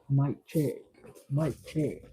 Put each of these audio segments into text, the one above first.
Mic check. Mic check.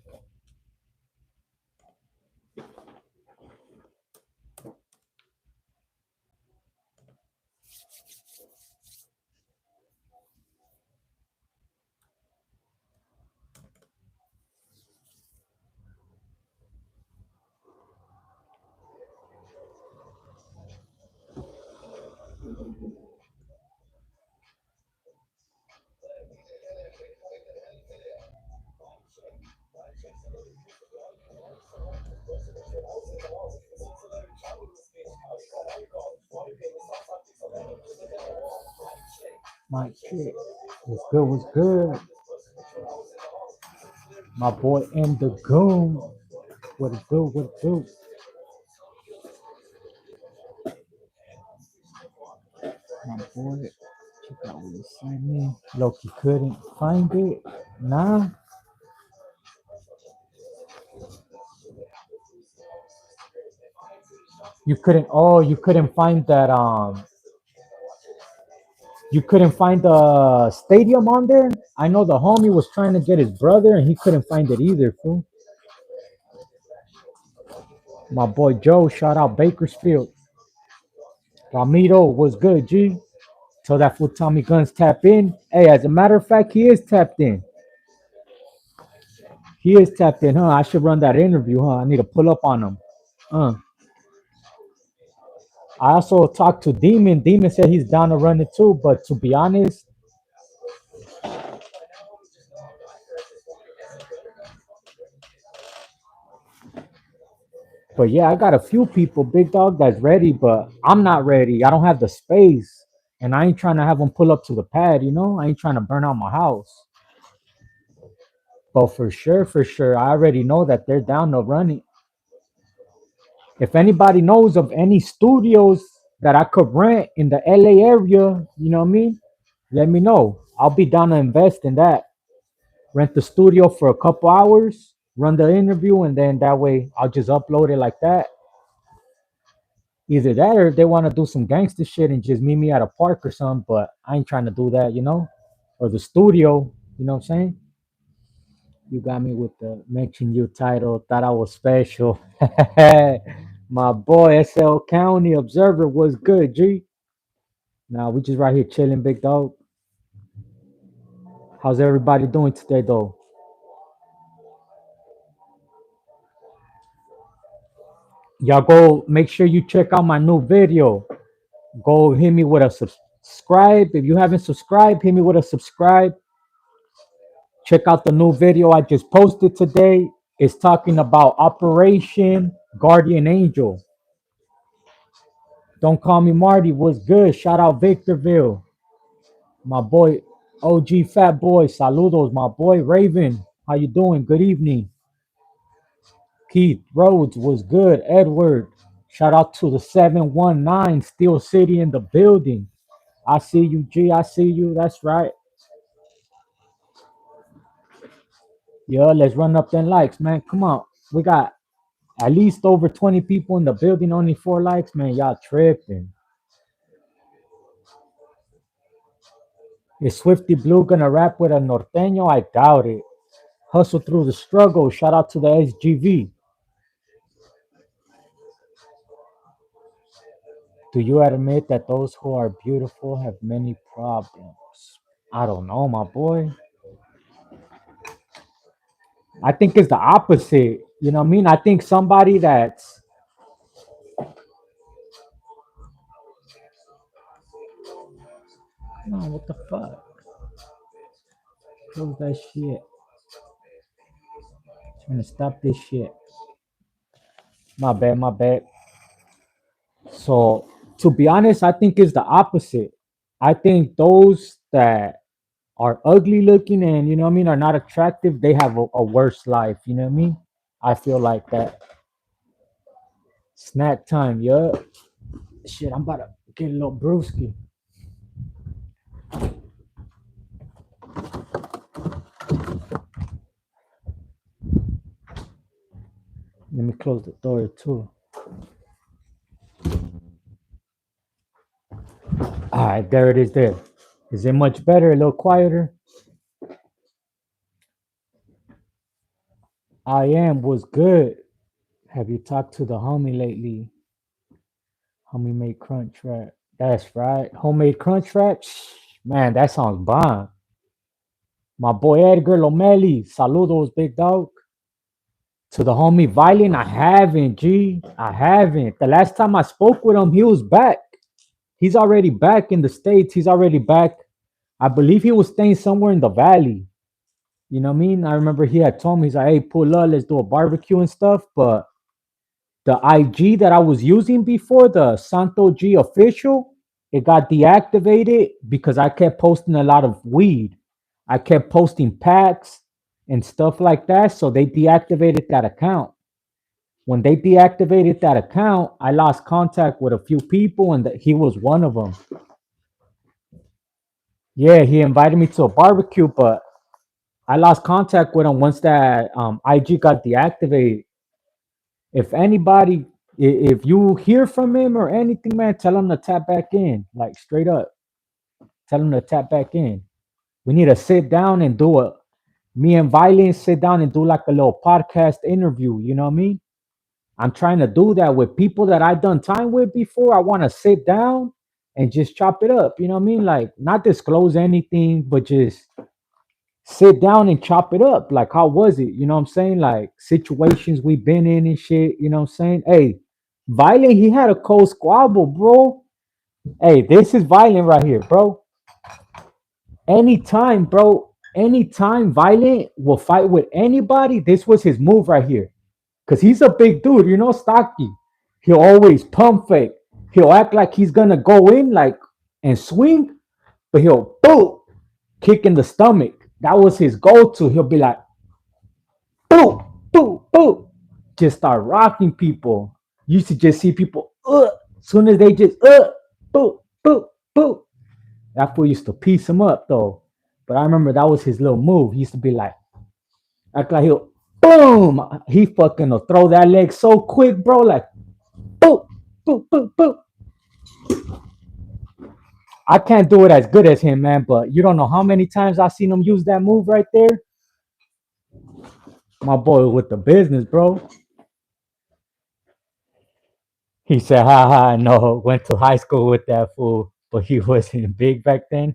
Mic check. What's good? What's good? My boy M the Goon. What it do? What it do? My boy. Check out what you sent me. Loki couldn't find it. Nah. You couldn't. Oh, you couldn't find that. You couldn't find the stadium on there. I know the homie was trying to get his brother, and he couldn't find it either. Fool. My boy Joe. Shout out Bakersfield. Ramiro was good. G. Tell that fool Tommy Guns tap in. Hey, as a matter of fact, he is tapped in. He is tapped in, huh? I should run that interview, huh? I need to pull up on him. Uh. I also talked to Demon. Demon said he's down to run it too, but to be honest, but yeah, I got a few people, big dog, that's ready, but I'm not ready. I don't have the space, and I ain't trying to have them pull up to the pad. I ain't trying to burn out my house. But for sure, I already know that they're down to run it. If anybody knows of any studios that I could rent in the LA area, you know what I mean? Let me know. I'll be down to invest in that. Rent the studio for a couple hours, run the interview, and then that way I'll just upload it like that. Either that or they want to do some gangster shit and just meet me at a park or something, but I ain't trying to do that. Or the studio, you know what I'm saying? You got me with the mention you title, thought I was special. My boy SL County Observer was good, G. Now we just right here chilling, big dog. How's everybody doing today though? Y'all go make sure you check out my new video. Go hit me with a subscribe. If you haven't subscribed, hit me with a subscribe. Check out the new video I just posted today. It's talking about Operation Guardian Angel. Don't call me Marty. What's good? Shout out Victorville. My boy OG Fat Boy. Saludos, my boy Raven. How you doing? Good evening. Keith Rhodes was good. Edward. Shout out to the 719 Steel City in the building. I see you, G. I see you. That's right. Yeah, let's run up them likes, man. Come on. We got at least over 20 people in the building, only 4 likes, man. Y'all tripping. Is Swifty Blue gonna rap with a norteño? I doubt it. Hustle through the struggle. Shout out to the SGV. Do you admit that those who are beautiful have many problems? I don't know, my boy. I think it's the opposite. You know what I mean? I think somebody that's no, what the fuck? Close that shit. Trying to stop this shit. My bad, my bad. So to be honest, I think it's the opposite. I think those that are ugly looking and you know what I mean are not attractive, they have a worse life. You know what I mean? I feel like that. Snack time, yeah. Shit, I'm about to get a little brewski. Let me close the door too. All right, there it is. There. Is it much better? A little quieter? I am was good. Have you talked to the homie lately? Homie made crunch wrap. That's right. Homemade crunch wrap. Man, that song's bomb. My boy Edgar Lomeli. Saludos, big dog. To the homie Violent, I haven't, G. I haven't. The last time I spoke with him, he was back. He's already back in the States. He's already back. I believe he was staying somewhere in the valley. You know what I mean? I remember he had told me, he's like, hey, pull up, let's do a barbecue and stuff. But the IG that I was using before, the Santo G official, it got deactivated because I kept posting a lot of weed. I kept posting packs and stuff like that. So they deactivated that account. When they deactivated that account, I lost contact with a few people, and he was one of them. Yeah, he invited me to a barbecue, but I lost contact with him once that IG got deactivated. If anybody, if you hear from him or anything, man, tell him to tap back in, like straight up. Tell him to tap back in. We need to sit down and do a me and Violence sit down and do like a little podcast interview. You know what I mean? I'm trying to do that with people that I've done time with before. I want to sit down and just chop it up. You know what I mean? Like not disclose anything, but just sit down and chop it up. Like, how was it? You know what I'm saying? Like situations we've been in and shit. You know what I'm saying? Hey, Violent, he had a cold squabble, bro. Hey, this is Violent right here, bro. Anytime, bro. Anytime Violent will fight with anybody, this was his move right here. Cause he's a big dude, you know, stocky. He'll always pump fake. He'll act like he's gonna go in like and swing, but he'll boom kick in the stomach. That was his go-to. He'll be like, boom, boom, boom. Just start rocking people. You used to just see people, as soon as they just, boom, boom, boom. That fool used to piece him up though. But I remember that was his little move. He used to be like, act like he'll, boom. He fucking will throw that leg so quick, bro. Like, boom, boom, boom, boom. I can't do it as good as him, man. But you don't know how many times I seen him use that move right there. My boy with the business, bro. He said, "Ha ha, no." Went to high school with that fool, but he wasn't big back then.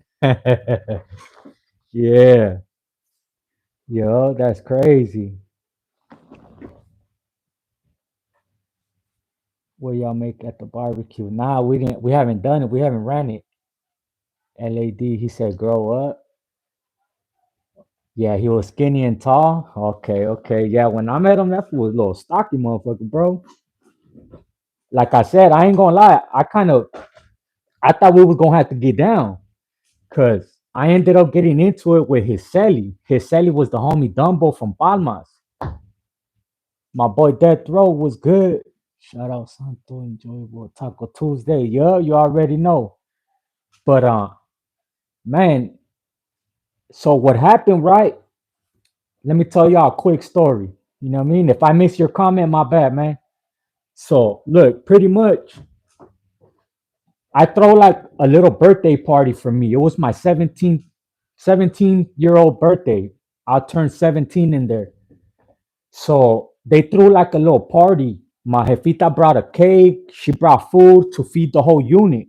Yeah, yo, that's crazy. What y'all make at the barbecue? Nah, we didn't. We haven't done it. We haven't ran it. LAD. He said, "Grow up." Yeah, he was skinny and tall. Okay, okay. Yeah, when I met him, that fool was a little stocky motherfucker, bro. Like I said, I ain't gonna lie. I thought we was gonna have to get down, cause I ended up getting into it with his celly. His celly was the homie Dumbo from Palmas. My boy Death Row was good. Shout out Santo Enjoyable Taco Tuesday. Yeah, you already know. But man, so what happened, right? Let me tell y'all a quick story. You know what I mean? If I miss your comment, my bad, man. So look, pretty much I throw like a little birthday party for me. It was my 17-year-old birthday. I turned 17 in there. So they threw like a little party. My jefita brought a cake. She brought food to feed the whole unit.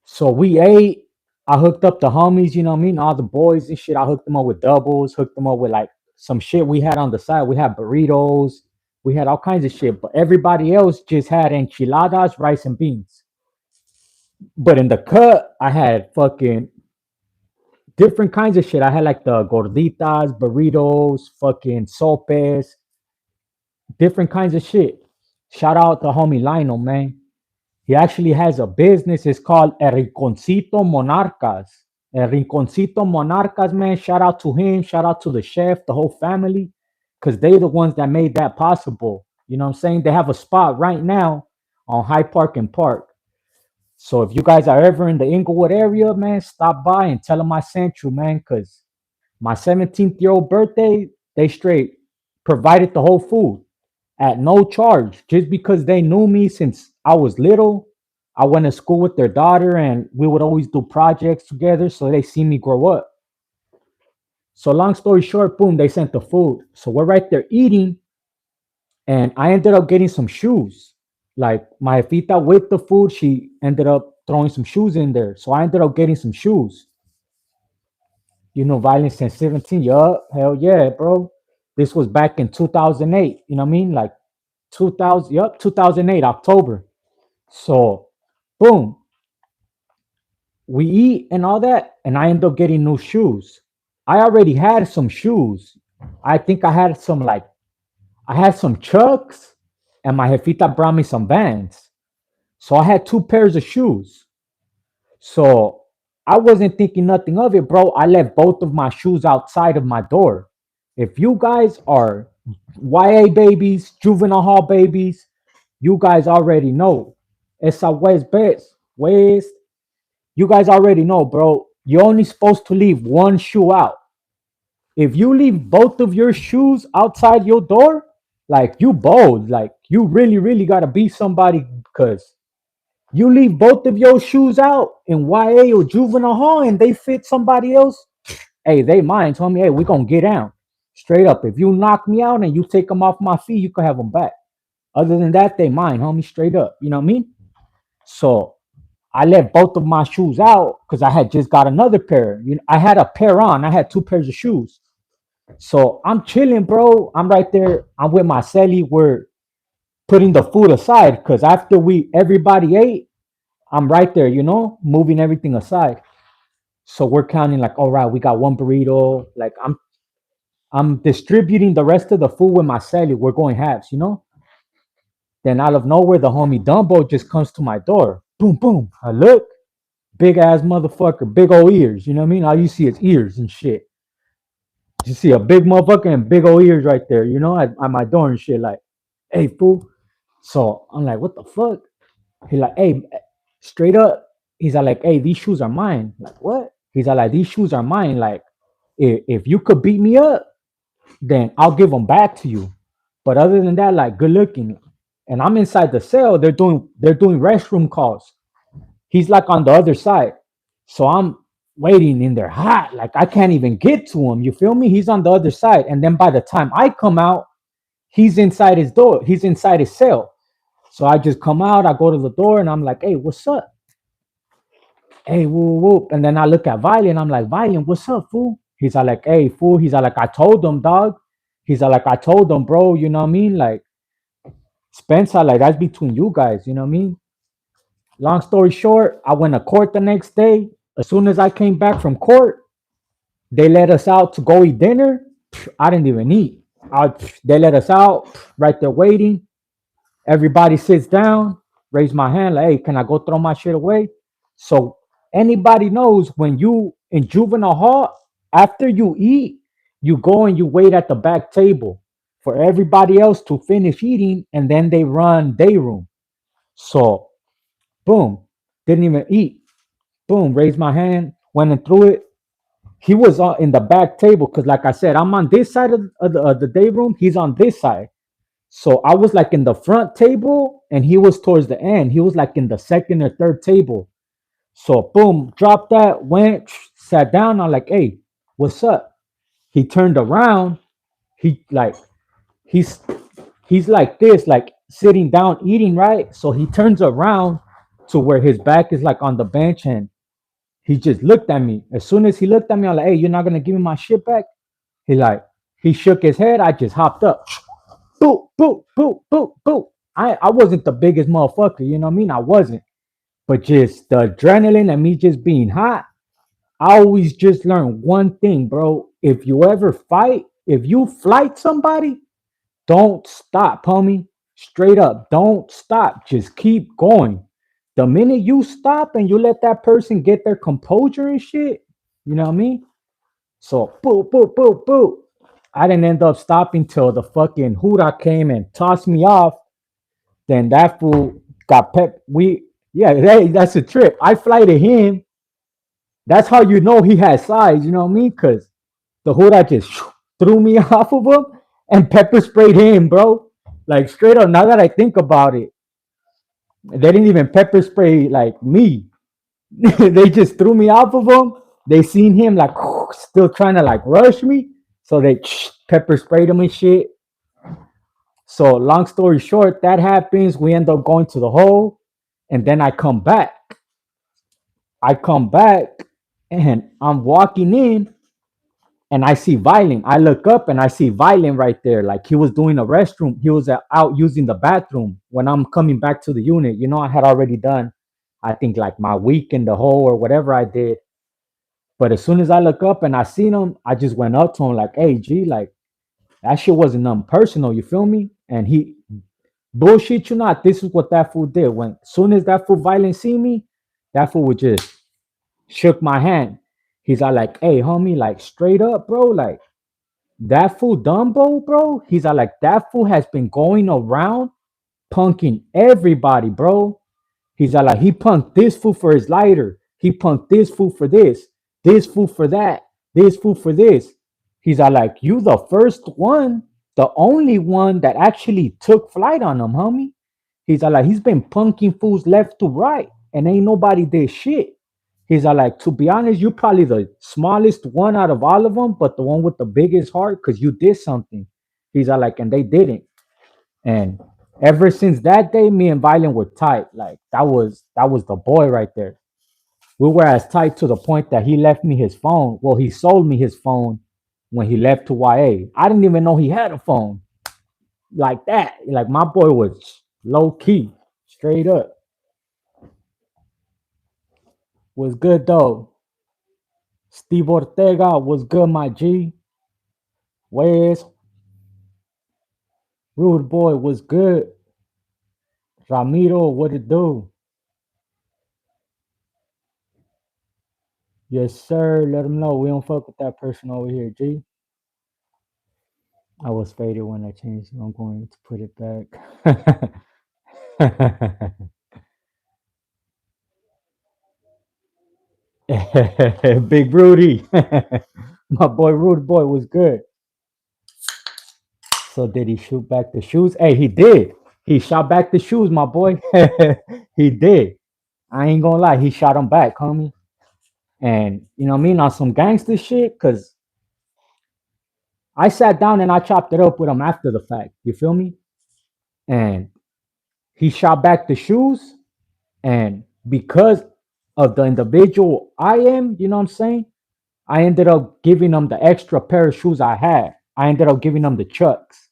So we ate. I hooked up the homies, you know what I mean? All the boys and shit. I hooked them up with doubles, hooked them up with like some shit we had on the side. We had burritos. We had all kinds of shit. But everybody else just had enchiladas, rice, and beans. But in the cut, I had fucking different kinds of shit. I had like the gorditas, burritos, fucking sopes, different kinds of shit. Shout out to homie Lionel, man. He actually has a business. It's called El Rinconcito Monarcas. El Rinconcito Monarcas, man. Shout out to him. Shout out to the chef, the whole family, because they the ones that made that possible. You know what I'm saying? They have a spot right now on High Park and Park. So if you guys are ever in the Inglewood area, man, stop by and tell them I sent you, man, because my 17th-year-old birthday, they straight provided the whole food at no charge just because they knew me since I was little. I went to school with their daughter and we would always do projects together. So they see me grow up. So long story short, boom, they sent the food. So we're right there eating, and I ended up getting some shoes. Like my fita with the food, she ended up throwing some shoes in there. So I ended up getting some shoes. Violence since 17. Yup, hell yeah, bro. This was back in 2008. You know what I mean? Like 2000, yup, 2008, October. So, boom, we eat and all that, and I end up getting new shoes. I already had some shoes. I think I had some, like, I had some Chucks, and my jefita brought me some Vans. So I had two pairs of shoes. So I wasn't thinking nothing of it, bro. I left both of my shoes outside of my door. If you guys are YA babies, juvenile hall babies, you guys already know. It's a West. You guys already know, bro. You're only supposed to leave one shoe out. If you leave both of your shoes outside your door, like you bold, like you really, really gotta be somebody, because you leave both of your shoes out in YA or juvenile hall and they fit somebody else. Hey, they mine. Tell me, hey, we gonna get down. Straight up. If you knock me out and you take them off my feet, you can have them back. Other than that, they mine, homie. Straight up. You know what I mean? So I left both of my shoes out because I had just got another pair. I had a pair on. I had two pairs of shoes. So I'm chilling, bro. I'm right there. I'm with my celly. We're putting the food aside because after everybody ate, I'm right there, moving everything aside. So we're counting like, all right, we got one burrito. Like I'm distributing the rest of the food with my celly. We're going halves. Then out of nowhere, the homie Dumbo just comes to my door. Boom, boom. I look, big ass motherfucker, big old ears. You know what I mean? All you see is ears and shit. You see a big motherfucker and big old ears right there, at my door and shit. Like, hey, fool. So I'm like, what the fuck? He like, hey, straight up. He's like, hey, these shoes are mine. Like, what? He's like, these shoes are mine. Like, if you could beat me up, then I'll give them back to you. But other than that, like, good looking. And I'm inside the cell. They're doing restroom calls. He's like on the other side. So I'm waiting in there hot. Like I can't even get to him. You feel me? He's on the other side. And then by the time I come out, he's inside his door. He's inside his cell. So I just come out, I go to the door and I'm like, hey, what's up? Hey, whoop, whoop. And then I look at Violent. I'm like, Violent, what's up, fool? He's like, hey, fool. He's like, I told them, dog. He's like, I told them, bro. You know what I mean? Like, Spencer, like, that's between you guys. You know what I mean? Long story short, I went to court the next day. As soon as I came back from court, they let us out to go eat dinner. I didn't even eat. They let us out, right there waiting. Everybody sits down, raise my hand, like, hey, can I go throw my shit away? So anybody knows when you in juvenile hall, after you eat, you go and you wait at the back table for everybody else to finish eating, and then they run day room. So boom, didn't even eat. Boom, raised my hand, went and threw it. He was in the back table because, like I said, I'm on this side of the day room. He's on this side. So I was like in the front table and he was towards the end. He was like in the second or third table. So boom, dropped that, went, sat down. I'm like, hey, what's up? He turned around. He like he's he's like this, like sitting down eating, right? So he turns around to where his back is like on the bench and he just looked at me. As soon as he looked at me, I'm like, hey, you're not gonna give me my shit back? He like he shook his head. I just hopped up. Boop, boop, boop, boop, boop. I wasn't the biggest motherfucker, you know what I mean? I wasn't. But just the adrenaline and me just being hot, I always just learned one thing, bro. If you ever fight, if you fight somebody, don't stop, homie. Straight up, don't stop. Just keep going. The minute you stop and you let that person get their composure and shit, you know what I mean? So, boop, boop, boop, boop. I didn't end up stopping till the fucking Huda came and tossed me off. Then that fool got pep. Yeah, hey, that's a trip. I fly to him. That's how you know he has size, you know what I mean? Because the Huda just threw me off of him and pepper sprayed him, bro. Like straight up, now that I think about it, they didn't even pepper spray like me. They just threw me off of him. They seen him like still trying to like rush me. So they pepper sprayed him and shit. So long story short, that happens. We end up going to the hole, and then I come back. I come back, and I'm walking in, and I see Violent. I look up and I see Violent right there. Like he was doing a restroom. He was out using the bathroom when I'm coming back to the unit. You know, I had already done, I think, like my week in the hole or whatever I did. But as soon as I look up and I seen him, I just went up to him like, "Hey, G, like that shit wasn't nothing personal. You feel me?" And he bullshit you not. This is what that fool did. When soon as that fool Violent see me, that fool would just shook my hand. He's all like, "Hey, homie, like straight up, bro, like." That fool Dumbo, bro, he's like that fool has been going around punking everybody, bro. He's like he punked this fool for his lighter. He punked this fool for this fool for that, this fool for this. He's like you the first one, the only one that actually took flight on him, homie. He's like he's been punking fools left to right, and ain't nobody did shit. He's like, to be honest, you're probably the smallest one out of all of them, but the one with the biggest heart because you did something. He's like, and they didn't. And ever since that day, me and Violent were tight. Like that was the boy right there. We were as tight to the point that he left me his phone. Well, he sold me his phone when he left to YA. I didn't even know he had a phone like that. Like my boy was low key, straight up. Was good though. Steve Ortega was good, my G. Wes, Rude Boy was good. Ramiro, what it do? Yes, sir. Let him know we don't fuck with that person over here, G. I was faded when I changed. I'm going to put it back. Big Rudy. My boy Rude Boy was good. So did he shoot back the shoes? Hey, he did. He shot back the shoes, my boy. He did. I ain't gonna lie, he shot him back, homie. And you know what I mean? On some gangster shit, cause I sat down and I chopped it up with him after the fact. You feel me? And he shot back the shoes. And because of the individual I am, you know what I'm saying? I ended up giving him the extra pair of shoes I had. I ended up giving him the Chucks.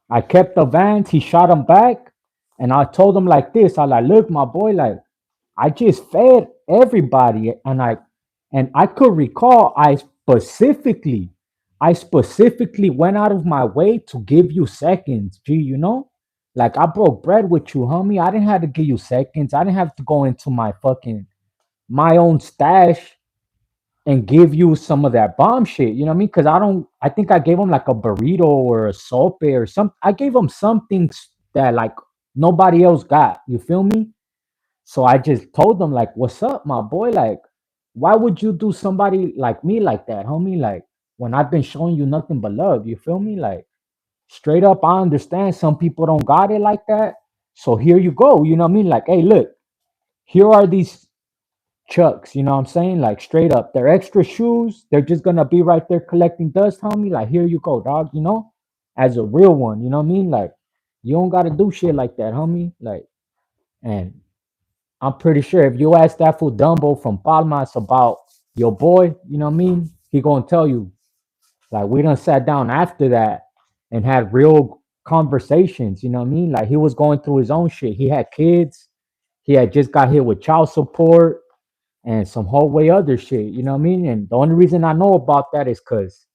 I kept the Vans. He shot them back. And I told him like this. I like, look, my boy, like, I just fed everybody, and I could recall I specifically went out of my way to give you seconds, G, you know? Like I broke bread with you, homie. I didn't have to give you seconds. I didn't have to go into my own stash and give you some of that bomb shit. You know what I mean? Because I think I gave him like a burrito or a sope or some. I gave him something that like nobody else got. You feel me? So I just told them like, "What's up, my boy? Like, why would you do somebody like me like that, homie? Like, when I've been showing you nothing but love, you feel me? Like, straight up, I understand some people don't got it like that. So here you go. You know what I mean? Like, hey, look, here are these chucks. You know what I'm saying? Like, straight up, they're extra shoes. They're just gonna be right there collecting dust, homie. Like, here you go, dog. You know, as a real one. You know what I mean? Like, you don't gotta do shit like that, homie. Like, and I'm pretty sure if you ask that fool Dumbo from Palmas about your boy, you know what I mean? He gonna tell you. Like we done sat down after that and had real conversations, you know what I mean? Like he was going through his own shit. He had kids. He had just got hit with child support and some whole way other shit, you know what I mean? And the only reason I know about that is because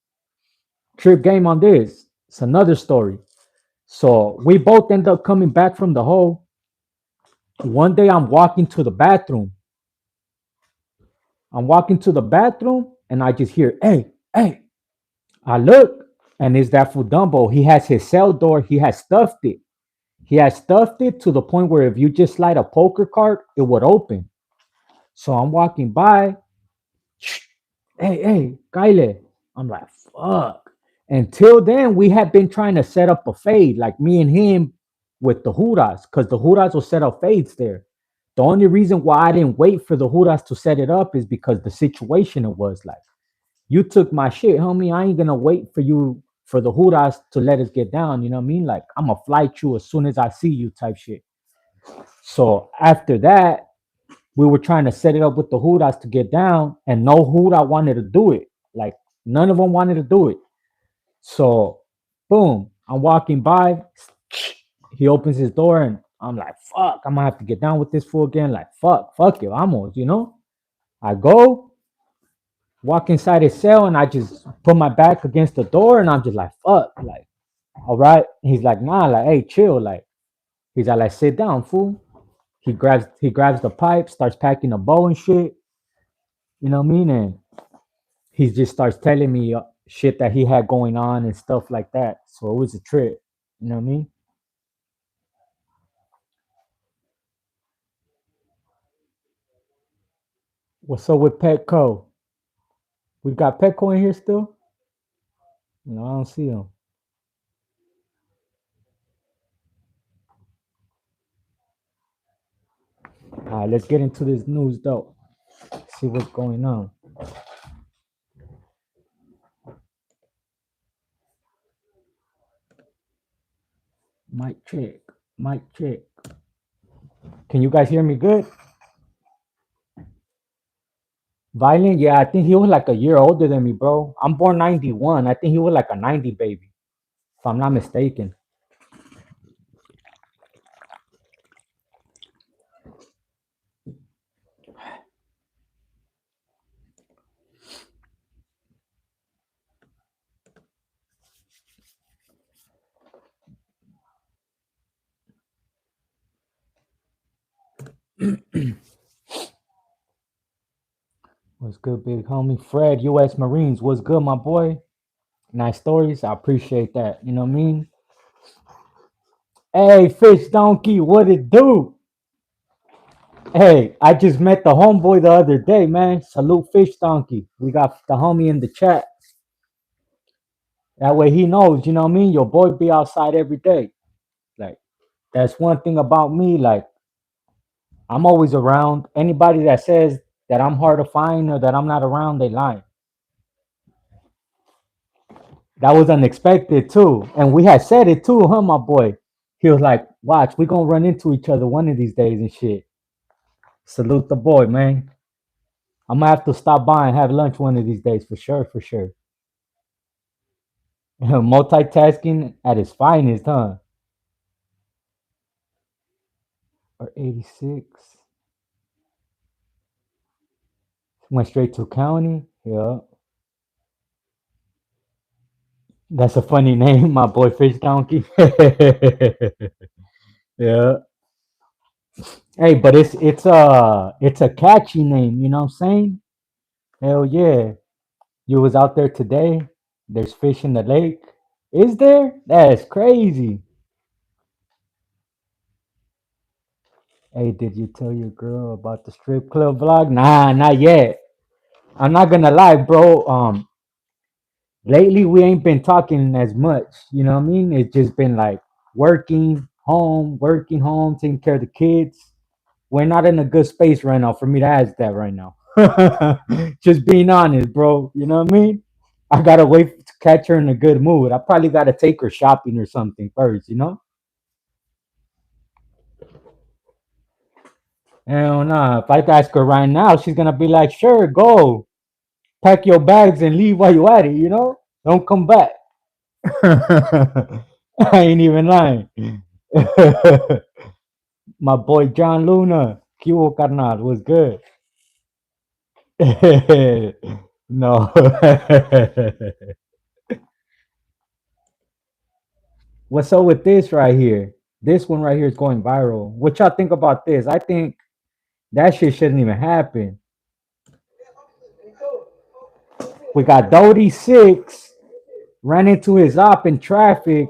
Trip game on this. It's another story. So we both end up coming back from the hole. One day I'm walking to the bathroom. I'm walking to the bathroom and I just hear, hey, hey. I look and it's that fool Dumbo. He has his cell door. He has stuffed it. He has stuffed it to the point where if you just slide a poker card, it would open. So I'm walking by. Hey, hey, Kyle. I'm like, fuck. Until then, we had been trying to set up a fade, like me and him with the Huras, because the Huras will set up fades there. The only reason why I didn't wait for the Huras to set it up is because the situation it was like. You took my shit, homie. I ain't gonna wait for you for the huras to let us get down. You know what I mean? Like I'm gonna flight you as soon as I see you, type shit. So after that, we were trying to set it up with the huras to get down, and no hura wanted to do it. Like none of them wanted to do it. So, boom, I'm walking by. He opens his door, and I'm like, fuck, I'm gonna have to get down with this fool again. Like, fuck it, vamos, you know? I go, walk inside his cell, and I just put my back against the door, and I'm just like, fuck, like, all right. He's like, nah, like, hey, chill. Like, he's like, sit down, fool. He grabs the pipe, starts packing a bow and shit. You know what I mean? And he just starts telling me shit that he had going on and stuff like that. So it was a trip. You know what I mean? What's up with Petco? We got Petco in here still? No, I don't see him. All right, let's get into this news though. See what's going on. Mic check. Mic check. Can you guys hear me good? Violent? Yeah, I think he was like a year older than me, bro. I'm born 91. I think he was like a 90 baby, if I'm not mistaken. What's good, big homie? Fred, U.S. Marines. What's good, my boy? Nice stories. I appreciate that. You know what I mean? Hey, Fish Donkey, what it do? Hey, I just met the homeboy the other day, man. Salute Fish Donkey. We got the homie in the chat. That way he knows, you know what I mean? Your boy be outside every day. Like, that's one thing about me. Like, I'm always around. Anybody that says that I'm hard to find or that I'm not around, they lying. That was unexpected too. And we had said it too, huh, my boy? He was like, watch, we gonna run into each other one of these days and shit. Salute the boy, man. I'm gonna have to stop by and have lunch one of these days for sure, for sure. Multitasking at its finest, huh? Or 86. Went straight to county. Yeah. That's a funny name, my boy Fish Donkey. Yeah. Hey, but it's a catchy name, you know what I'm saying? Hell yeah. You was out there today. There's fish in the lake. Is there? That's crazy. Hey, did you tell your girl about the strip club vlog? Nah, not yet. I'm not gonna lie, bro. Lately we ain't been talking as much. You know what I mean? It's just been like working home, taking care of the kids. We're not in a good space right now for me to ask that right now. Just being honest, bro. You know what I mean? I gotta wait to catch her in a good mood. I probably gotta take her shopping or something first, you know? Hell nah. If I ask her right now, she's gonna be like, sure, go. Pack your bags and leave while you at it, you know? Don't come back. I ain't even lying. My boy John Luna, Kiwo Carnal was good. No. What's up with this right here? This one right here is going viral. What y'all think about this? I think that shit shouldn't even happen. We got Doty 6 ran into his op in traffic,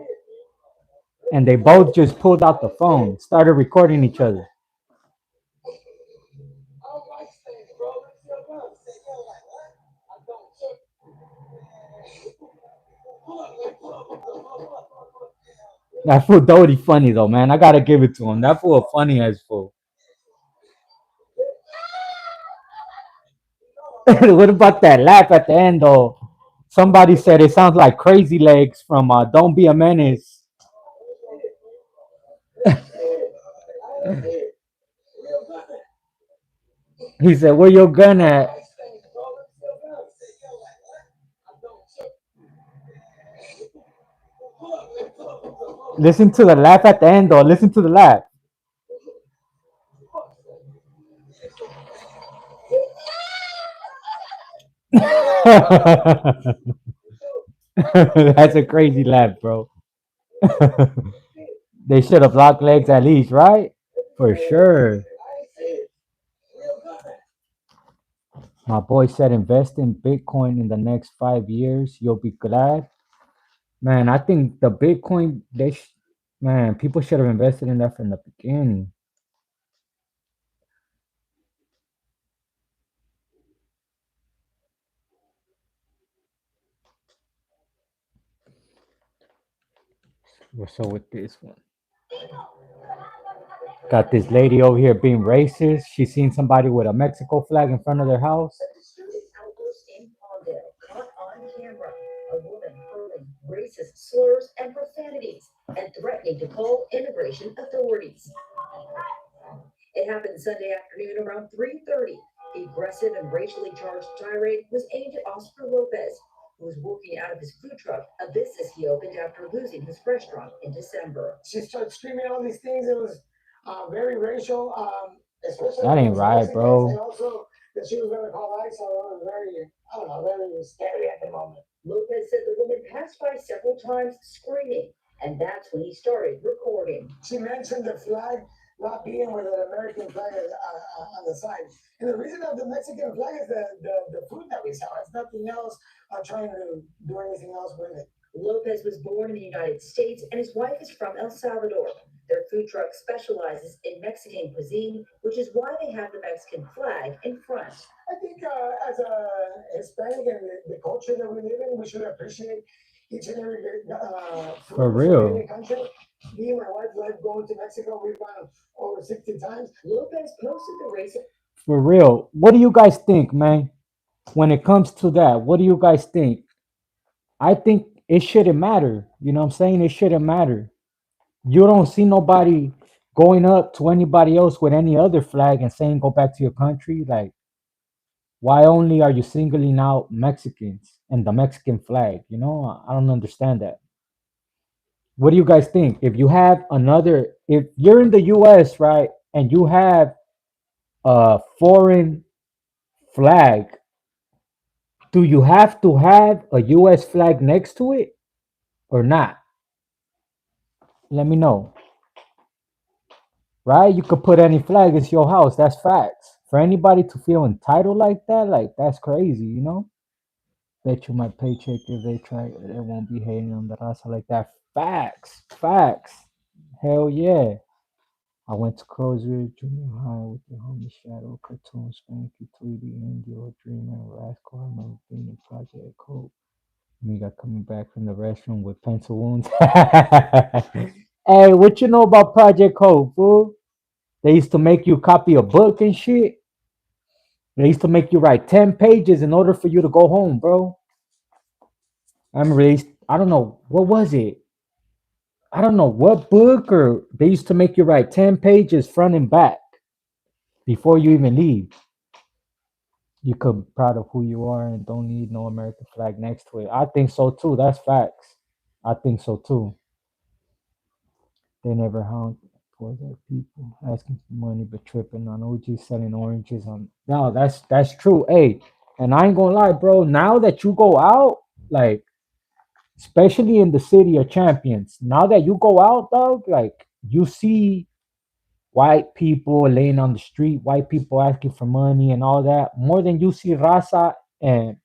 and they both just pulled out the phone, started recording each other. That fool Doty funny though, man. I gotta give it to him. That fool funny as fool. What about that laugh at the end though? Somebody said it sounds like Crazy Legs from Don't Be a Menace. He said, "Where your gun at?" Listen to the laugh at the end though. Listen to the laugh. That's a crazy laugh, bro. They should have locked legs at least, right? For sure. My boy said invest in Bitcoin in the next 5 years. You'll be glad. Man, I think the Bitcoin, man, people should have invested in that from the beginning. What's up with this one? Got this lady over here being racist. She seen somebody with a Mexico flag in front of their house. That ain't right, bro. For real. For real. What do you guys think, man? When it comes to that, what do you guys think? I think it shouldn't matter. You know what I'm saying? It shouldn't matter. You don't see nobody going up to anybody else with any other flag and saying go back to your country. Like, why only are you singling out Mexicans and the Mexican flag? You know, I don't understand that. What do you guys think? If you have another, if you're in the US, right, and you have a foreign flag, do you have to have a US flag next to it or not? Let me know, right? You could put any flag, it's your house. That's facts. For anybody to feel entitled like that, like that's crazy, you know? Bet you my paycheck if they try, they won't be hating on the raza like that. Facts, facts. Hell yeah. I went to Crozier Junior High with the homie Shadow, Cartoon, Spanky, Tweety, Indio, Dreamer, Rascal. I remember being in Project Cope. Me got coming back from the restroom with pencil wounds. Hey, what you know about Project Hope, fool? They used to make you copy a book and shit. They used to make you write 10 pages in order for you to go home, bro. I'm released. I don't know. What was it? I don't know what book, or they used to make you write 10 pages front and back before you even leave. You could be proud of who you are and don't need no American flag next to it. I think so too. That's facts. I think so too. They never hound for their people asking for money but tripping on OG selling oranges on. No, that's true. Hey, and I ain't gonna lie, bro. Now that you go out, like especially in the city of champions, now that you go out, dog, like you see white people laying on the street, white people asking for money and all that, more than you see Raza and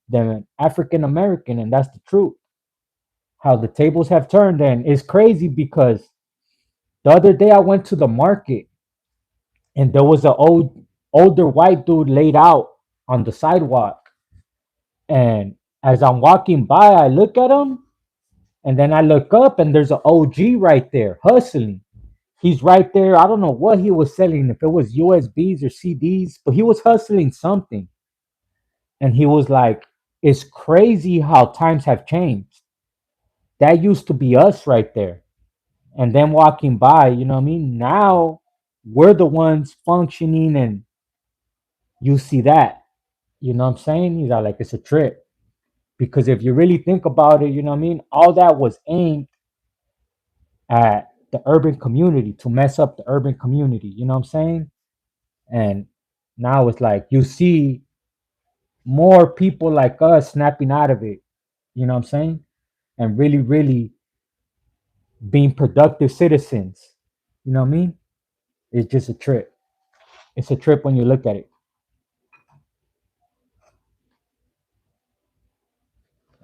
the African American, and that's the truth. How the tables have turned, and it's crazy because the other day I went to the market and there was an older white dude laid out on the sidewalk, and as I'm walking by, I look at him, and then I look up, and there's an OG right there hustling. He's right there. I don't know what he was selling, if it was USBs or CDs, but he was hustling something. And he was like, it's crazy how times have changed. That used to be us right there. And then walking by, you know what I mean? Now we're the ones functioning and you see that. You know what I'm saying? He's like, it's a trip. Because if you really think about it, you know what I mean? All that was aimed at the urban community to mess up the urban community. You know what I'm saying? And now it's like you see more people like us snapping out of it. You know what I'm saying? And really, really being productive citizens. You know what I mean? It's just a trip. It's a trip when you look at it.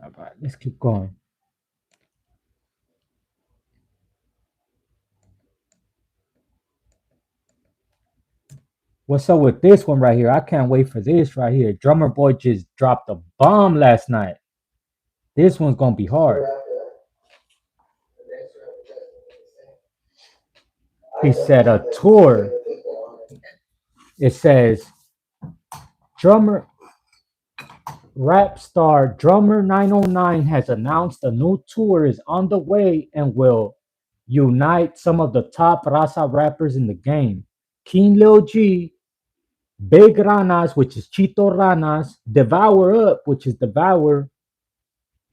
All right, let's keep going. What's up with this one right here? I can't wait for this right here. Drummer Boy just dropped a bomb last night. This one's gonna be hard. He said a tour. It says drummer rap star drummer 909 has announced a new tour is on the way and will unite some of the top Raza rappers in the game. King Lil G, Big Ranas, which is Chito Ranas, Devour Up, which is Devour,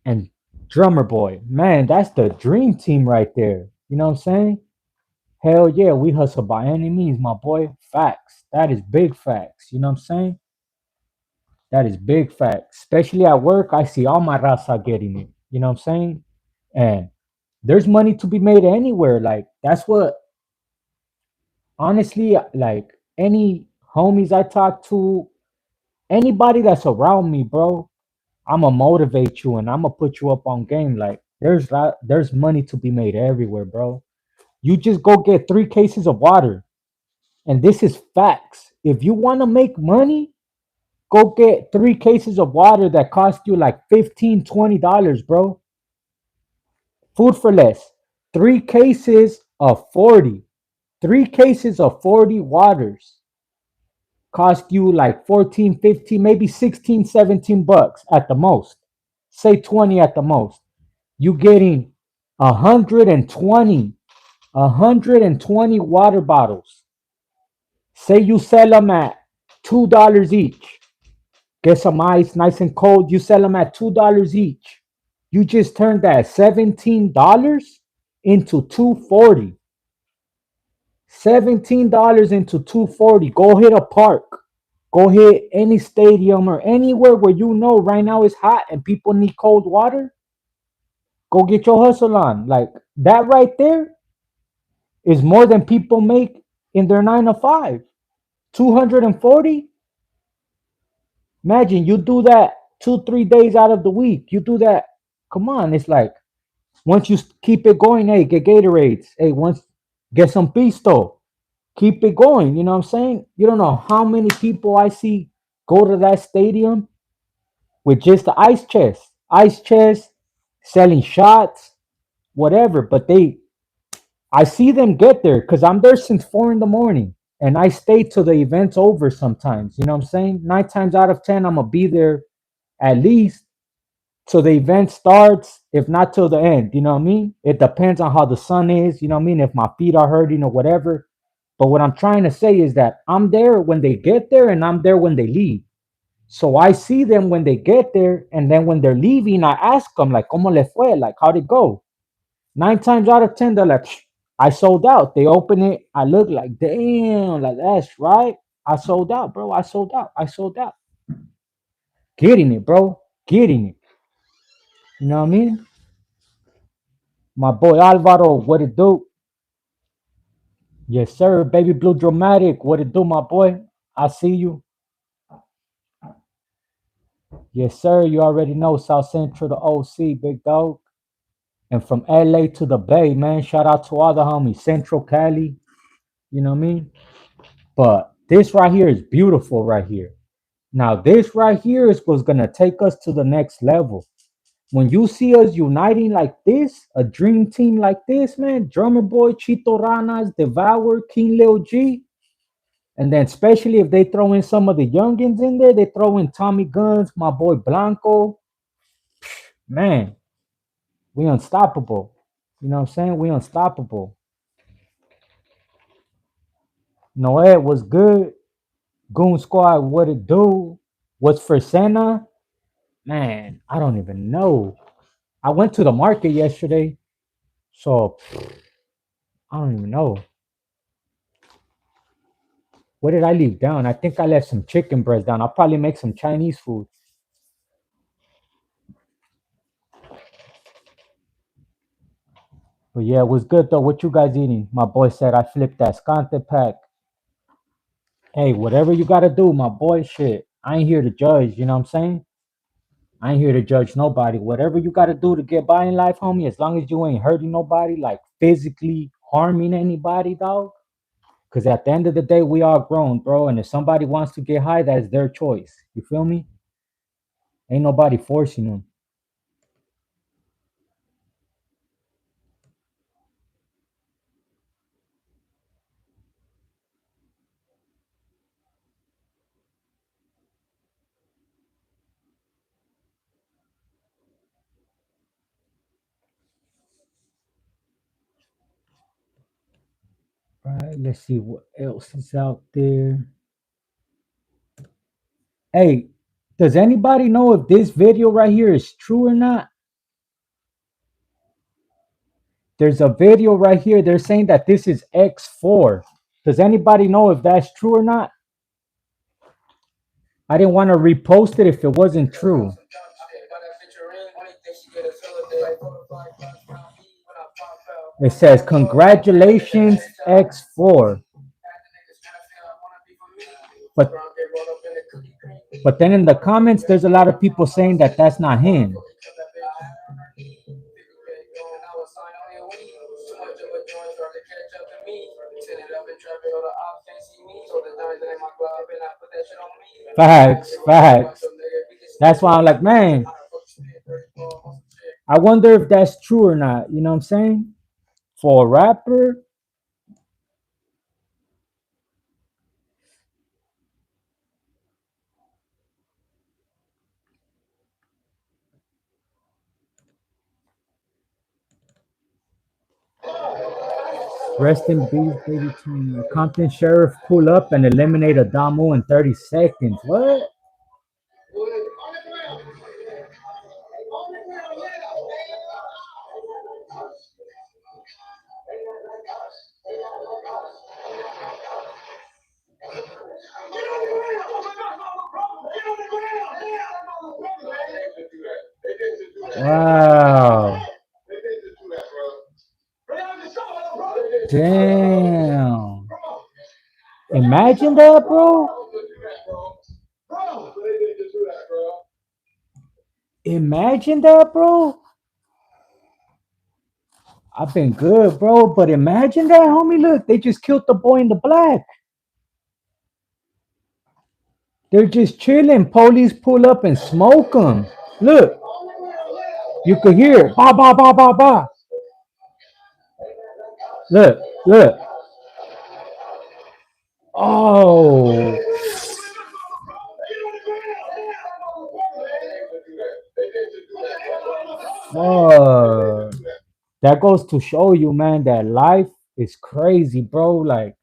and Drummer Boy. Man, that's the dream team right there. You know what I'm saying? Hell yeah, we hustle by any means, my boy. Facts. That is big facts. You know what I'm saying? That is big facts. Especially at work, I see all my raza getting it. You know what I'm saying? And there's money to be made anywhere. Like, that's what, honestly, like, any homies I talk to, anybody that's around me, bro, I'm gonna motivate you and I'm gonna put you up on game. Like, there's money to be made everywhere, bro. You just go get 3 cases of water. And this is facts. If you want to make money, go get 3 cases of water that cost you like 15, $20, bro. Food for less. 3 cases of 40. 3 cases of 40 waters cost you like 14, 15, maybe 16, $17 at the most. Say 20 at the most. You getting 120, 120 water bottles. Say you sell them at $2 each. Get some ice, nice and cold. You sell them at $2 each. You just turned that $17 into 240. $17 into 240. Go hit a park. Go hit any stadium or anywhere where you know right now it's hot and people need cold water. Go get your hustle on. Like that right there is more than people make in their 9 to 5. 240. Imagine you do that 2, 3 days out of the week. You do that. Come on, it's like once you keep it going, hey, get Gatorades. Hey, once get some pisto. Keep it going. You know what I'm saying? You don't know how many people I see go to that stadium with just the ice chest, selling shots, whatever. But I see them get there because I'm there since 4 in the morning. And I stay till the event's over sometimes. You know what I'm saying? 9 times out of 10, I'm going to be there at least till the event starts, if not till the end. You know what I mean? It depends on how the sun is. You know what I mean? If my feet are hurting or whatever. But what I'm trying to say is that I'm there when they get there and I'm there when they leave. So I see them when they get there, and then when they're leaving, I ask them like, "Cómo le fue? Like, how'd it go?" 9 times out of 10, they're like, "Psh, I sold out." They open it, I look like, damn, like that's right. I sold out, bro. I sold out. I sold out. Getting it, bro. Getting it. You know what I mean? My boy Alvaro, what it do? Yes, sir. Baby Blue Dramatic, what it do, my boy? I see you. Yes, sir. You already know South Central, the OC, big dog. And from LA to the Bay, man. Shout out to all the homies. Central Cali. You know what I mean? But this right here is beautiful right here. Now, this right here is what's gonna take us to the next level. When you see us uniting like this, a dream team like this, man, Drummer Boy, Chito Ranas, Devour, King Lil G, And then especially if they throw in some of the youngins in there, they throw in Tommy Guns, my boy Blanco. Man, we unstoppable. You know what I'm saying? We unstoppable. Noed was good. Goon Squad, what it do? What's for Senna? Man, I don't even know. I went to the market yesterday, so I don't even know. What did I leave down? I think I left some chicken breast down. I'll probably make some Chinese food. But yeah, it was good though. What you guys eating? My boy said I flipped that scante pack. Hey, whatever you gotta do, my boy, shit. I ain't here to judge, you know what I'm saying? I ain't here to judge nobody. Whatever you gotta do to get by in life, homie, as long as you ain't hurting nobody, like physically harming anybody, dog. Cause at the end of the day, we all grown, bro. And if somebody wants to get high, that's their choice. You feel me? Ain't nobody forcing them. Right, let's see what else is out there. Hey, does anybody know if this video right here is true or not? There's a video right here. They're saying that this is X4. Does anybody know if that's true or not? I didn't want to repost it if it wasn't true. It says, congratulations, X4. But, but then in the comments, there's a lot of people saying that that's not him. Facts, facts. That's why I'm like, man, I wonder if that's true or not. You know what I'm saying? For a rapper, rest in peace, baby Tuna. Compton sheriff pull up and eliminate Adamu in 30 seconds. What? Wow. Damn. Imagine that, bro. Imagine that, bro. I've been good, bro, but imagine that, homie. Look, they just killed the boy in the black. They're just chilling. Police pull up and smoke them. Look, you could hear it. Ba, ba, ba, ba, ba. Look, look. Oh, fuck. That goes to show you, man, that life is crazy, bro. Like,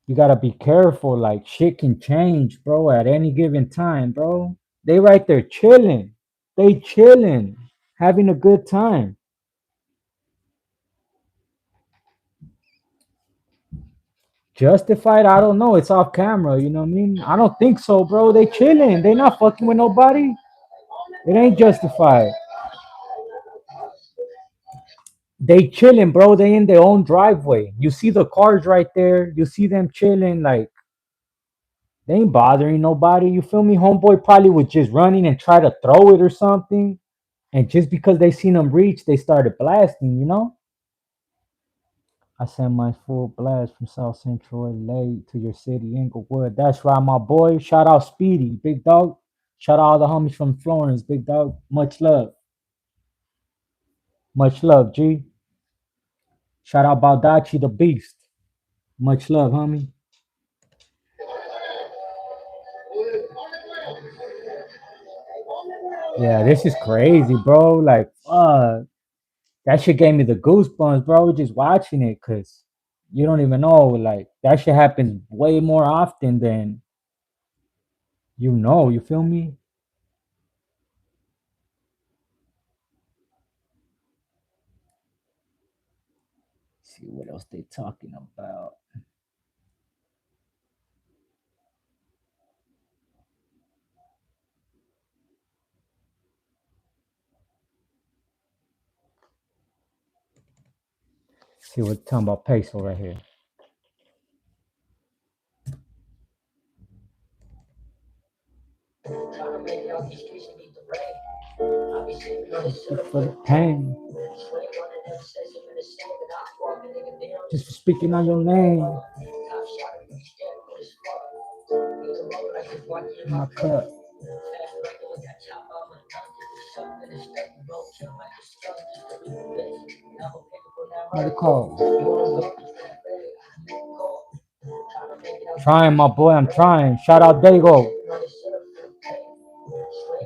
you gotta be careful. Like, shit can change, bro, at any given time, bro. They right there chilling. They chilling, having a good time. Justified? I don't know. It's off camera. You know what I mean? I don't think so, bro. They chilling. They not fucking with nobody. It ain't justified. They chilling, bro. They in their own driveway. You see the cars right there. You see them chilling. Like, they ain't bothering nobody. You feel me? Homeboy probably was just running and try to throw it or something. And just because they seen him reach, they started blasting, you know? I sent my full blast from South Central LA to your city, Inglewood. That's right, my boy. Shout out Speedy, big dog. Shout out all the homies from Florence, big dog. Much love. Much love, G. Shout out Baldachi the Beast. Much love, homie. Yeah, this is crazy, bro. Like, that shit gave me the goosebumps, bro. Just watching it, cause you don't even know. Like, that shit happens way more often than you know. You feel me? See what else they talking about. See what talking about peso right here. For the pain, just for speaking on your name. My cup. What it called? Trying, my boy. I'm trying. Shout out Dago.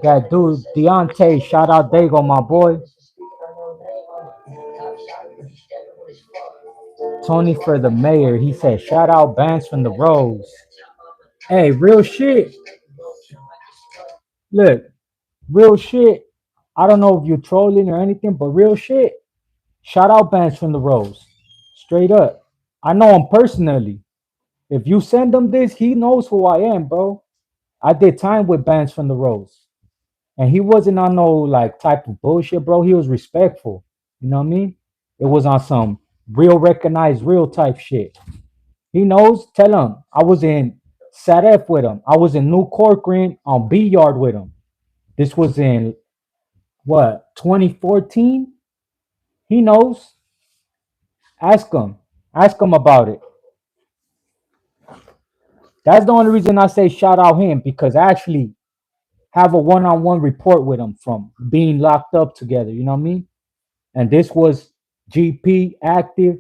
Got dude Deontay. Shout out Dago, my boy. Tony for the mayor. He said, shout out bands from the Rose. Hey, real shit. Look, real shit. I don't know if you're trolling or anything, but real shit. Shout out bands from the Rose. Straight up. I know him personally. If you send him this, he knows who I am, bro. I did time with bands from the Rose. And he wasn't on no like type of bullshit, bro. He was respectful. You know what I mean? It was on some real recognized real type shit. He knows. Tell him I was in SATF with him. I was in New Corcoran on B Yard with him. This was in what 2014. He knows. Ask him. Ask him about it. That's the only reason I say shout out him because I actually have a one-on-one report with him from being locked up together. You know what I mean? And this was GP active.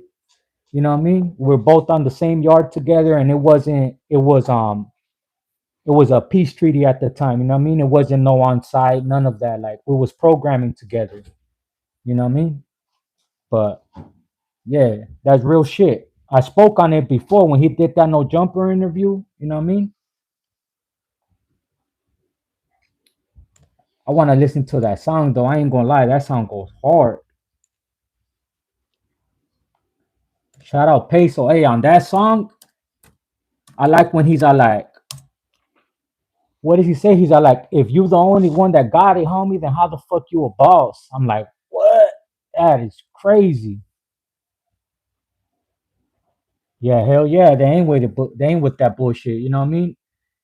You know what I mean? We're both on the same yard together, and it wasn't. It was It was a peace treaty at the time. You know what I mean? It wasn't no on site, none of that. Like we was programming together. You know what I mean? But yeah, that's real shit. I spoke on it before when he did that no jumper interview. You know what I mean? I want to listen to that song though. I ain't gonna lie, that song goes hard. Shout out Peso. Hey, on that song, I like when he's all like, what does he say? He's all like, if you the only one that got it, homie, then how the fuck you a boss? I'm like, what? That is crazy. Yeah, hell yeah. They ain't with it, but they ain't with that bullshit. You know what I mean?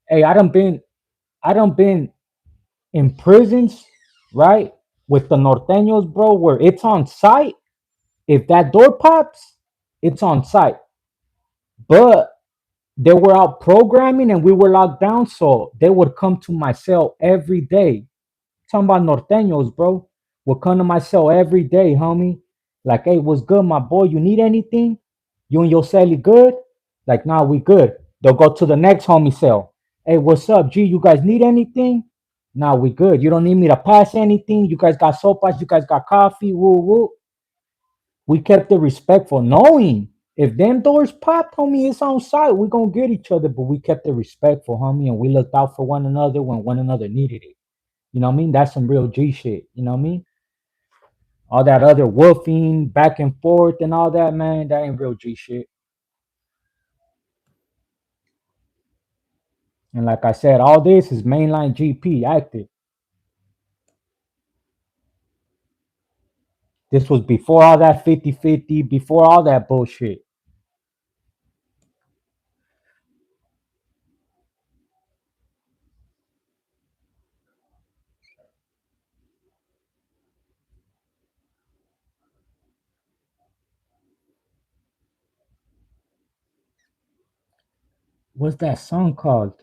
Hey, I done been in prisons, right? With the norteños, bro, where it's on site. If that door pops, it's on site. But they were out programming and we were locked down, so they would come to my cell every day. Talking about norteños, bro. Would come to my cell every day, homie. Like, hey, what's good, my boy? You need anything? You and your celly good? Like, nah, we good. They'll go to the next homie cell. Hey, what's up, G? You guys need anything? Nah, we good. You don't need me to pass anything. You guys got sopas. You guys got coffee. Woo woo. We kept it respectful, knowing if them doors popped, homie, it's on site. We gonna get each other, but we kept it respectful, homie, and we looked out for one another when one another needed it. You know what I mean? That's some real G shit. You know what I mean? All that other woofing back and forth and all that, man, that ain't real G shit. And like I said, all this is mainline GP active. This was before all that 50-50, before all that bullshit. What's that song called?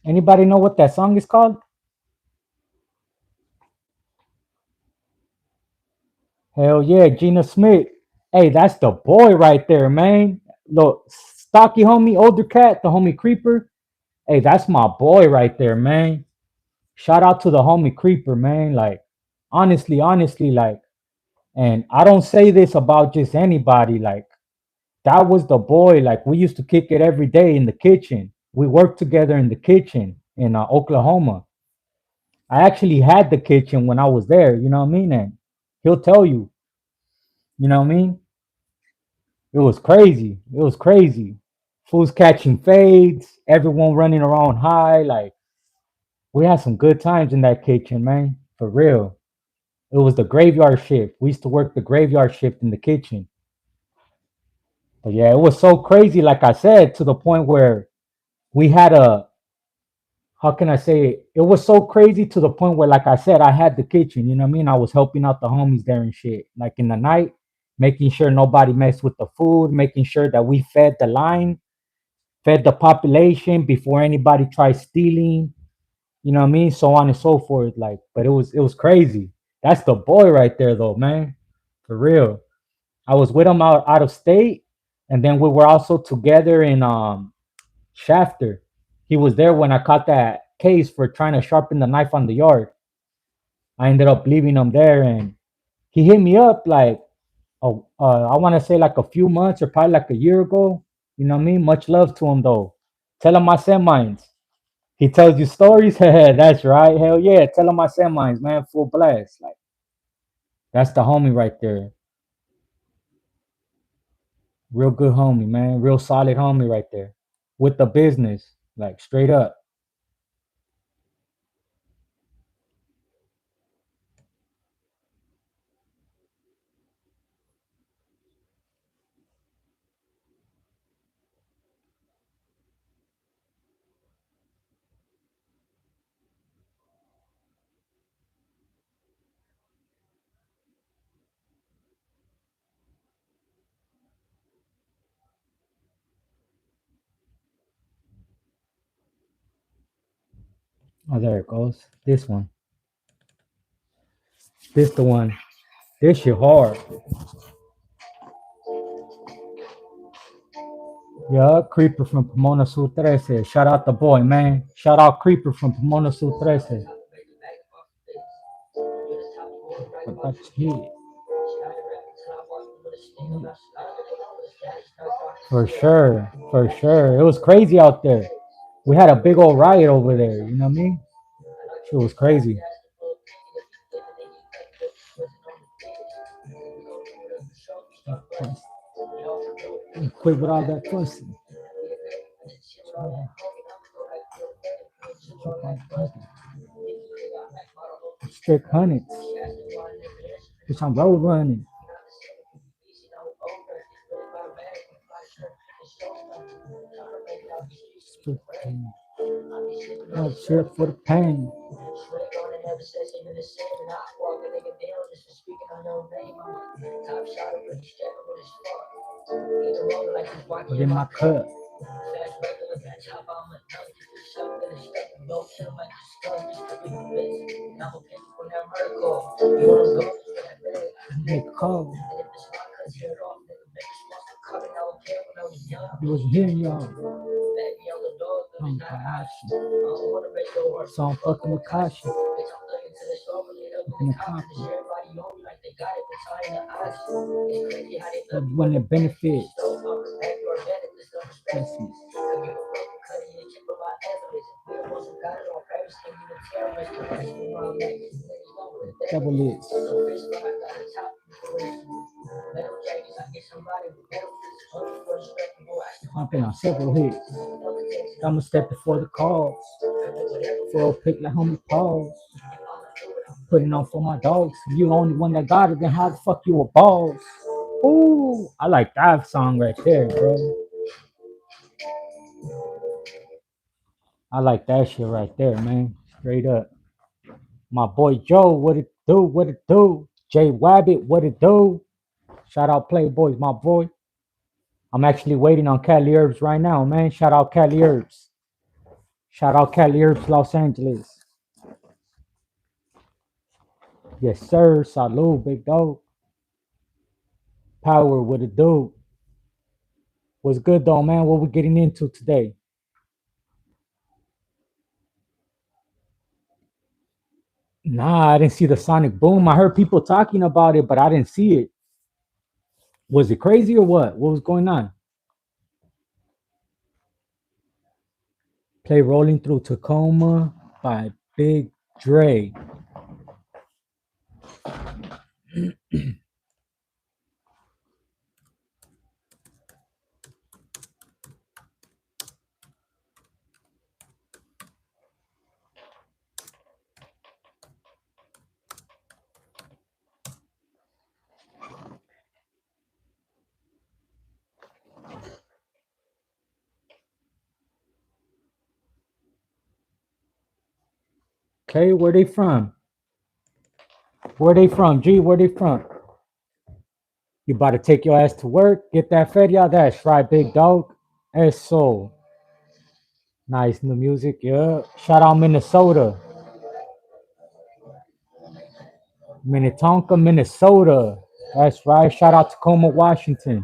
Anybody know what that song is called? Hell yeah, Gina Smith. Hey, that's the boy right there, man. Look, stocky homie, older cat, the homie Creeper. Hey, that's my boy right there, man. Shout out to the homie Creeper, man. Like, honestly, like, and I don't say this about just anybody. Like, that was the boy. Like, we used to kick it every day in the kitchen. We worked together in the kitchen in Oklahoma. I actually had the kitchen when I was there. You know what I mean? And he'll tell you. You know what I mean? It was crazy. It was crazy. Fools catching fades, everyone running around high. Like, we had some good times in that kitchen, man. For real. It was the graveyard shift. We used to work the graveyard shift in the kitchen. But yeah, it was so crazy, like I said, to the point where we had a, how can I say it? It was so crazy to the point where, like I said, I had the kitchen, you know what I mean? I was helping out the homies there and shit. Like in the night, making sure nobody messed with the food, making sure that we fed the line, fed the population before anybody tried stealing, you know what I mean? So on and so forth. Like, but it was crazy. That's the boy right there though, man. For real. I was with him out of state, and then we were also together in Shafter. He was there when I caught that case for trying to sharpen the knife on the yard. I ended up leaving him there, and he hit me up like, oh, I want to say like a few months or probably like a year ago. You know what I mean? Much love to him though. Tell him I sent mines. He tells you stories. That's right. Hell yeah. Tell him I sent mines, man. Full blast. Like, that's the homie right there. Real good homie, man. Real solid homie right there. With the business, like straight up. Oh, there it goes. This one. This the one. This shit hard. Yeah, Creeper from Pomona Sur 13. Shout out the boy, man. Shout out Creeper from Pomona Sur 13. For sure. For sure. It was crazy out there. We had a big old riot over there. You know what I mean? It was crazy. Quit with all that pussy. Strict hundreds. Bitch, I'm road running. Oh, shit for the pain. Get my cut. They call. He wasn't hearing y'all. I'm Kashi. So I'm fucking with Kashi. Looking at copy. But when it benefits. Double is. I've been on several hits. I'm a step before the calls. For a pick like homie pause. Putting on for my dogs. You the only one that got it, then how the fuck you a balls? Ooh, I like that song right there, bro. I like that shit right there, man. Straight up. My boy Joe, what it do? What it do? Jay Wabbit, what it do? Shout out Playboys, my boy. I'm actually waiting on Cali Herbs right now, man. Shout out Cali Herbs. Shout out Cali Herbs, Los Angeles. Yes, sir. Salute, big dog. Power with a dude. What's good though, man? What we getting into today? Nah, I didn't see the sonic boom. I heard people talking about it, but I didn't see it. Was it crazy or what? What was going on? Play Rolling Through Tacoma by Big Dre. Okay, where they from? Where they from? G, where they from? You about to take your ass to work? Get that feria? That's right, big dog. Eso. Nice new music, yeah. Shout out Minnesota. Minnetonka, Minnesota. That's right. Shout out Tacoma, Washington.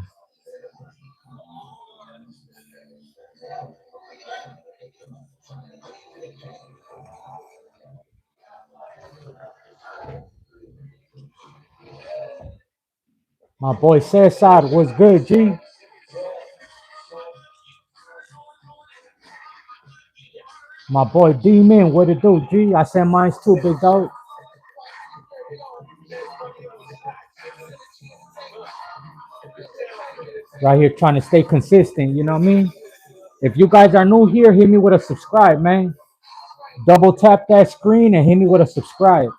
My boy Cesar was good, G. My boy D-Man, what it do, G? I sent mine too, big dog. Right here trying to stay consistent, you know what I mean? If you guys are new here, hit me with a subscribe, man. Double tap that screen and hit me with a subscribe.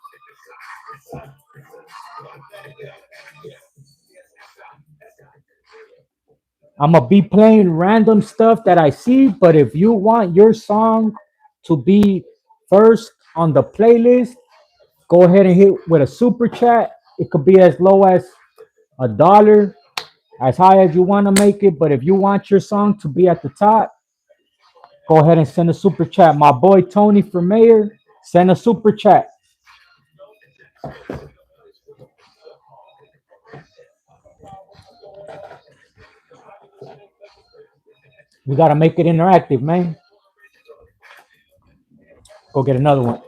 I'm gonna be playing random stuff that I see, but if you want your song to be first on the playlist, go ahead and hit with a super chat. It could be as low as $1, as high as you want to make it. But if you want your song to be at the top, go ahead and send a super chat. My boy Tony for mayor, send a super chat. We gotta make it interactive, man. Go get another one.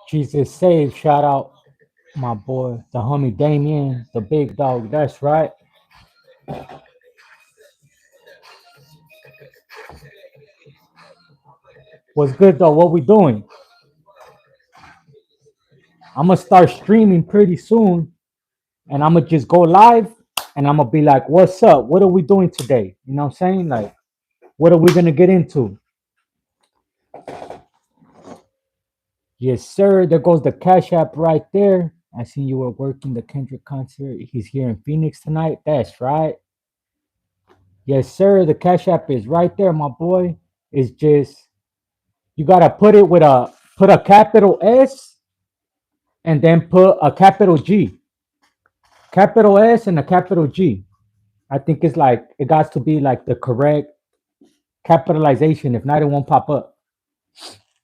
Jesus save, shout out my boy, the homie Damien, the big dog. That's right. What's good though? What we doing? I'm gonna start streaming pretty soon, and I'm gonna just go live, and I'm gonna be like, "What's up? What are we doing today?" You know what I'm saying? Like, what are we gonna get into? Yes, sir. There goes the Cash App right there. I seen you were working the Kendrick concert. He's here in Phoenix tonight. That's right. Yes, sir. The Cash App is right there, my boy. It's just you gotta put a capital S and then put a capital G. Capital S and a capital G. I think it's like it got to be like the correct capitalization. If not, it won't pop up.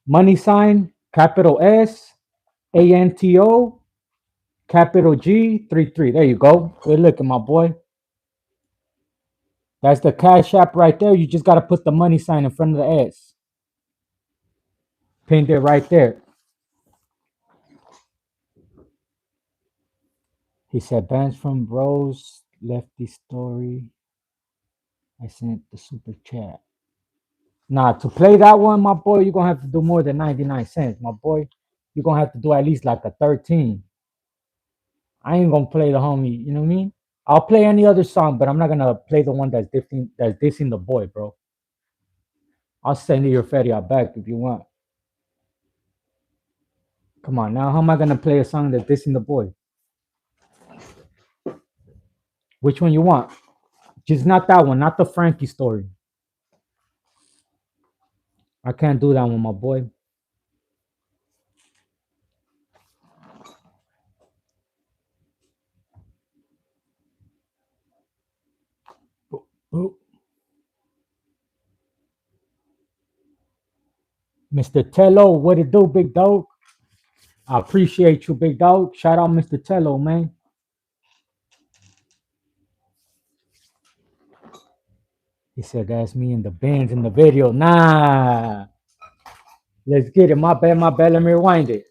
Money sign, capital S, ANTO, capital G, 33. There you go. Good looking, my boy. That's the Cash App right there. You just got to put the money sign in front of the S. Pinned it right there. He said, bands from Bros left the story. I sent the super chat. Nah, to play that one, my boy, you're going to have to do more than 99 cents, my boy. You're going to have to do at least like a 13. I ain't going to play the homie, you know what I mean? I'll play any other song, but I'm not going to play the one that's dissing the boy, bro. I'll send you your feria back if you want. Come on, now how am I going to play a song that's dissing the boy? Which one you want? Just not that one, not the Frankie story. I can't do that one, my boy. Oh, Mr. Tello, what it do, big dog? I appreciate you, big dog. Shout out Mr. Tello, man. He said that's me in the bands in the video. Nah, let's get it. My bad, my bad. Let me rewind it.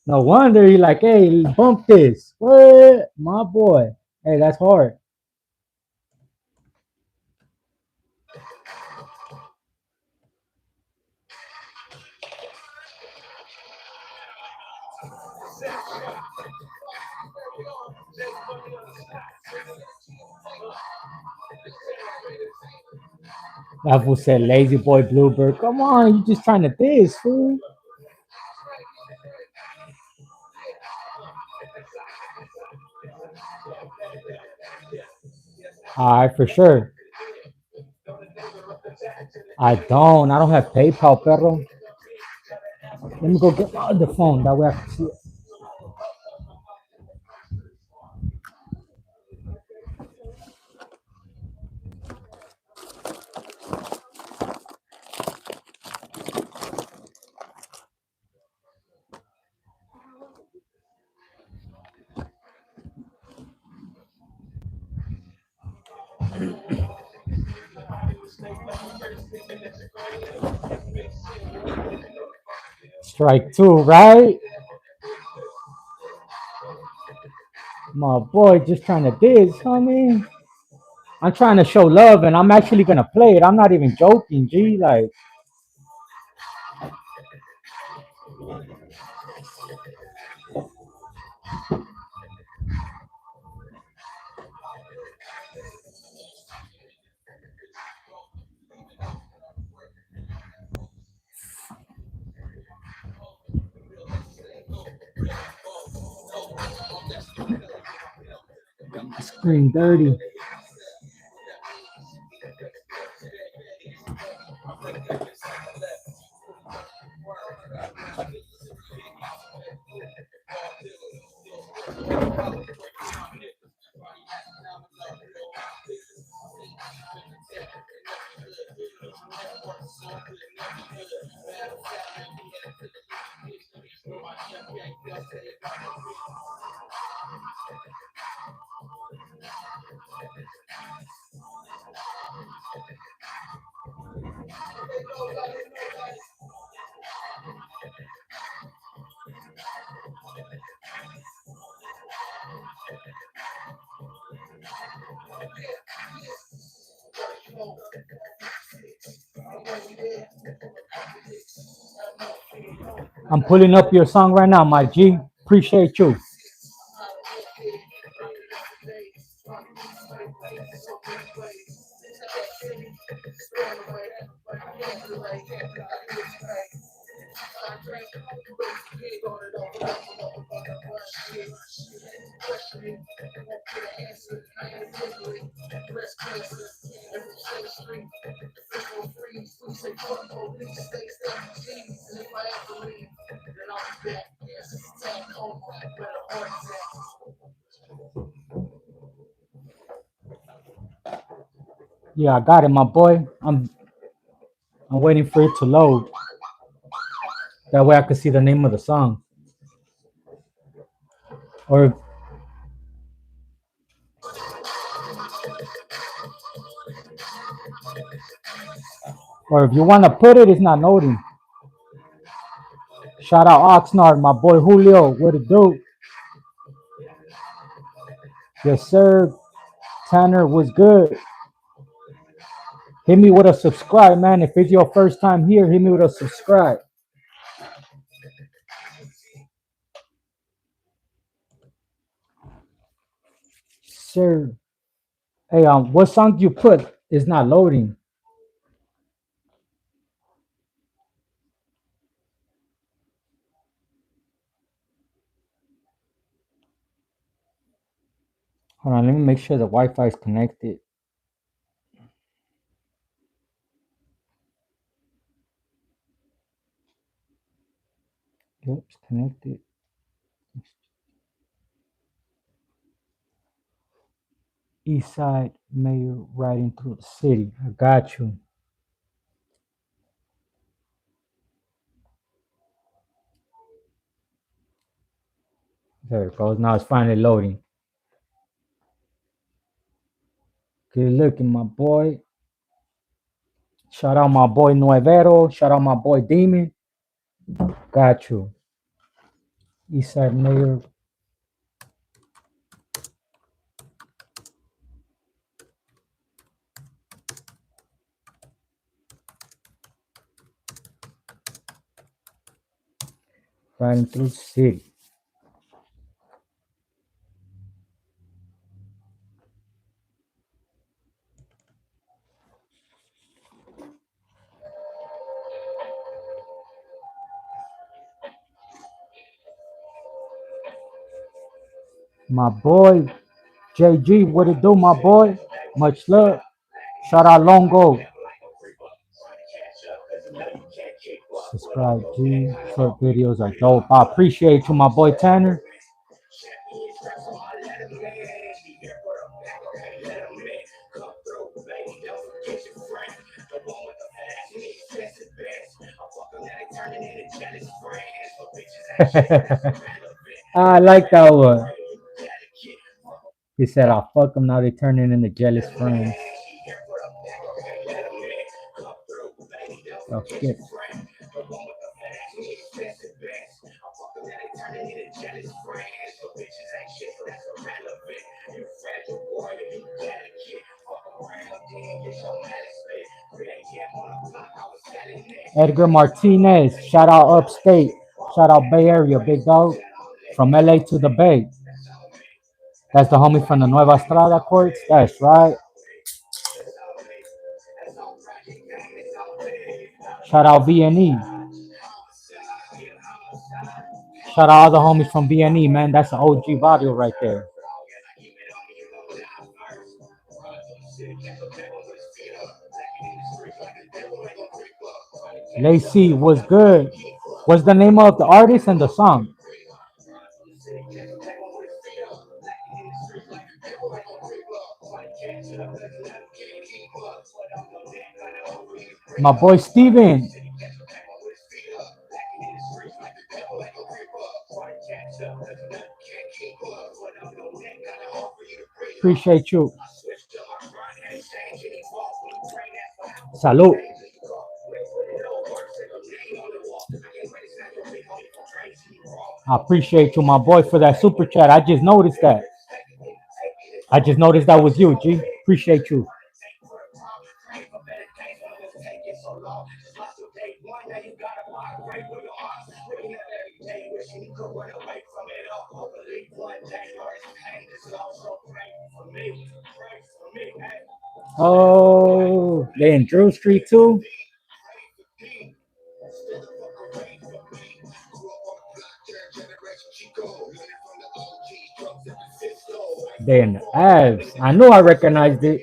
No wonder he like, hey, bump this. What? My boy. Hey, that's hard. That fool said lazy boy bluebird. Come on, you just trying to diss, fool. All right, for sure. I don't have PayPal, perro. Let me go get my other phone. That way I can see it. Strike two, right? My boy just trying to diss, homie. I'm trying to show love and I'm actually gonna play it. I'm not even joking, G. Like, screen dirty. I'm pulling up your song right now, my G. Appreciate you. Yeah, I got it, my boy. I'm waiting for it to load. That way I can see the name of the song. Or or if you wanna put it, it's not loading. Shout out Oxnard, my boy Julio. What it do? Yes, sir. Tanner was good. Hit me with a subscribe, man. If it's your first time here, hit me with a subscribe. Sir. Hey, what song you put is not loading? Hold on, let me make sure the Wi-Fi is connected. Yep, it's connected. East Side Mayor riding through the city. I got you. There it goes. Now it's finally loading. Good looking, my boy. Shout out my boy Nuevero. Shout out my boy Demon. Got you. Eastside Mayor riding through the city. My boy JG, what it do, my boy? Much love. Shout out Longo. Subscribe, G. Short videos are dope. I appreciate you, my boy Tanner. I like that one. He said, "I'll fuck them now. They turning into jealous friends." Oh shit. Edgar Martinez, shout out upstate, shout out Bay Area, big dog, from LA to the Bay. That's the homie from the Nueva Estrada courts. That's right. Shout out VNE. Shout out all the homies from VNE, man. That's an OG video right there. Lacey was good. What's the name of the artist and the song? My boy Steven. Appreciate you. Salute. I appreciate you, my boy, for that super chat. I just noticed that. I just noticed that was you, G. Appreciate you. Oh, they in Drew Street too? They in the abs. I knew I recognized it.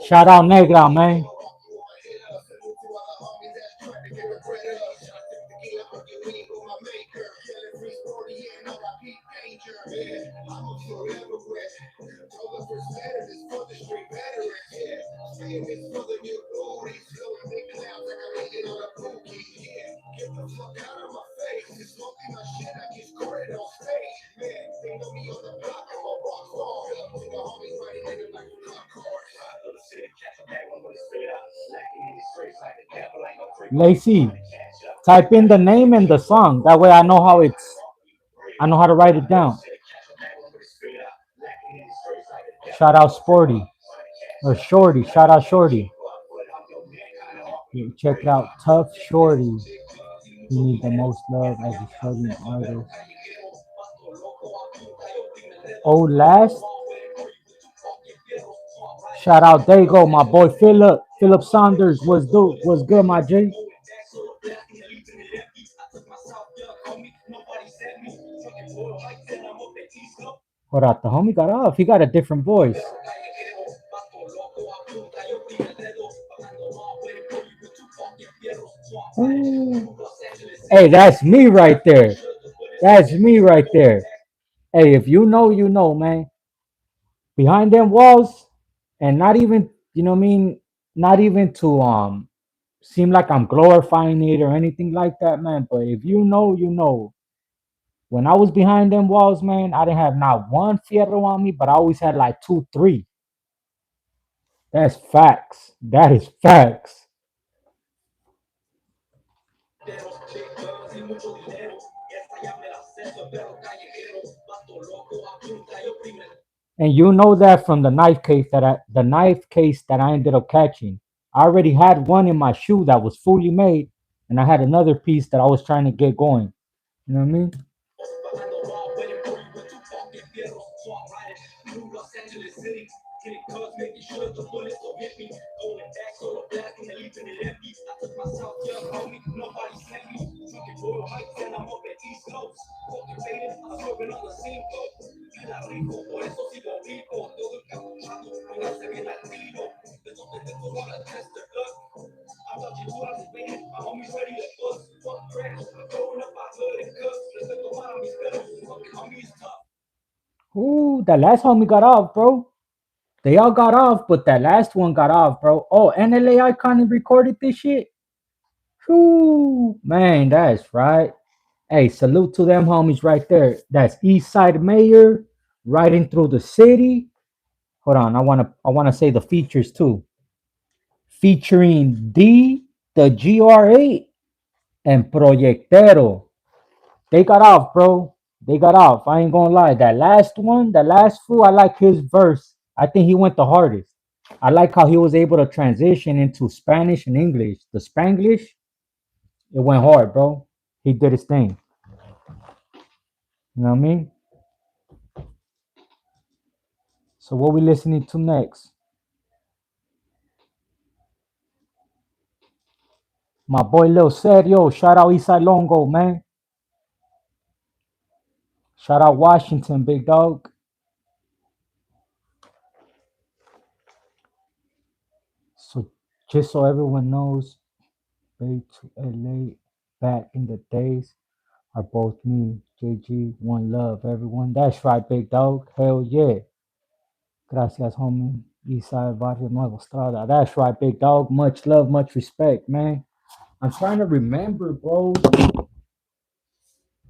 Shout out Negra, man. Lacey, type in the name and the song. That way I know how to write it down. Shout out Sporty or Shorty. Shout out Shorty. Check it out, Tough Shorty. He needs the most love as a struggling artist. Oh, last. Shout out Dago, my boy Philip. Philip Saunders was good, my J. Hold up, the homie got off. He got a different voice. Ooh. Hey, that's me right there. That's me right there. Hey, if you know, you know, man. Behind them walls, and not even, you know what I mean, not even to seem like I'm glorifying it or anything like that, man. But if you know, you know. When I was behind them walls, man, I didn't have not one fierro on me, but I always had like two, three. That's facts. That is facts. And you know that from the knife case that I ended up catching. I already had one in my shoe that was fully made, and I had another piece that I was trying to get going. You know what I mean? Ooh, that last homie got off, bro. They all got off, but that last one got off, bro. Oh, NLA Icon recorded this shit. Whoo, man, that's right. Hey, salute to them homies right there. That's East Side Mayor riding through the city. Hold on, I wanna say the features too. Featuring D, the GR8, and Proyectero. They got off, bro. They got off. I ain't gonna lie. That last one, that last fool, I like his verse. I think he went the hardest. I like how he was able to transition into Spanish and English. The Spanglish, it went hard, bro. He did his thing. You know what I mean? So what we listening to next? My boy Lil Serio. Shout out Eastside Longo, man. Shout out Washington, big dog. So just so everyone knows, way to LA back in the days are both me, JG, one love, everyone. That's right, big dog. Hell yeah. Gracias, homie. Eastside Barrio Nuevo Strada. That's right, big dog. Much love, much respect, man. I'm trying to remember, bro.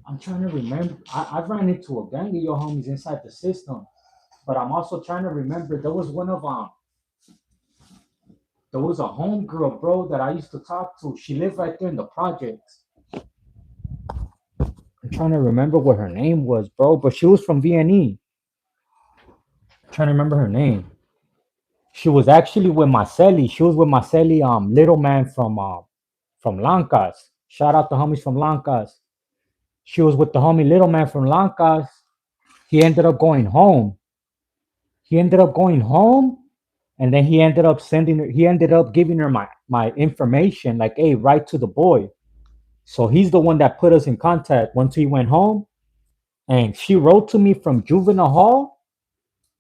I'm trying to remember. I ran into a gang of your homies inside the system, but I'm also trying to remember. There was a homegirl, bro, that I used to talk to. She lived right there in the projects. I'm trying to remember what her name was, bro, but she was from VNE. Trying to remember her name. She was actually with Marcelli. She was with Marcelli, little man from Lancas. Shout out the homies from Lancas. She was with the homie little man from Lancas. He ended up going home. He ended up going home, and then he ended up sending her. He ended up giving her my information, like, hey, write to the boy. So he's the one that put us in contact once he went home. And she wrote to me from juvenile hall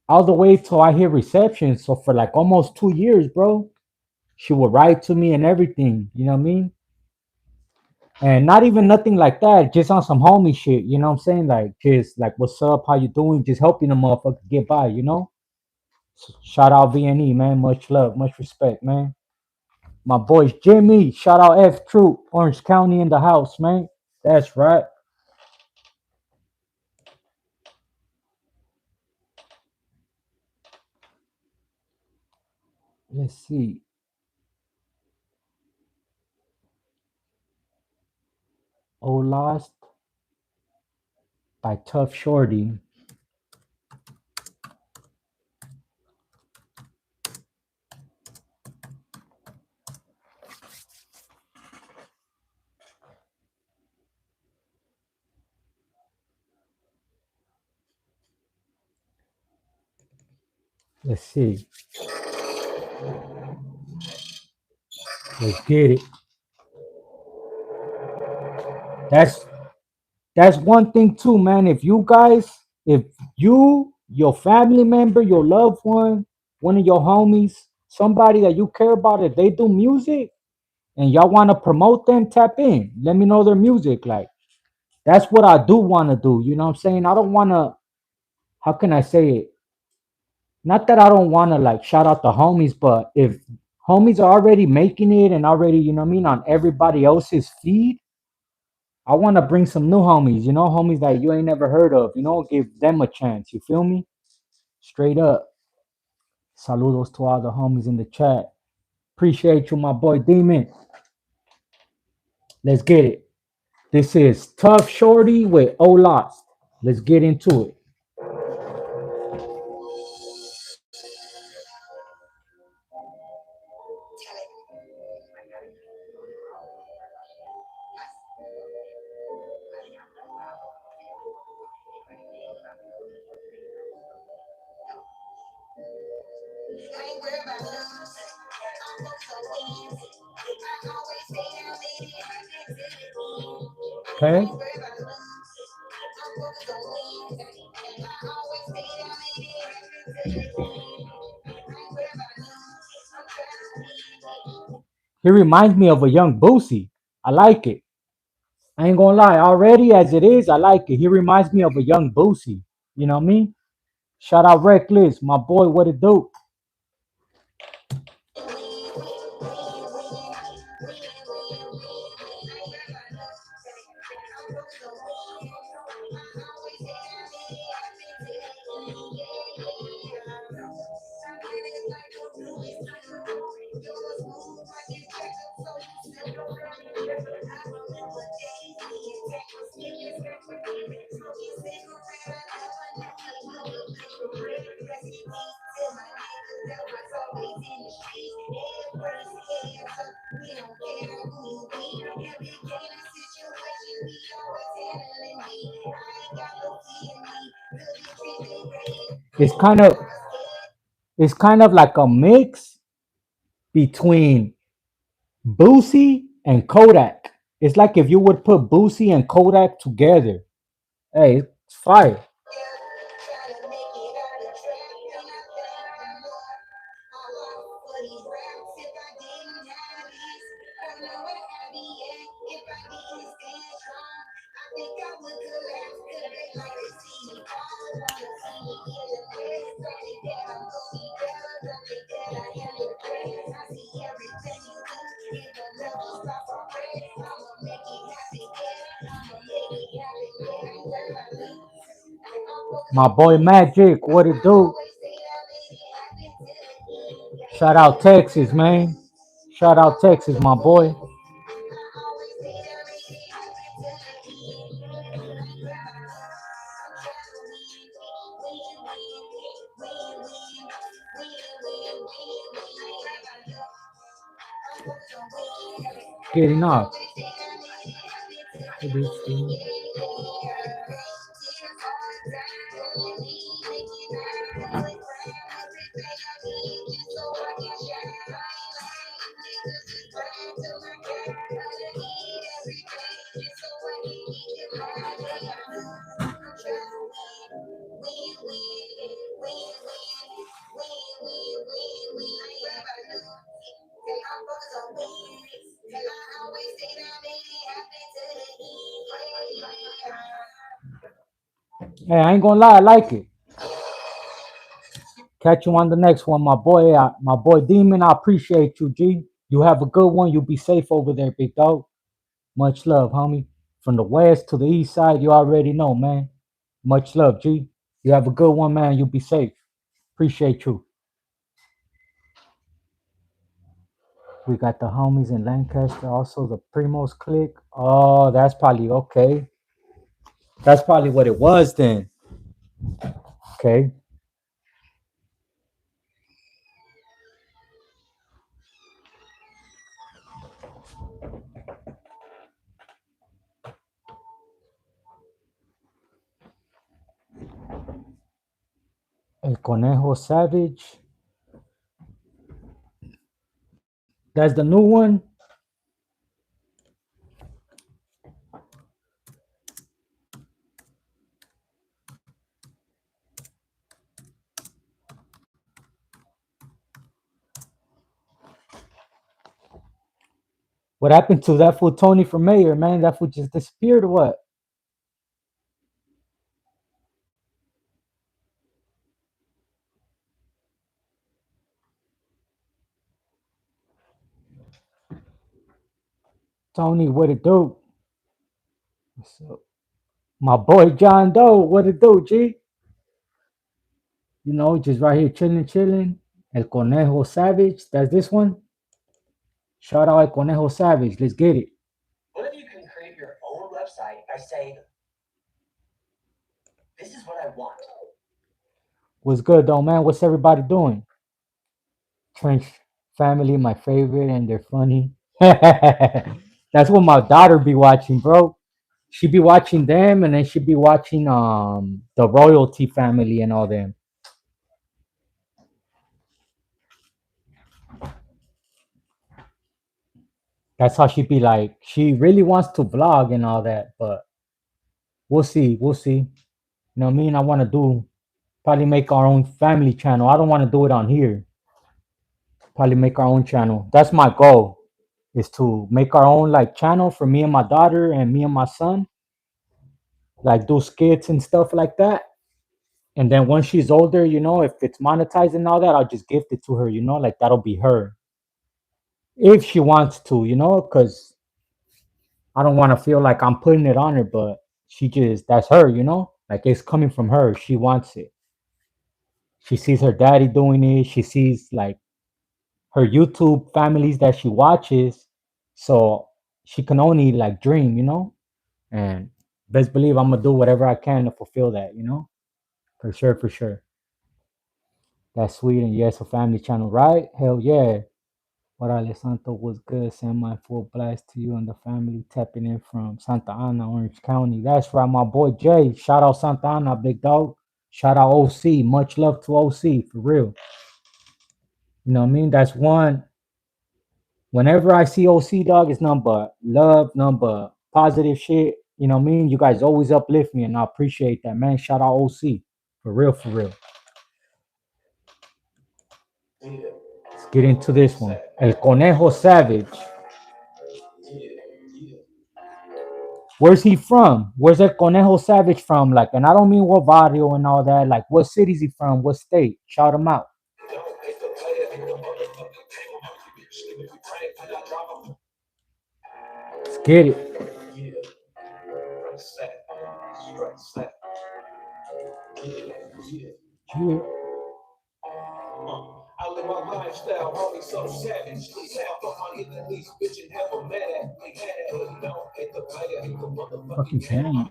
all the way till I hit reception. So for like almost 2 years, bro, she would write to me and everything. You know what I mean? And not even nothing like that, just on some homie shit. You know what I'm saying? Like just like, what's up? How you doing? Just helping a motherfucker get by. You know? So shout out VNE, man. Much love, much respect, man. My boys Jimmy. Shout out F Troop, Orange County in the house, man. That's right. Let's see. Oh, Lost by Tough Shorty. Let's see. Let's get it. That's that's one thing too, man. If you your family member, your loved one of your homies, somebody that you care about, if they do music and y'all want to promote them, tap in. Let me know their music. Like, that's what I do want to do. You know what I'm saying? I don't want to, how can I say it? Not that I don't want to like shout out the homies, but if homies are already making it and already, you know what I mean, on everybody else's feed, I want to bring some new homies, homies that you ain't never heard of, give them a chance. You feel me? Straight up. Saludos to all the homies in the chat. Appreciate you, my boy Demon. Let's get it. This is Tough Shorty with O Lost. Let's get into it. Okay. He reminds me of a young Boosie. I like it. I ain't gonna lie. Already as it is, I like it. He reminds me of a young Boosie. You know what I mean? Shout out Reckless, my boy. What it do? It's kind of it's kind of like a mix between Boosie and Kodak. It's like if you would put Boosie and Kodak together. Hey, it's fire. My boy Magic, what it do? Shout out Texas, man. Shout out Texas, my boy. Getting off. Hey, I ain't gonna lie, I like it. Catch you on the next one, my boy. My boy Demon, I appreciate you, G. You have a good one. You be safe over there, big dog. Much love, homie. From the west to the east side, you already know, man. Much love, G. You have a good one, man. You be safe. Appreciate you. We got the homies in Lancaster, also the Primos click. Oh, that's probably okay. That's probably what it was then. Okay. El Conejo Savage. That's the new one. What happened to that fool Tony from Mayor, man? That fool just disappeared or what? Tony, what it do? What's up? My boy John Doe, what it do, G? You know, just right here chilling, chilling. El Conejo Savage, that's this one. Shout out El Conejo Savage, let's get it. What if you can create your own website by saying, this is what I want? What's good though, man? What's everybody doing? Trench family, my favorite, and they're funny. That's what my daughter be watching, bro. She be watching them, and then she be watching the royalty family and all them. That's how she be like. She really wants to vlog and all that, but we'll see. We'll see. You know what I mean? I want to do probably make our own family channel. I don't want to do it on here. Probably make our own channel. That's my goal. Is to make our own like channel for me and my daughter and me and my son. Like do skits and stuff like that. And then once she's older, you know, if it's monetized and all that, I'll just gift it to her. You know, like that'll be her if she wants to. You know, because I don't want to feel like I'm putting it on her, but she just that's her. You know, like it's coming from her. She wants it. She sees her daddy doing it. She sees like her YouTube families that she watches. So she can only like dream, you know? And best believe I'm gonna do whatever I can to fulfill that, you know? For sure, for sure. That's sweet and yes, a family channel, right? Hell yeah. What Alessandro was good. Send my full blast to you and the family tapping in from Santa Ana, Orange County. That's right, my boy Jay. Shout out Santa Ana, big dog. Shout out OC. Much love to OC for real. You know what I mean? That's one. Whenever I see OC dog, it's nothing but love, nothing but positive shit. You know what I mean? You guys always uplift me and I appreciate that, man. Shout out OC. For real, for real. Let's get into this one. El Conejo Savage. Where's he from? Where's El Conejo Savage from? Like, and I don't mean what barrio and all that. Like, what city's he from? What state? Shout him out. Let's get it. Yeah. I live my lifestyle, homie, so savage. Half of my enemies, bitch, and half a mad at me. No, hate the player, hate the motherfucking game.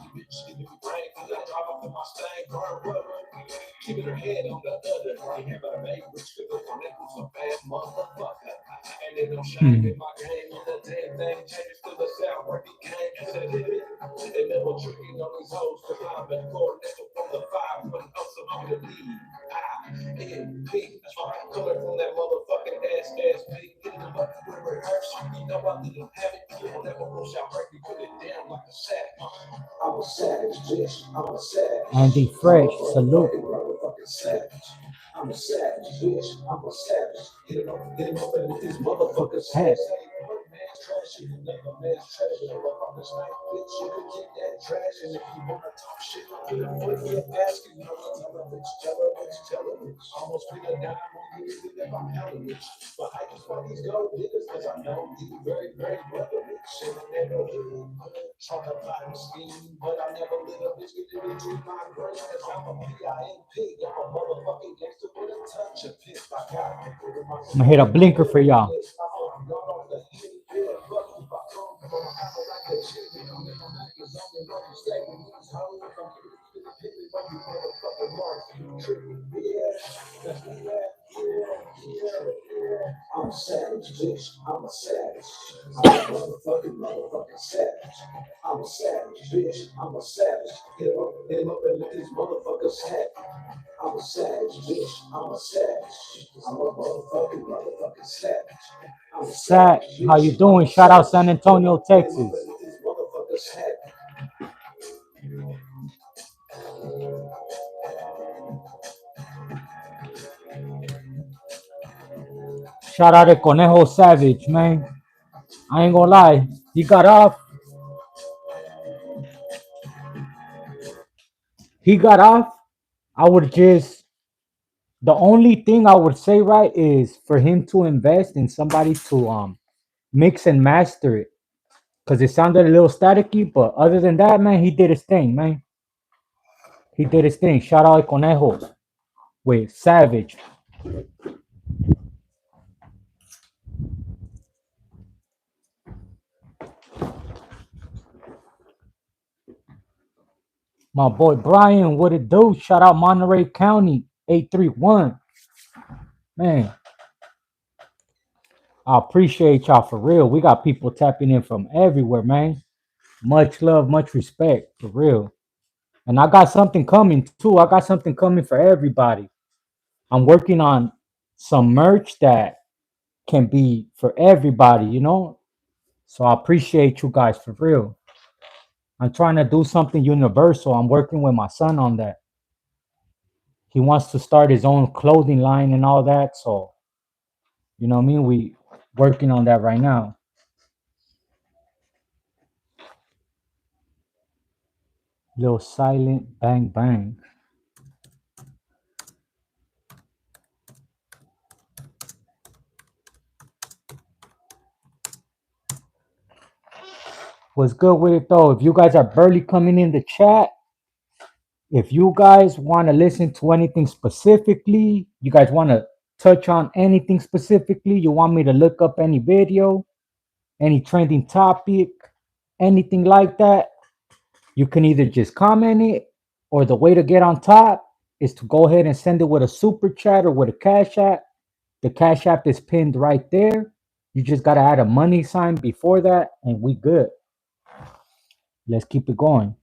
Keeping her head on the other. Ain't never made rich because the was a bad motherfucker. And then I'm shining in my game on the damn thing. Changes to the sound where he came. Said it. And never tricking on these hoes because I've been coordinated from the 5 when I'm some on the lead. I-N-P. Coming from that motherfucking S-S-P. Getting them up with rehearse. You know I let them have it. You don't ever rush out right. You put it down like a sack. I'm a savage, bitch. I'm a savage. Andy Fresh, salute. Motherfucking savage. I'm a savage, bitch. I'm a savage. Get him up in these motherfuckers' heads. Trash, you can never man's trash. You know I'm the snipe, bitch. You can get that trash. And if you wanna talk shit, get a foot in your basket. You know, tell a bitch, tell a bitch. Almost bring a dime on you if I'm hella rich. But I just want these gold diggers because I know you very, very brother rich. And I never really trying to buy the scheme. But I never let a bitch get into my brain because I'm a P.I.M.P. I'm a motherfucking gangster with a touch of piss. I got it. I'm gonna hit a blinker for y'all. I'm a savage, bitch. I'm a savage. I'm a motherfucking savage. I'm a savage, bitch. I'm a savage. Get him up and let these motherfuckers happy. I'm a savage, bitch. I'm a savage. I'm a motherfucking savage. I'm a savage. How you doing? Shout out San Antonio, Texas. Shout out to Conejo Savage, man. I ain't gonna lie. He got off. He got off. I would just the only thing I would say right is for him to invest in somebody to mix and master it. Cause it sounded a little staticky, but other than that, man, he did his thing, man. He did his thing. Shout out Conejo with Savage. My boy Brian, what it do? Shout out Monterey County, 831. Man, I appreciate y'all for real. We got people tapping in from everywhere, man. Much love, much respect, for real. And I got something coming too. I got something coming for everybody. I'm working on some merch that can be for everybody, you know? So I appreciate you guys for real. I'm trying to do something universal. I'm working with my son on that. He wants to start his own clothing line and all that. So, you know what I mean? We working on that right now. Little silent bang bang. What's good with it though? If you guys are barely coming in the chat, if you guys want to listen to anything specifically, you guys want to touch on anything specifically, you want me to look up any video, any trending topic, anything like that, you can either just comment it or the way to get on top is to go ahead and send it with a super chat or with a cash app. The cash app is pinned right there. You just got to add a money sign before that and we good. Let's keep it going.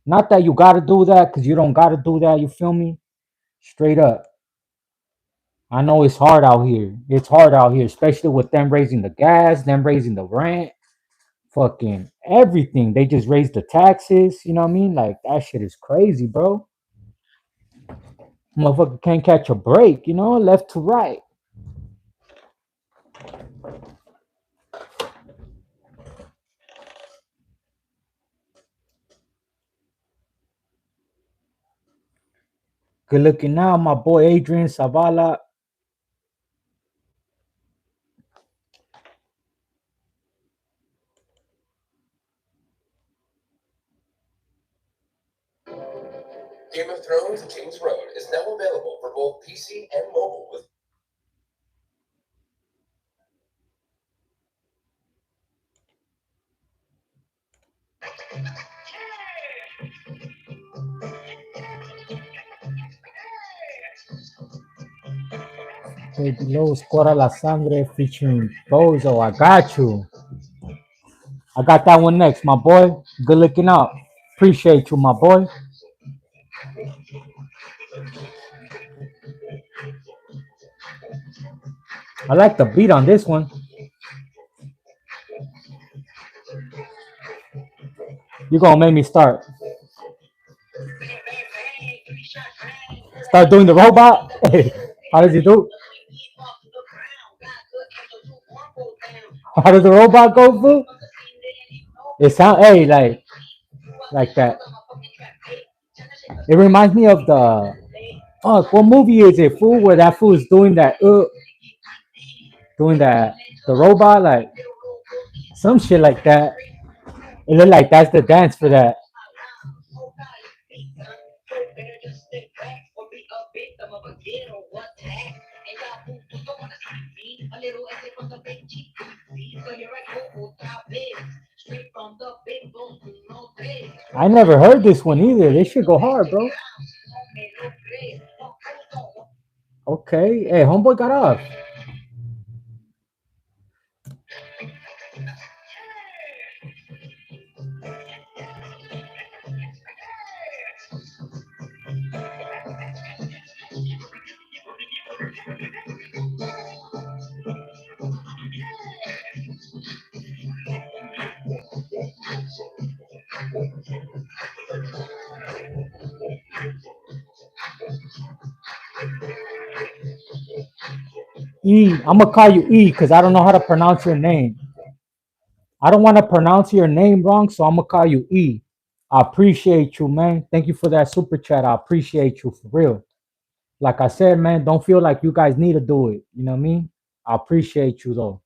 Not that you got to do that because you don't got to do that. You feel me? Straight up. I know it's hard out here. It's hard out here, especially with them raising the gas, them raising the rent, fucking everything. They just raised the taxes. You know what I mean? Like that shit is crazy, bro. Motherfucker can't catch a break, you know, left to right. Good looking now, my boy Adrian Savala. Game of Thrones King's Road is now available for both PC and mobile with Baby Low Squara La Sangre featuring Bozo. I got you. I got that one next, my boy. Good looking out. Appreciate you, my boy. I like the beat on this one. You gonna make me start. Start doing the robot. How does he do? How does the robot go, fool? It sound like that. It reminds me of the what movie is it, fool? Where that fool is doing that the robot like some shit like that. It look like that's the dance for that. I never heard this one either. This should go hard, bro. Okay. Hey, homeboy got off. E. I'm gonna call you E because I don't know how to pronounce your name. I don't want to pronounce your name wrong, so I'm gonna call you E. I appreciate you, man. Thank you for that super chat. I appreciate you for real. Like I said, man, don't feel like you guys need to do it. You know what I mean? I appreciate you though.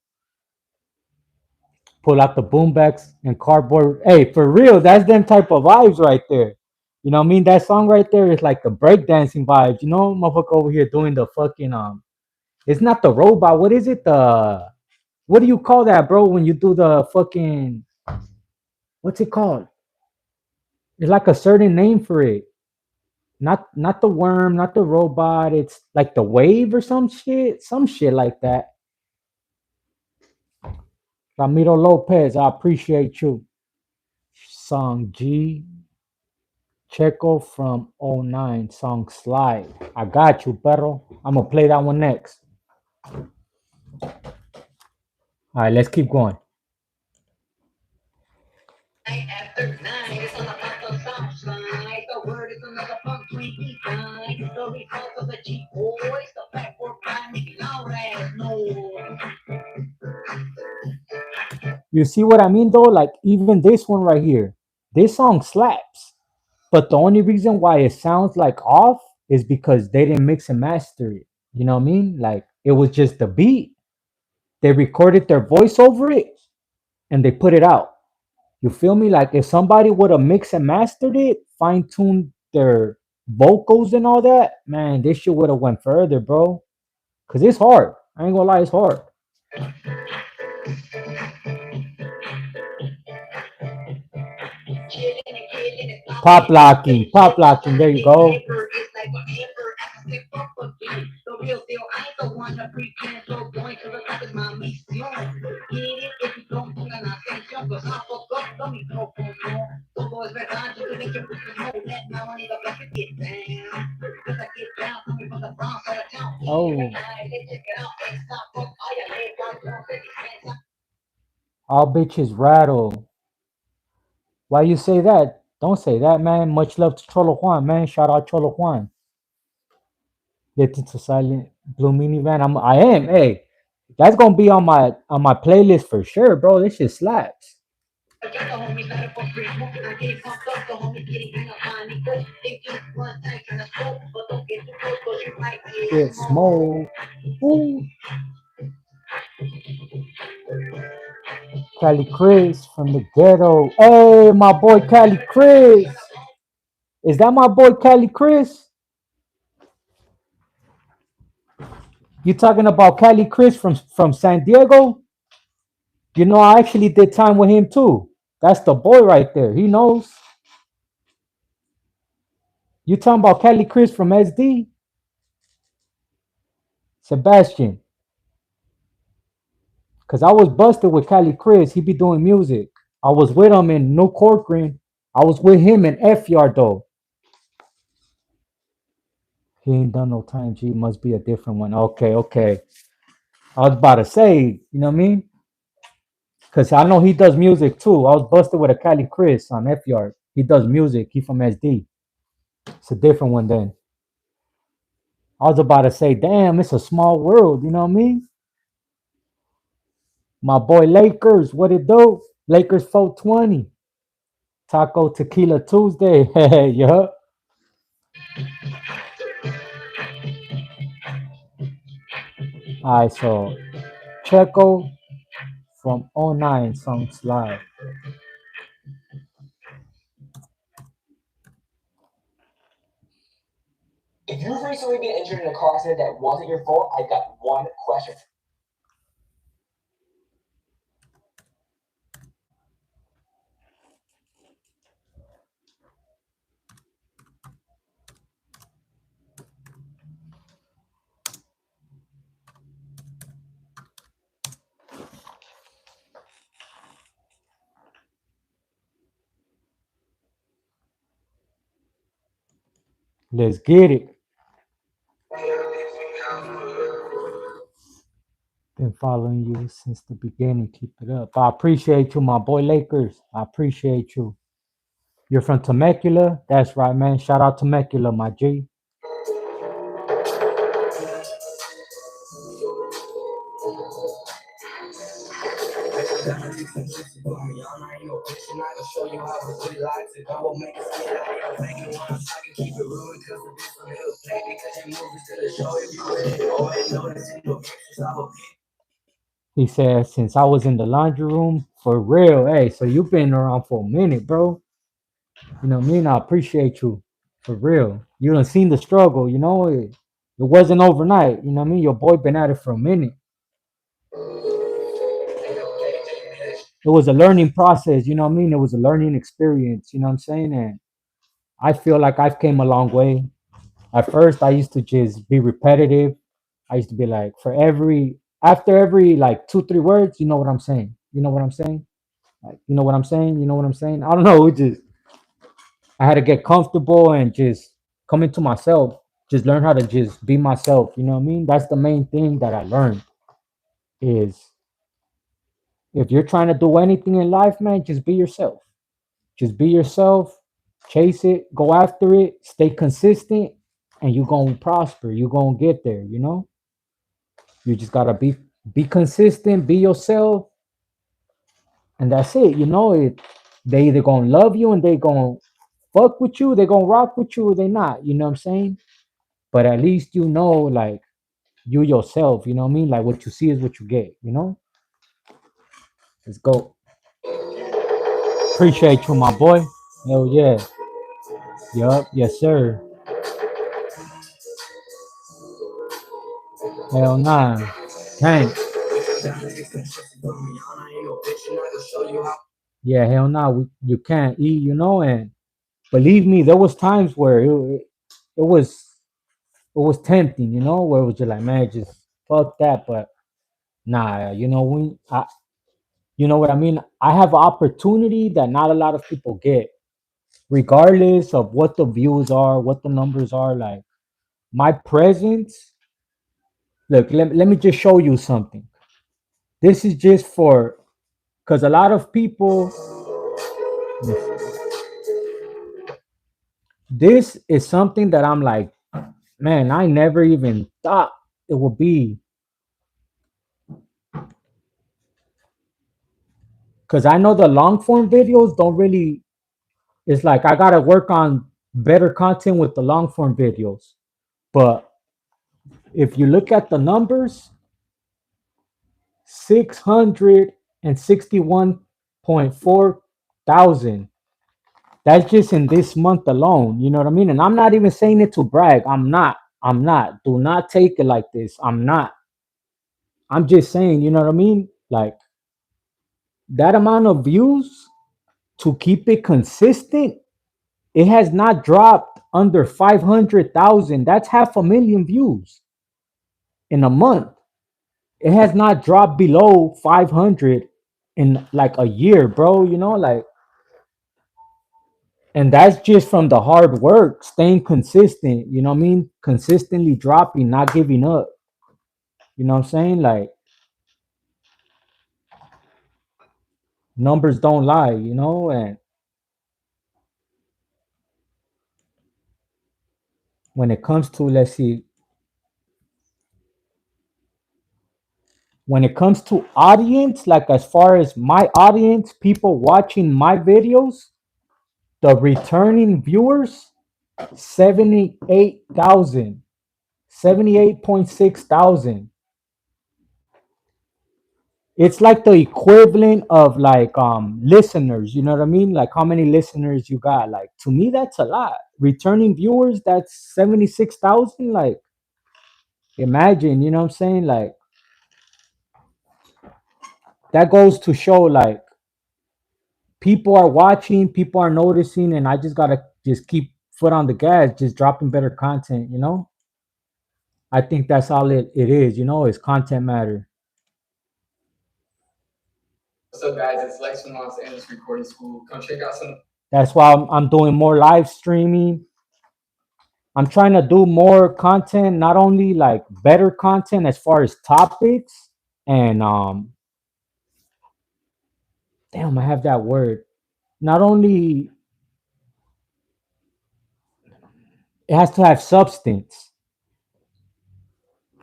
Pull out the boombacks and cardboard. Hey, for real, that's them type of vibes right there. You know what I mean? That song right there is like the breakdancing vibes. You know, motherfucker over here doing the fucking It's not the robot. What is it? The what do you call that, bro? When you do the fucking what's it called? It's like a certain name for it. Not the worm, not the robot. It's like the wave or some shit like that. Ramiro Lopez, I appreciate you. Song G Checo from '09, song Slide. I got you, perro. I'm gonna play that one next. All right, let's keep going. You see what I mean, though? Like, even this one right here, this song slaps. But the only reason why it sounds like off is because they didn't mix and master it. You know what I mean? Like, it was just the beat. They recorded their voice over it and they put it out. You feel me? Like if somebody would have mixed and mastered it, fine tuned their vocals and all that, man, this shit would have went further, bro. Cause it's hard. I ain't gonna lie, it's hard. Pop locking. There you go. Oh, all bitches rattle. Why you say that? Don't say that, man. Much love to Cholo Juan, man. Shout out Cholo Juan. Listen to Silent Blue Minivan. I am. Hey, that's gonna be on my playlist for sure, bro. This shit slaps. Get smoke. Ooh. Cali Chris from the ghetto. Hey, my boy Cali Chris. Is that my boy Cali Chris? You talking about Cali Chris from San Diego? You know, I actually did time with him too. That's the boy right there. He knows. You talking about Cali Chris from SD? Sebastian. Cause I was busted with Cali Chris. He be doing music. I was with him in New Corcoran. I was with him in F Yard though. He ain't done no time G. Must be a different one. Okay, okay. I was about to say, you know what I mean? Cause I know he does music too. I was busted with a Cali Chris on F Yard. He does music. He from SD. It's a different one then. I was about to say, damn, it's a small world. You know what I mean? My boy Lakers, what it do? Lakers 420. Taco Tequila Tuesday. Yeah. All right, so Checo from '09 songs live. If you've recently been injured in a car accident that wasn't your fault, I've got one question. Let's get it. Been following you since the beginning. Keep it up. I appreciate you, my boy Lakers. I appreciate you. You're from Temecula? That's right, man. Shout out Temecula, my G. He says, since I was in the laundry room, for real. Hey, so you've been around for a minute, bro. You know what I mean? I appreciate you. For real. You done seen the struggle, you know? It wasn't overnight. You know what I mean? Your boy been at it for a minute. It was a learning process, you know what I mean? It was a learning experience, you know what I'm saying? And I feel like I've came a long way. At first I used to just be repetitive. I used to be like, for every after every like 2, 3 words, you know what I'm saying. You know what I'm saying? Like, you know what I'm saying? You know what I'm saying? I don't know. It just I had to get comfortable and just come into myself. Just learn how to just be myself. You know what I mean? That's the main thing that I learned is if you're trying to do anything in life, man, just be yourself. Just be yourself, chase it, go after it, stay consistent, and you're gonna prosper. You're gonna get there, you know? You just gotta be consistent, be yourself, and that's it. You know, they either gonna love you and they gonna fuck with you, they gonna rock with you, or they not, you know what I'm saying? But at least you know, like you yourself, you know what I mean? Like what you see is what you get, you know? Let's go. Appreciate you, my boy. Hell yeah. Yup, yes, sir. Hell nah. Tank. Yeah, hell nah. You can't eat, you know, and believe me, there was times where it was it was tempting, you know, where it was just like, man, just fuck that. But nah, you know, you know what I mean? I have opportunity that not a lot of people get, regardless of what the views are, what the numbers are. Like my presence, look, let me just show you something. This is just for because a lot of people, this is something that I'm like, man, I never even thought it would be. Because I know the long form videos don't really, it's like I got to work on better content with the long form videos. But if you look at the numbers, 661.4 thousand. That's just in this month alone. You know what I mean? And I'm not even saying it to brag. I'm not. I'm not. Do not take it like this. I'm not. I'm just saying, you know what I mean? Like that amount of views to keep it consistent, it has not dropped under 500,000. That's half a million views in a month. It has not dropped below 500 in like a year, bro. You know, like, and that's just from the hard work, staying consistent. You know what I mean? Consistently dropping, not giving up. You know what I'm saying? Like, numbers don't lie, you know? And when it comes to, let's see, when it comes to audience, like as far as my audience, people watching my videos, the returning viewers, 78,000, 78.6 thousand. It's like the equivalent of like listeners, you know what I mean? Like how many listeners you got. Like to me, that's a lot. Returning viewers, that's 76,000. Like imagine, you know what I'm saying? Like that goes to show like people are watching, people are noticing, and I just gotta just keep foot on the gas, just dropping better content, you know? I think that's all it is, you know, is content matter. What's up, guys? It's Lex from Los Angeles Recording School. Come check out some. That's why I'm doing more live streaming. I'm trying to do more content, not only like better content as far as topics and damn, I have that word. Not only it has to have substance.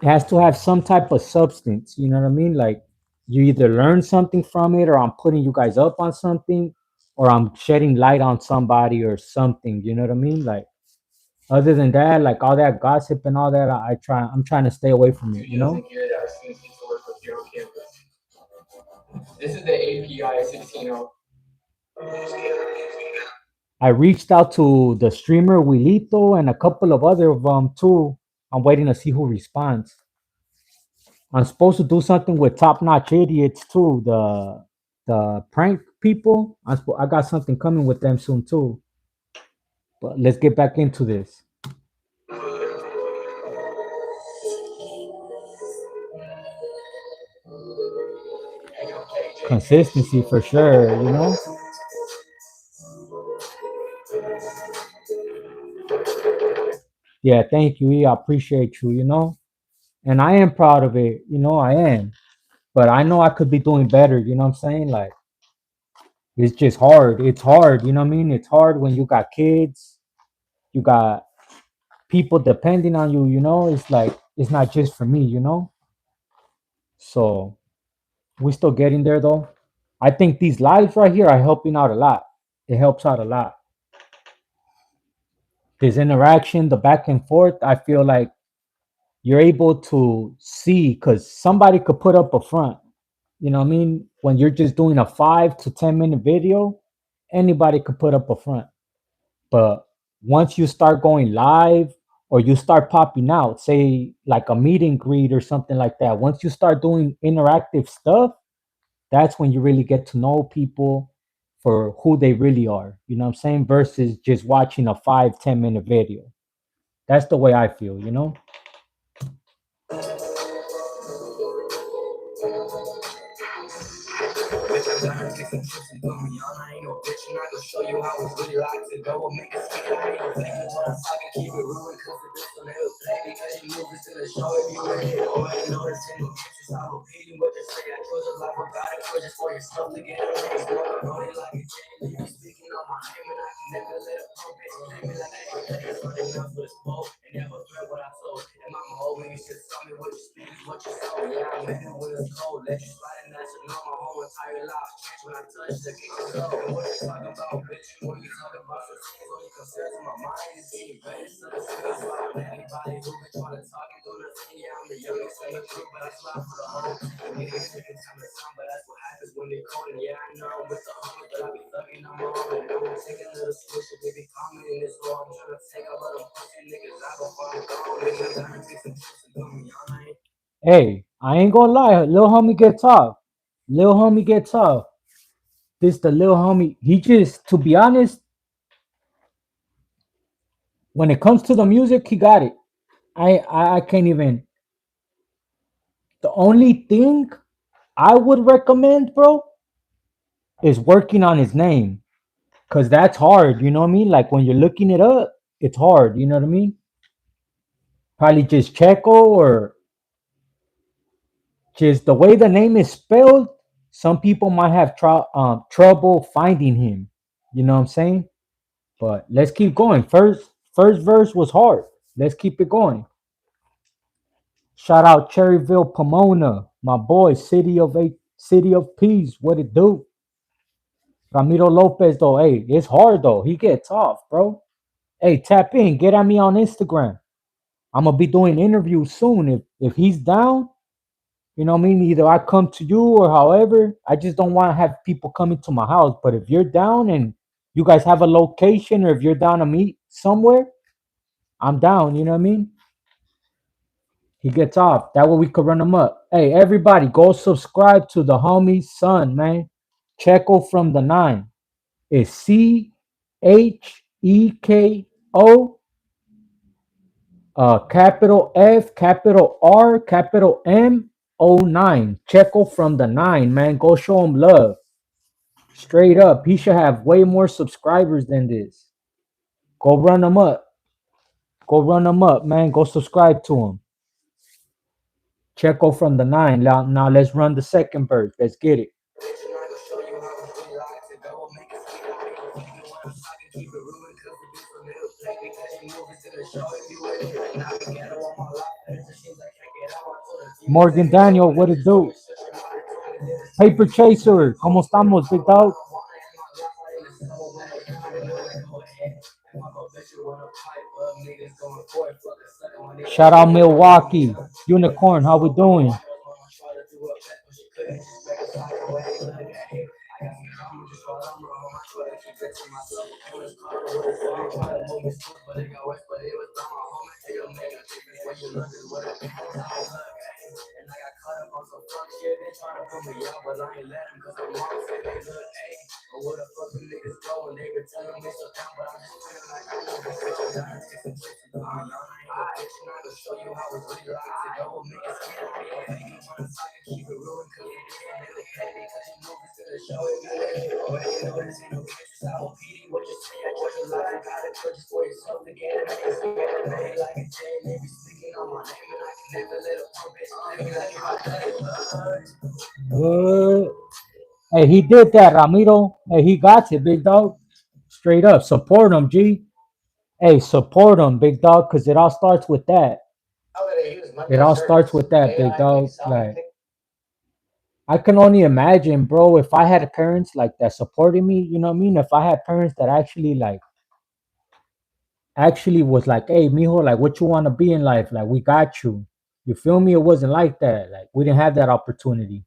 It has to have some type of substance. You know what I mean? Like you either learn something from it or I'm putting you guys up on something. or I'm shedding light on somebody or something. You know what I mean? Like other than that, like all that gossip and all that, I'm trying to stay away from it. He You know? doesn't get as soon as he work with Hero Campus. This is the API 16. I reached out to the streamer Wilito and a couple of other of them too. I'm waiting to see who responds. I'm supposed to do something with Top Notch Idiots too. The prank people. I got something coming with them soon too. But let's get back into this. Consistency for sure. You know. Yeah. Thank you. E. I appreciate you. You know. And I am proud of it. You know. I am. But I know I could be doing better. You know what I'm saying? Like it's just hard. It's hard. You know what I mean? It's hard when you got kids. You got people depending on you. You know. It's like it's not just for me. You know. So we still getting there though. I think these lives right here are helping out a lot. It helps out a lot. This interaction, the back and forth, I feel like you're able to see because somebody could put up a front. You know what I mean? When you're just doing a 5 to 10 minute video, anybody could put up a front. But once you start going live or you start popping out, say like a meet and greet or something like that, once you start doing interactive stuff, that's when you really get to know people for who they really are. You know what I'm saying? Versus just watching a 5, 10 minute video. That's the way I feel, you know? Bitch, I got her take some trips and put me on. I ain't no bitch, and I can show you how it's really like to go and make it sweet. I ain't no faking when I'm talking, keep it real, cause the bitch will never play because you move into the show if you ready. Oh, I know it's in the pictures, I'm repeating what they say. I chose a life without it, for just for yourself to get it. Niggas know it like a chain. You be speaking on my name, and I can never let it go, bitch. Name me like hey, it's running enough for this boat, and never threat what I told. And my mom when you should tell me what you speak is what you saw. Yeah, I met it when it's cold, let you slide in that shit, know my whole entire life. When I touch the game, and what you talking about, bitch? You when you talk about the things when you compare to my mind, it's getting better. So the things about anybody who been trying to talk and do the thing. Yeah, I'm the youngest in the group, but I slide for the whole. Niggas taking time to time, but that's what happens when they cold. And yeah, I know I'm with the homies, but I be thugging on my own. And I'm taking a little switch, and they be calling in this hole. I'm trying to take a little pussy niggas out of fun. Niggas, I take some trips and do me all night. Hey, I ain't gonna lie, little homie get tough. Little homie get tough. This the little homie. He just, to be honest, when it comes to the music, he got it. I can't even. The only thing I would recommend, bro, is working on his name. Cause that's hard, you know what I mean? Like when you're looking it up, it's hard, you know what I mean? Probably just Checo or just the way the name is spelled. Some people might have trouble finding him. You know what I'm saying? But let's keep going. First verse was hard. Let's keep it going. Shout out Cherryville, Pomona, my boy, city of peace. What it do? Ramiro Lopez though, hey, it's hard though. He gets off, bro. Hey, tap in, get at me on Instagram. I'm gonna be doing interviews soon. If he's down, you know what I mean? Either I come to you or however. I just don't want to have people coming to my house. But if you're down and you guys have a location or if you're down to meet somewhere, I'm down, you know what I mean? He gets off. That way we could run him up. Hey, everybody, go subscribe to the homie's son, man. Checo from the nine. It's Cheko, capital F, capital R, capital M09. Checo from the nine, man. Go show him love. Straight up. He should have way more subscribers than this. Go run him up. Go run him up, man. Go subscribe to him. Checo from the nine. Now let's run the second verse. Let's get it. Morgan Daniel, what it do? Paper Chaser, ¿cómo estamos, big dog? Shout out Milwaukee. Unicorn, how we doing? What? Hey, he did that, Ramiro. Hey, he got it, big dog. Straight up. Support him, G. Hey, support him, big dog, because it all starts with that. It all starts with that, big dog. Like, I can only imagine, bro, if I had parents like that supporting me, you know what I mean? If I had parents that actually was like, hey, mijo, like what you want to be in life? Like, we got you. You feel me? It wasn't like that. Like, we didn't have that opportunity.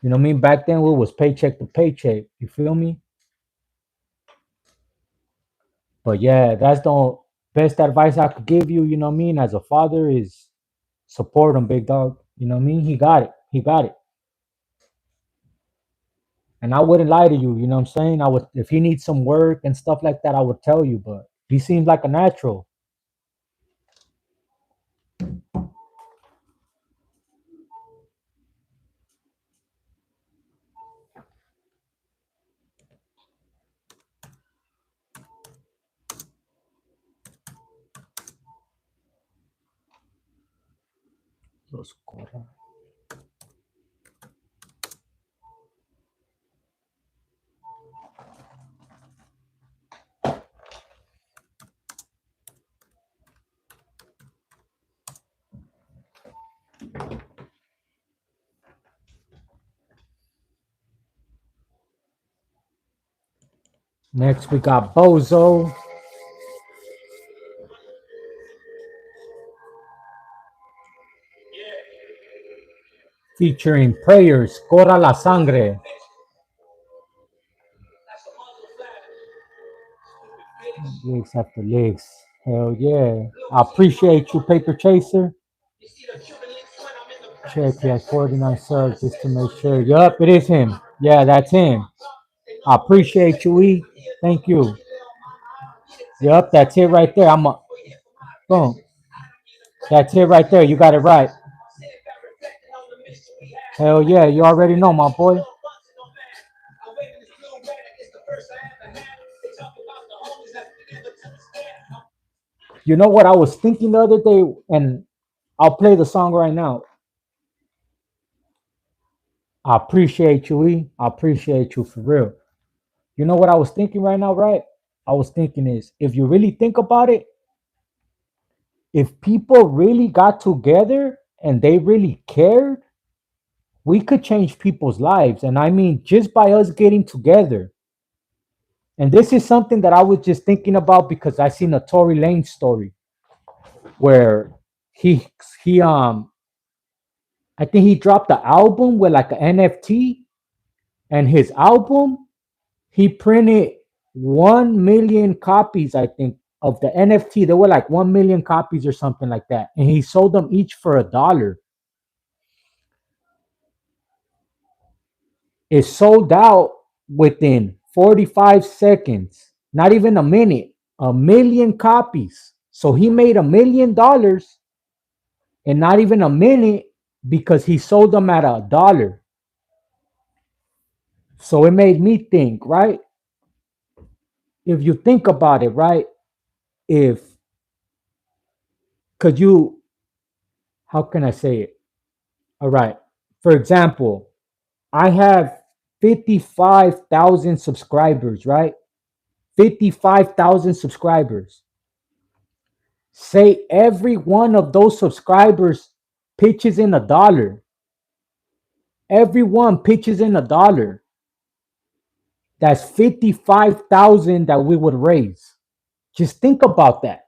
You know what I mean? Back then, it was paycheck to paycheck. You feel me? But yeah, that's the best advice I could give you. You know what I mean? As a father, is support him, big dog. You know what I mean? He got it. He got it. And I wouldn't lie to you. You know what I'm saying? I would, if he needs some work and stuff like that, I would tell you. But he seems like a natural. Los Cora. Next, we got Bozo featuring Prayers, Cora la Sangre. Legs after legs. Hell yeah. I appreciate you, Paper Chaser. Check, he has 49 subs just to make sure. Yup, it is him. Yeah, that's him. I appreciate you, E. Thank you. Yup, that's it right there. I'm a boom. That's it right there. You got it right. Hell yeah, you already know, my boy. You know what I was thinking the other day, and I'll play the song right now. I appreciate you, E. I appreciate you for real. You know what I was thinking right now, right? I was thinking is if you really think about it, if people really got together and they really cared, we could change people's lives. And I mean, just by us getting together. And this is something that I was just thinking about because I seen a Tory Lane story where he he I think he dropped the album with like an NFT, and his album he printed 1 million copies, I think, of the NFT. There were like 1 million copies or something like that, and he sold them each for $1. It sold out within 45 seconds, not even a minute, 1 million copies. So he made $1 million in not even a minute because he sold them at $1. So it made me think, right? If you think about it, right? If, could you, how can I say it? All right. For example, I have 55,000 subscribers, right? 55,000 subscribers. Say every one of those subscribers pitches in $1. Everyone pitches in $1. That's 55,000 that we would raise. Just think about that.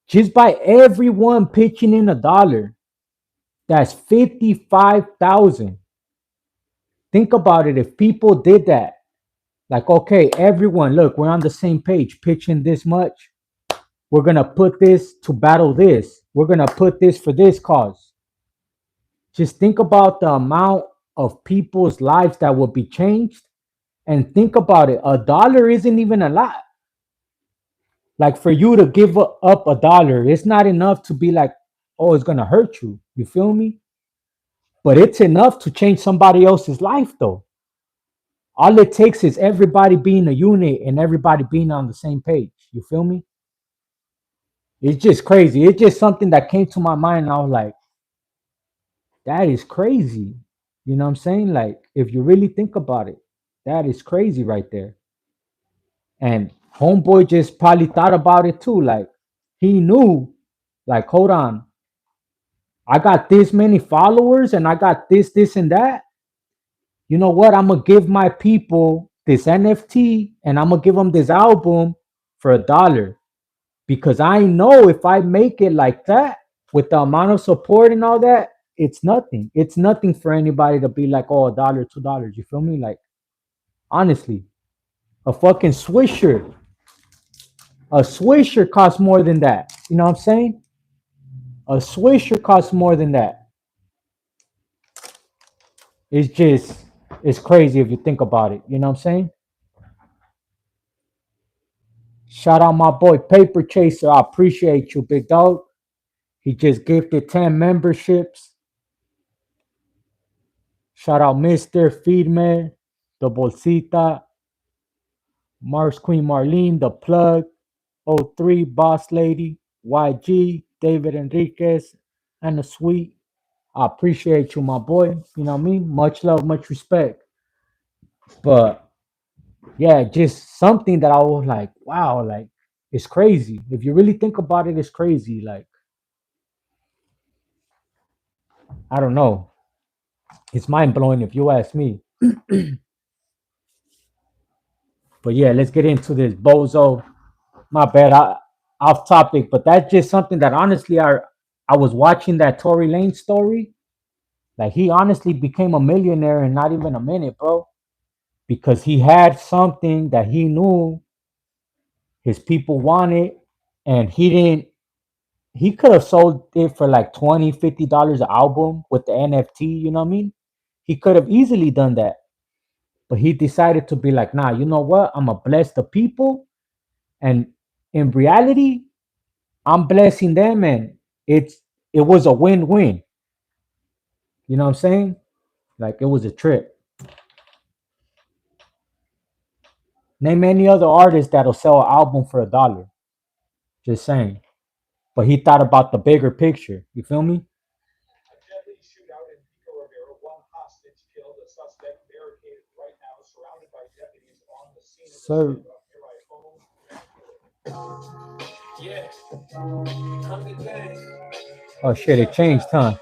Just by everyone pitching in $1, that's 55,000. Think about it. If people did that, like, okay, everyone, look, we're on the same page, pitching this much. We're going to put this to battle this. We're going to put this for this cause. Just think about the amount of people's lives that will be changed. And think about it. $1 isn't even a lot. Like for you to give up $1, it's not enough to be like, oh, it's going to hurt you. You feel me? But it's enough to change somebody else's life, though. All it takes is everybody being a unit and everybody being on the same page. You feel me? It's just crazy. It's just something that came to my mind. And I was like, that is crazy. You know what I'm saying? Like, if you really think about it, that is crazy right there. And homeboy just probably thought about it too. Like, he knew, like, hold on, I got this many followers and I got this, and that. You know what? I'm gonna give my people this NFT and I'm gonna give them this album for $1 because I know if I make it like that with the amount of support and all that, it's nothing. It's nothing for anybody to be like, oh, $1, $2. You feel me? Like, honestly, a fucking swisher costs more than that. You know what I'm saying? A swisher costs more than that. It's just, it's crazy if you think about it. You know what I'm saying? Shout out my boy Paper Chaser. I appreciate you, big dog. He just gifted 10 memberships. Shout out Mr. Feedman, the Bolsita, Mars Queen Marlene, the Plug, O3, Boss Lady, YG, David Enriquez, and the Sweet. I appreciate you, my boy. You know what I mean? Much love, much respect. But yeah, just something that I was like, wow, like it's crazy. If you really think about it, it's crazy. Like, I don't know. It's mind blowing if you ask me. But yeah, let's get into this bozo. My bad, off topic, but that's just something that honestly, I was watching that Tory Lane story. Like he honestly became a millionaire in not even a minute, bro, because he had something that he knew his people wanted, and he didn't. He could have sold it for like 20, $50 an album with the NFT. You know what I mean? He could have easily done that, but he decided to be like, nah, you know what? I'm gonna bless the people, and in reality, I'm blessing them, and it's it was a win-win. You know what I'm saying? Like it was a trip. Name any other artist that'll sell an album for $1. Just saying. But he thought about the bigger picture. You feel me? So, oh shit, it changed, huh?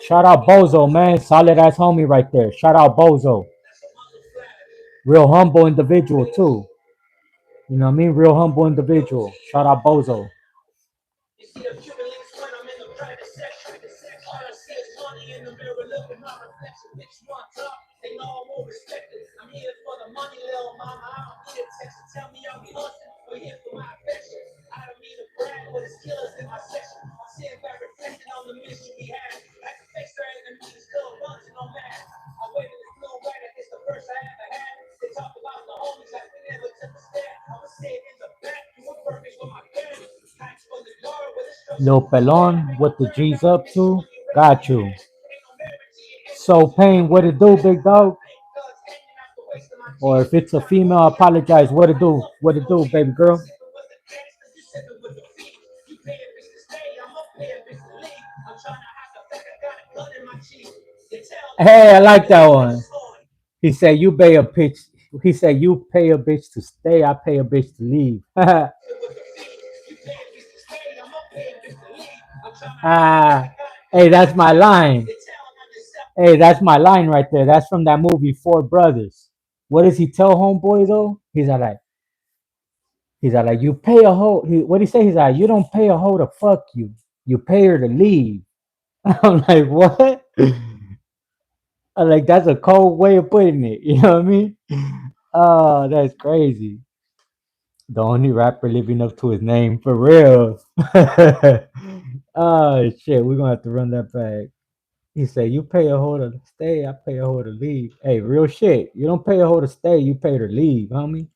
Shout out Bozo, man. Solid ass homie right there. Shout out Bozo. Real humble individual too. You know what I mean? Real humble individual. Shout out Bozo. Lil Pelon, what the G's up to? Got you. So Pain, what it do, big dog? Or if it's a female, I apologize. What it do? What it do, baby girl? Hey, I like that one. He said you pay a bitch. He said you pay a bitch to stay. I pay a bitch to leave. Ah, hey, that's my line. Hey, that's my line right there. That's from that movie Four Brothers. What does he tell homeboy though? He's like you pay a hoe. What he say? He's like you don't pay a hoe to fuck you. You pay her to leave. I'm like what? I'm like that's a cold way of putting it. You know what I mean? Oh, that's crazy. The only rapper living up to his name for real. Oh shit, we're gonna have to run that back. He said, "You pay a hoe to stay, I pay a hoe to leave." Hey, real shit. You don't pay a hoe to stay, you pay her to leave, homie.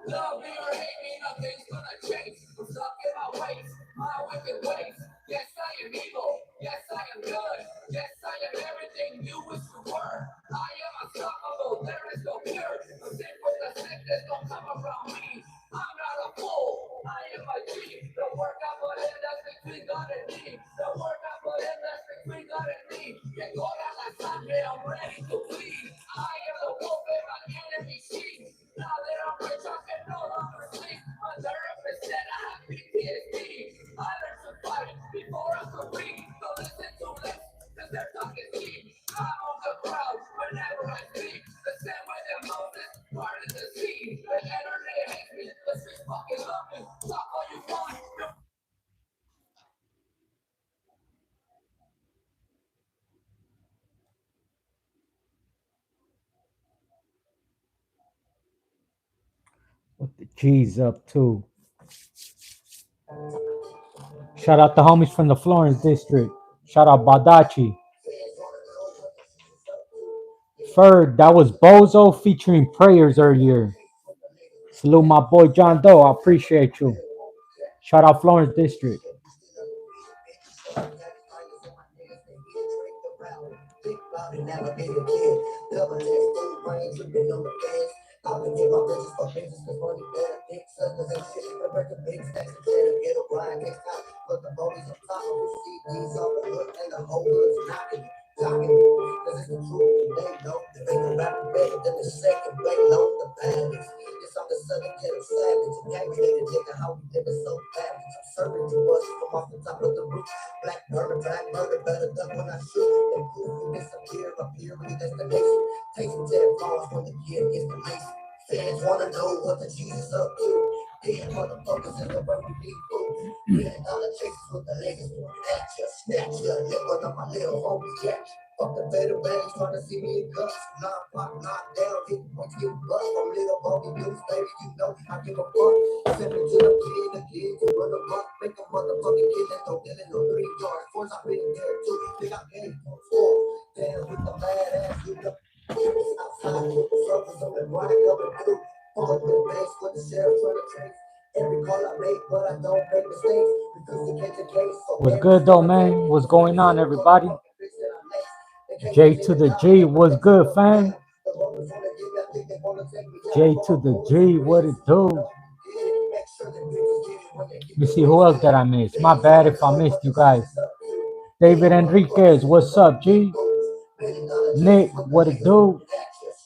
Love me or hate me, nothing's gonna change. I'm stuck in my ways, my wicked ways. Yes, I am evil. Yes, I am good. Yes, I am everything you wish you were. I am unstoppable. There is no cure. The sick with the sickness don't come around me. I'm not a fool. I am a G. The work I put in, that's between God and me. The work I put in, that's between God and me. Que corra la sangre, I'm ready to bleed. I am the wolf in my enemy sheep. Now that I'm rich, I can no longer sleep. My therapist said I have PTSD. I learned to fight before I could read. So listen to this, cause they're talking cheap. I'm on the crowd whenever I speak. The same way that Moses parted the sea. The internet hates me, the streets fucking love me. Talk all you want. What the G's up to? Shout out the homies from the Florence district. Shout out Badachi. Ferg, that was Bozo featuring Prayers earlier. Salute my boy John Doe. I appreciate you. Shout out Florence district. Think about it, never be a kid. Double X, full brain, dripping on the fans. I been get my riches for business, cause money better. Big suckers ain't shit, but break the big stacks of cheddar. Get a grind, next time. Put the bodies on top of the CDs on the hood, and the whole hood's knocking it. Jocking it, cause it's the truth, and they know. There ain't no rapper better than the second, play low, the baddest. It's on the southern kid of savage. Calculated nigga, how we living so fast. I'm serving you bust from off the top of the roof. Black murder, better duck when I shoot. And proof you disappear, appear with your destination. Taking 10 calls when the kid gets the lace. Fans wanna know what the Jesus up to. Dead motherfuckers in the way we need food. $1 million chasers with the latest one. Snatch ya, hit one of my little homies catch. Fuck the better bangs trying to see me in guts. Knock, pop, knock down, hit points, get bust from little bogey news, baby. You know I give a fuck. Send me to the kid to run a buck. Make a motherfucking kid that don't get in no 3 yards. Force I've been there too. Think I paid for four. Damn, with the badass, you know. Outside, circles on the grind coming through. Fuck with banks with the sheriff trying to trace. Every call I make, but I don't make mistakes. Because they catch a case, so What's every good step though, I take, man? What's it's going every on, single everybody? motherfucking bitch that I lace. They can't J get to in and the out, G, never what's let you good, go fam? down. The robbers wanna give that thing, they wanna take me down. J For to all the the hoes and G, what bitches, it you do? know you get it. Make sure that bitches get it when they Let get me the see race who else in that it. I missed. My Fans bad wanna if I know missed what you the guys. Jesus up to. David Dead motherfuckers Enriquez, in the what's way we up, need G? fools. $1 million Nick, chasers with the what it latest one. do?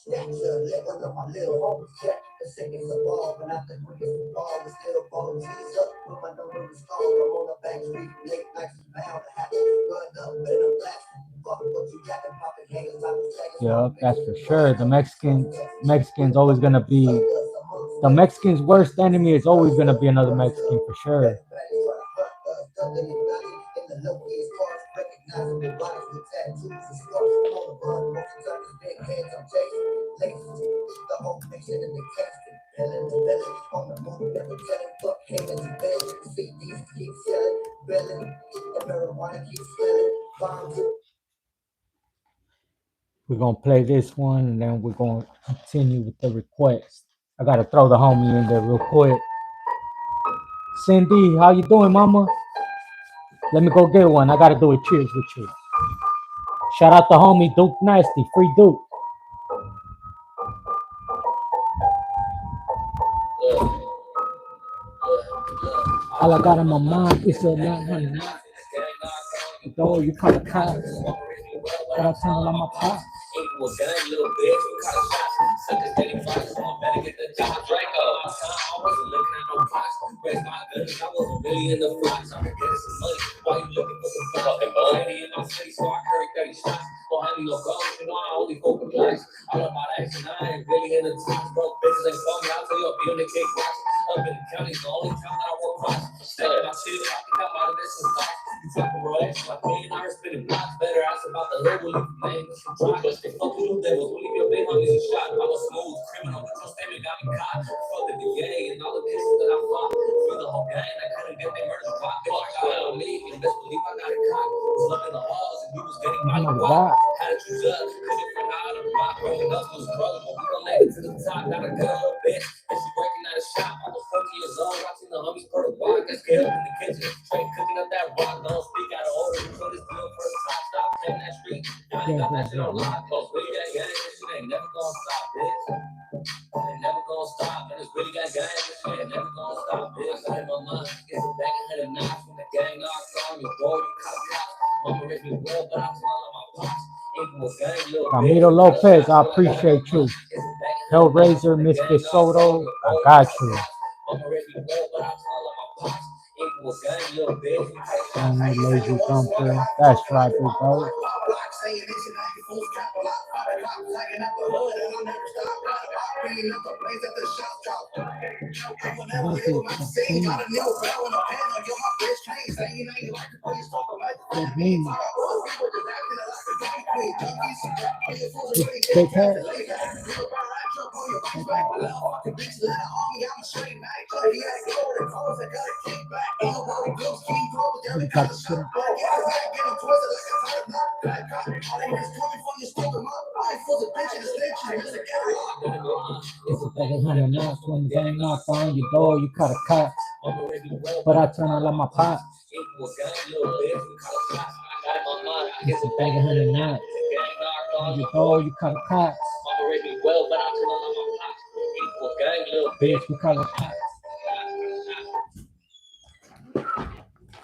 Snatcher, let one of my little homies check. The seconds of ball, but not the quickest of ball. We still ball G's up, but my number is strong. I'm on the back street, late nights is bound to happen. Run up, better blast. Fuck what you got, them popping haters. I'm the seconds, my Yup, that's biggest for boss. sure. The Mexican Mexicans always Fuck gonna with the be suckers amongst the us. Mexicans' worst enemy is always gonna be another Mexican for sure. We're gonna play this one and then we're gonna continue with the request. I gotta throw the homie in there real quick. Cindy, how you doing, mama? Let me go get one. I gotta do a cheers with you. Shout out the homie Duke Nasty, free Duke. All I got in my mind is a lot, honey. Though you call it cops, but I tell them my pop. Equal gun, little bitch, we call it shots. Suckers getting flies, so I better get the job. Draco, I wasn't looking at no clocks. Raise my guns, I wasn't really in the flocks. I'm getting some money. Why you looking for some fucking money in my city? So I carry 30 shots. Don't have me no guns, you know I only focus blacks. All about action, I ain't really in the tops. Broke bitches ain't phone me, I'll tell you I'll be on the kickbox. Up in the county, the only time that I work props. Stay in my city, I think I'm out of this and stop. You fucking relax, like millionaires spinning blocks. Better ask about the hood, will you name this and drop. But they fuck with you, they will leave your big homies a shot. I'm a smooth criminal, but your statement got me caught. Fuck the DA and all the cases that I fought. For the whole gang, I couldn't get their murder spot. Bitch, I got it on me, and best believe I got it caught. Was up in the halls, and you was getting my block. Had to choose up, cause you from out of the block. Rolling up was brother, but we gon' make it to the top. Got a good little bitch, and she working at a shop. I was 14 years old, watching the homies pour the bar. Got scared up in the kitchen, straight cooking up that rock. Don't speak out of order, so this deal for the top. Stop playing that street. Now you got that shit on lock. Cause really that gang, this shit ain't never gonna stop, bitch. Ain't never gonna stop, and it's really that gang, this shit ain't never gonna stop, bitch. I in my mind, get some back and hit a knife when the gang knocks on your door, you cop cops. Mama raised me well, but I'm telling my pops. Ramiro Lopez, I appreciate you. Hellraiser, Mr. Soto, I got you. Lazy Thumper, that's right, big bro. Big head. Knock on your door, you cut a cut. But I turn on my pot. It's a bag of honey nuts. On your door, you cut a cut. Bitch, we call it cut.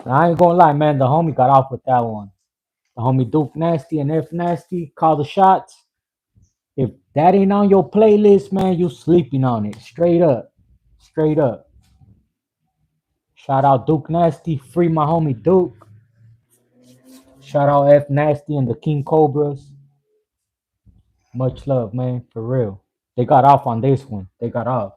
I ain't gonna lie, man. The homie got off with that one. The homie Duke Nasty and F Nasty call the shots. If that ain't on your playlist, man, you sleeping on it. Straight up. Straight up. Shout out Duke Nasty. Free my homie Duke. Shout out F Nasty and the King Cobras. Much love, man. For real. They got off on this one. They got off.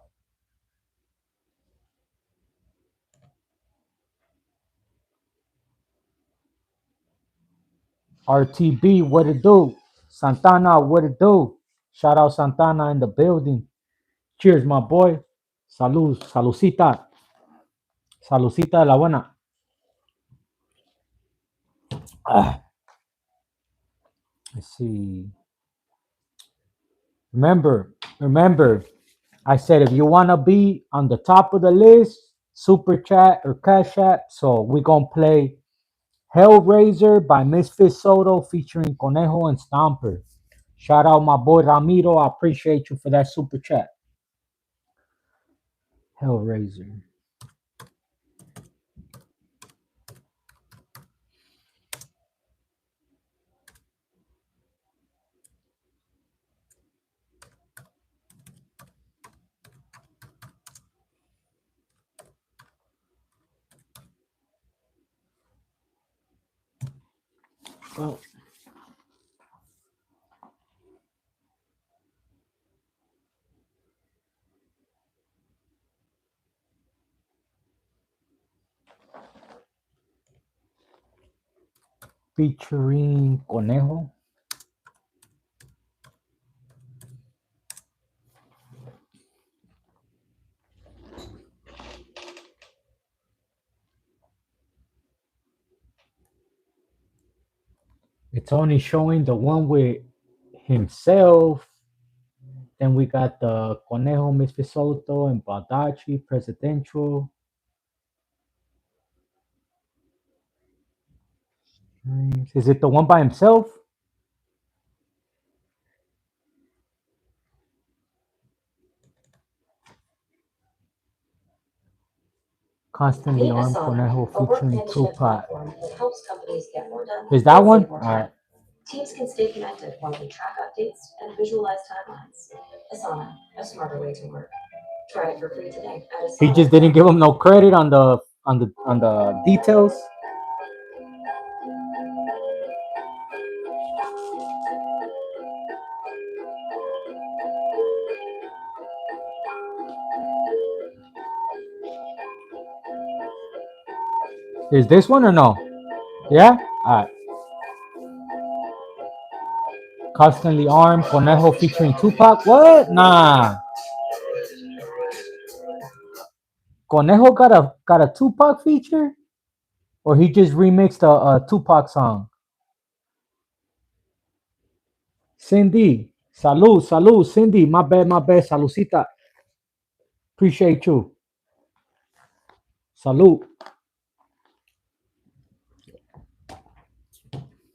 RTB, what it do? Santana, what it do? Shout out Santana in the building. Cheers, my boy. Salud, salucita. Salucita de la buena. Ah, let's see. Remember, I said if you want to be on the top of the list, super chat or cash app. So we're going to play Hellraiser by Misfit Soto featuring Conejo and Stomper. Shout out my boy Ramiro. I appreciate you for that super chat. Hellraiser. Well, featuring Conejo. It's only showing the one with himself. Then we got the Conejo, Misfit Soto, and Badachi, Presidential. Is it the one by himself? Constantly Meet Armed Asana, Conejo a work featuring management Tupac. platform that helps companies get more done Is that and one? save more time. Alright. Teams can stay connected while they track updates and visualize timelines. Asana, a smarter way to work. Try it for free today at He just didn't give him no credit on the details. Is this one or no? Yeah? Alright. Constantly Armed Conejo featuring Tupac. What? Nah. Conejo got a Tupac feature? Or he just remixed a Tupac song? Cindy. Salud, salud, Cindy. My bad, salucita. Appreciate you. Salud.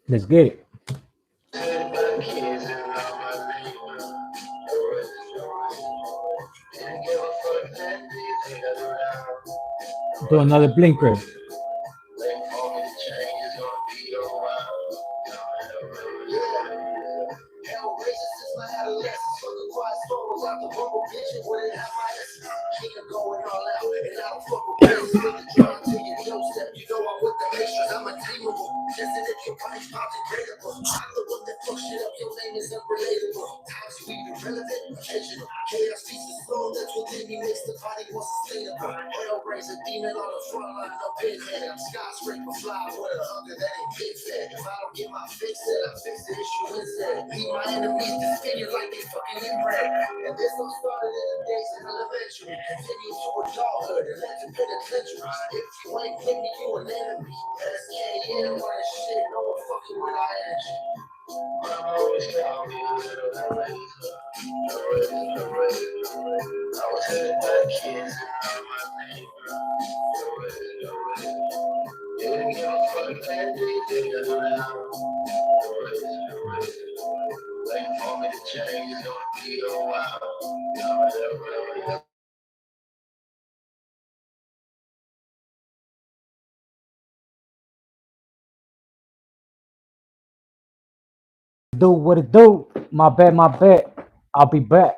Let's get it. Do another blinker. Do what it do. My bad, my bad. I'll be back.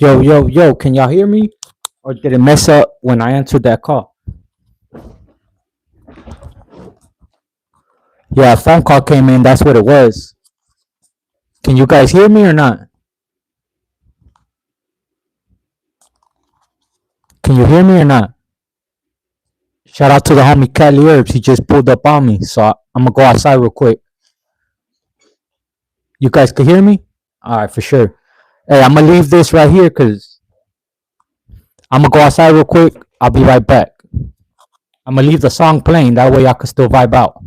Yo, yo, yo, can y'all hear me? Or did it mess up when I answered that call? Yeah, a phone call came in. That's what it was. Can you guys hear me or not? Can you hear me or not? Shout out to the homie Cali Herbs. He just pulled up on me. So I'm going to go outside real quick. You guys can hear me? All right, for sure. Hey, I'm going to leave this right here because I'm going to go outside real quick. I'll be right back. I'm going to leave the song playing. That way I can still vibe out.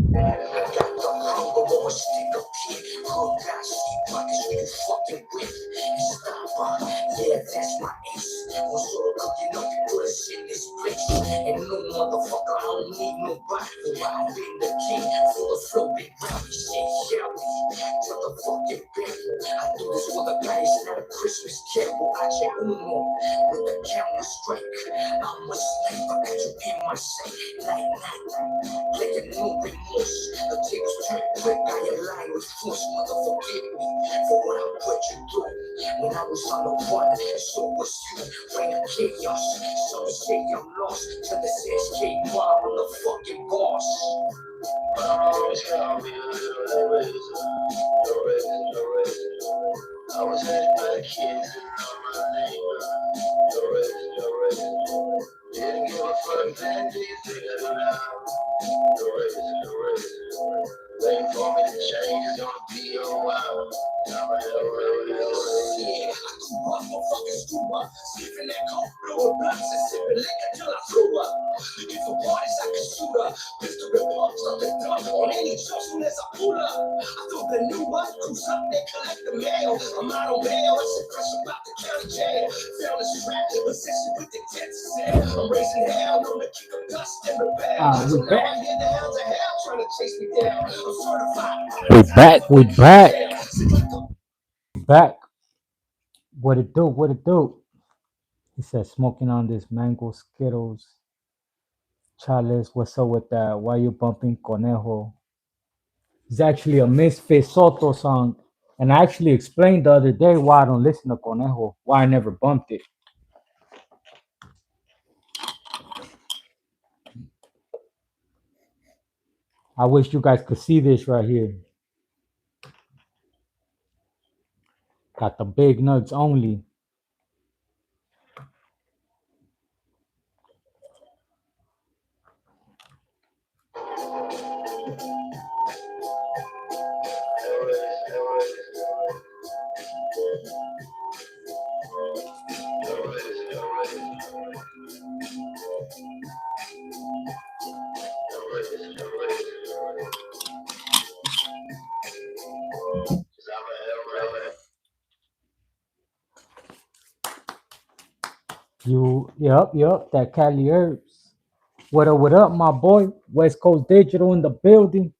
So soon as I pull up, I thought the new one cruise up, they collect the mail. I'm out on bail, it's a fresh about the county jail. Found a strap, position with the Texas cell. I'm raising hell, known to kick up dust and rebel. We So now back. I hear the hounds of hell trying to chase me down. I'm certified. We back. We back. Back. What it do? What it do? He said, smoking on this mango Skittles. Chales, what's up with that? Why you bumping Conejo? It's actually a Misfit Soto song. And I actually explained the other day why I don't listen to Conejo, why I never bumped it. I wish you guys could see this right here. Got the big nugs only. Yep, that Cali Herbs. What up, my boy? West Coast Digital in the building.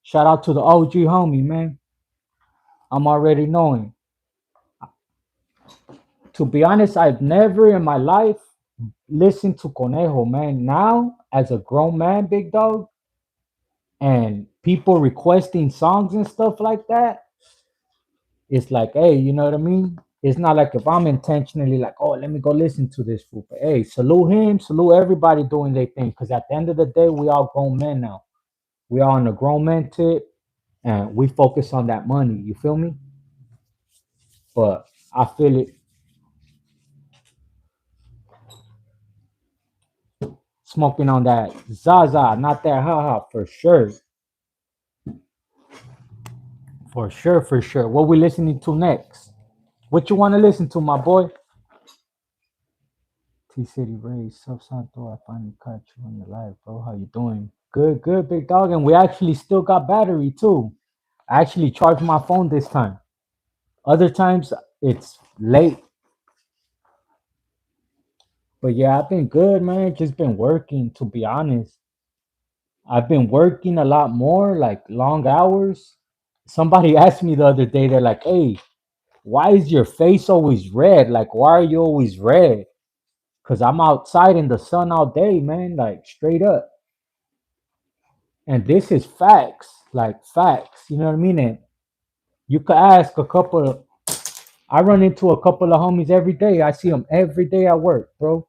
Shout out to the OG homie, man. I'm already knowing. To be honest, I've never in my life listened to Conejo, man. Now, as a grown man, big dog, and people requesting songs and stuff like that, it's like, hey, you know what I mean? It's not like if I'm intentionally like, oh, let me go listen to this fool. But hey, salute him, salute everybody doing their thing. Because at the end of the day, we all grown men now. We are on the grown man tip, and we focus on that money. You feel me? But I feel it smoking on that Zaza, not that haha, for sure. For sure, for sure. What we listening to next? What you want to listen to, my boy? T City Ray, Sub Santo, I finally caught you on the live, bro. How you doing? Good, good, big dog. And we actually still got battery too. I actually charged my phone this time. Other times it's late. But yeah, I've been good, man. Just been working, to be honest. I've been working a lot more, like long hours. Somebody asked me the other day, they're like, hey, why is your face always red? Like, why are you always red? Because I'm outside in the sun all day, man, like straight up. And this is facts, like facts. You know what I mean? And you could ask a couple of, I run into a couple of homies every day. I see them every day at work, bro.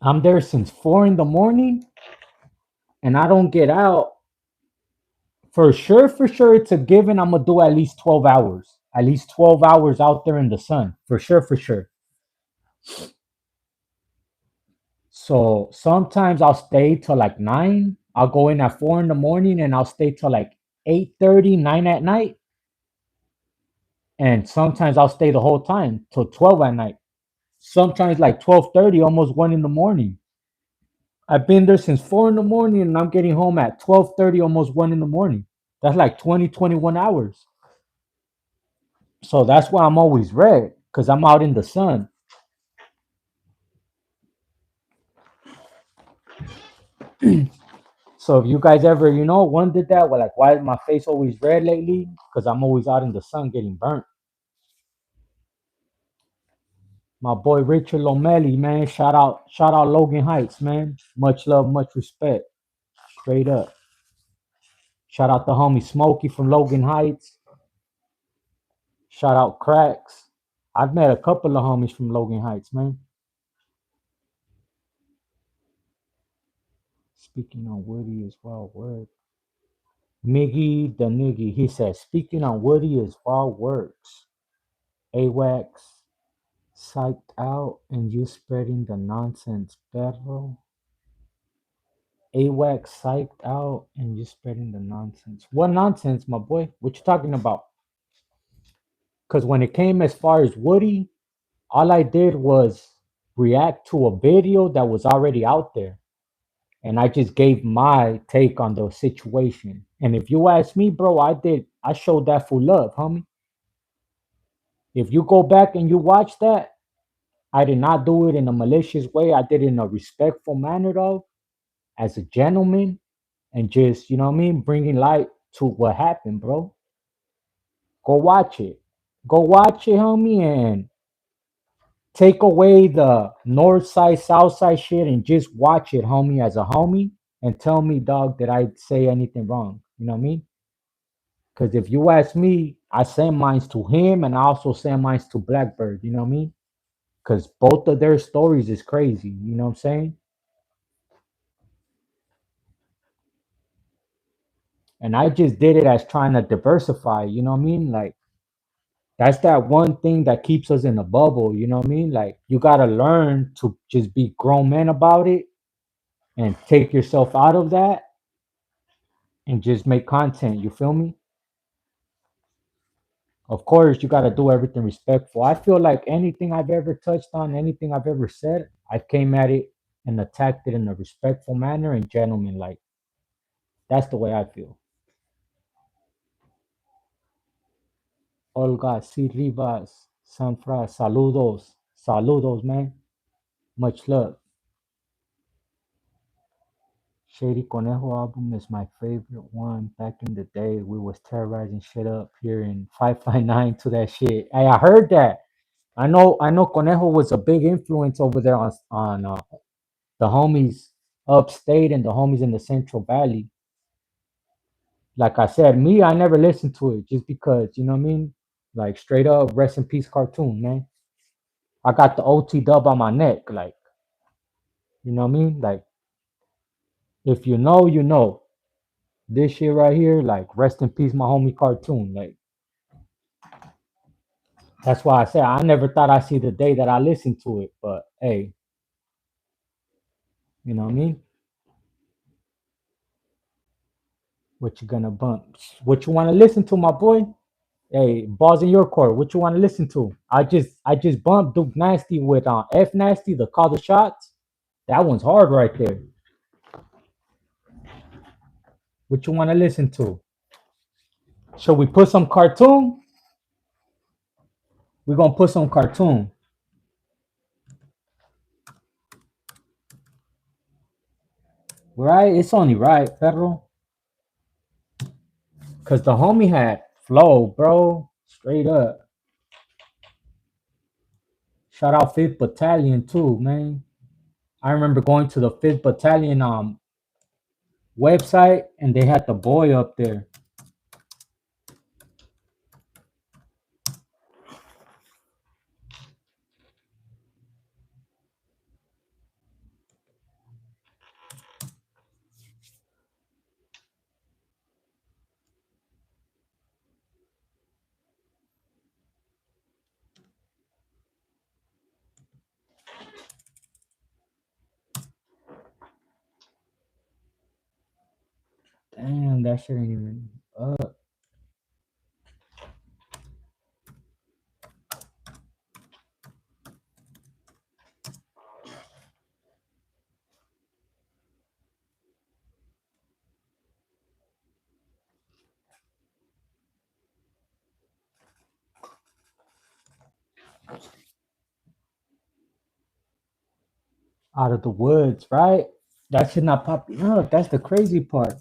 I'm there since 4 in the morning and I don't get out. For sure, it's a given. I'm gonna do at least 12 hours. At least 12 hours out there in the sun. For sure, for sure. So sometimes I'll stay till like 9. I'll go in at 4 in the morning and I'll stay till like 8:30, 9 at night. And sometimes I'll stay the whole time till 12 at night. Sometimes like 12:30, almost 1 in the morning. I've been there since 4 in the morning and I'm getting home at 12:30, almost 1 in the morning. That's like 20, 21 hours. So that's why I'm always red, because I'm out in the sun. So if you guys ever, wondered that, well, like, why is my face always red lately? Because I'm always out in the sun getting burnt. My boy Richard Lomelli, man, shout out Logan Heights, man. Much love, much respect. Straight up. Shout out the homie Smokey from Logan Heights. Shout out Cracks. I've met a couple of homies from Logan Heights, man. Speaking on Woody as well, word. Miggy the Niggy, he says, speaking on Woody as wild works. AWAX psyched out and you spreading the nonsense, perro. AWAC psyched out and you spreading the nonsense. What nonsense, my boy? What you talking about? Because when it came as far as Woody, all I did was react to a video that was already out there. and I just gave my take on the situation. And if you ask me, bro, I showed that full love, homie. If you go back and you watch that, I did not do it in a malicious way. I did it in a respectful manner, though, as a gentleman, and just, you know what I mean, bringing light to what happened, bro. Go watch it. Go watch it, homie, and take away the north side, south side shit and just watch it, homie, as a homie, and tell me, dog, did I say anything wrong? You know what I mean? Because if you ask me, I send mines to him and I also send mines to Blackbird. You know what I mean? Because both of their stories is crazy. You know what I'm saying? And I just did it as trying to diversify. You know what I mean? Like that's that one thing that keeps us in a bubble. You know what I mean? Like you gotta learn to just be grown men about it and take yourself out of that and just make content. You feel me? Of course, you got to do everything respectful. I feel like anything I've ever touched on, anything I've ever said, I came at it and attacked it in a respectful manner and gentleman like. That's the way I feel. Olga C. Rivas, Sanfra, saludos. Saludos, man. Much love. Shady Conejo album is my favorite one. Back in the day, we was terrorizing shit up here in 559 to that shit. Hey, I heard that. I know Conejo was a big influence over there on the homies upstate and the homies in the Central Valley. Like I said, me, I never listened to it just because, you know what I mean? Like straight up rest in peace cartoon, man. I got the OT dub on my neck. Like, you know what I mean? Like, if you know, you know. This shit right here, like rest in peace, my homie cartoon. Like, that's why I said I never thought I'd see the day that I listened to it. But hey, you know what I mean? What you gonna bump? What you wanna listen to, my boy? Hey, balls in your court. What you want to listen to? I just bumped Duke Nasty with F Nasty, the call the shots. That one's hard right there. What you want to listen to? Should we put some cartoon? We're gonna put some cartoon, right? It's only right, Federal. Cause the homie had flow, bro. Straight up. Shout out Fifth Battalion too, man. I remember going to the Fifth Battalion website and they had the boy up there. Damn, that shit ain't even up. Out of the woods, right? That shit not popping up. That's the crazy part.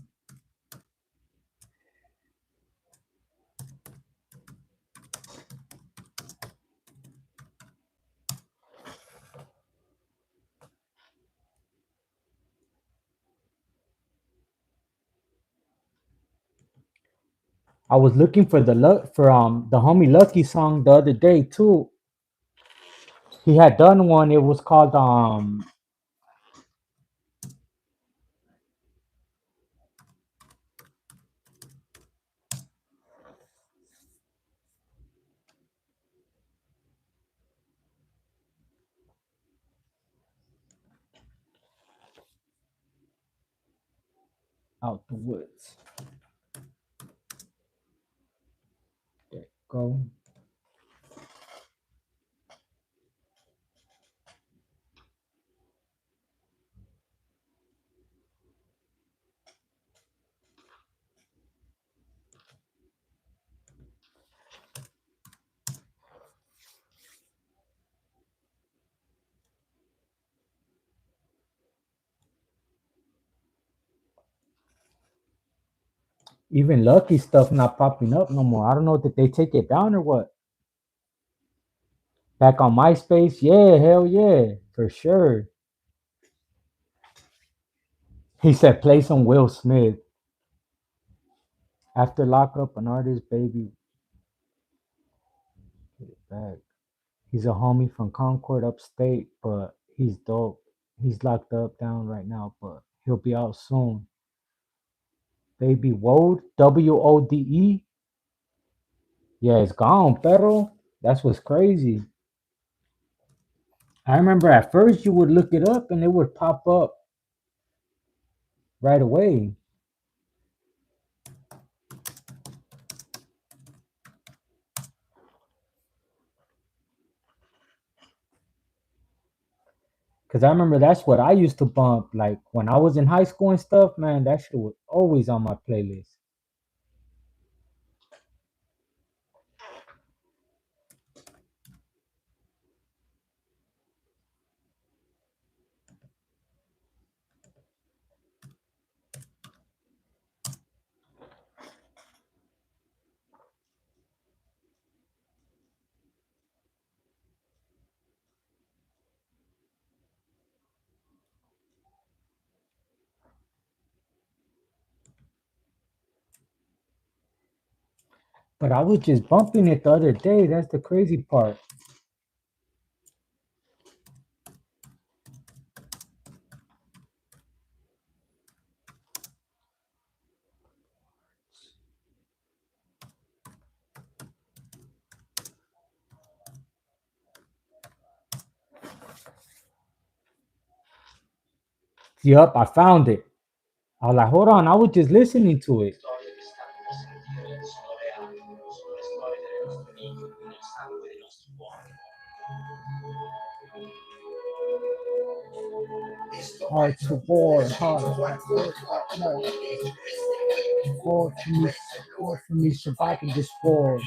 I was looking for the homie Lucky song the other day too. He had done one. It was called Out the Woods. There you go. Even Lucky stuff not popping up no more. I don't know, did they take it down or what? Back on MySpace? Yeah, hell yeah, for sure. He said play some Will Smith. After lockup, an artist, baby, get it back. He's a homie from Concord upstate, but he's dope. He's locked up down right now, but he'll be out soon. Baby Wode, Wode. Yeah, it's gone, pero that's what's crazy. I remember at first you would look it up and it would pop up right away. Cause I remember that's what I used to bump. Like when I was in high school and stuff, man, that shit was always on my playlist. But I was just bumping it the other day. That's the crazy part. Yup, I found it. I was like, hold on, I was just listening to it. Hard to war, hard to war, war for me, surviving this war.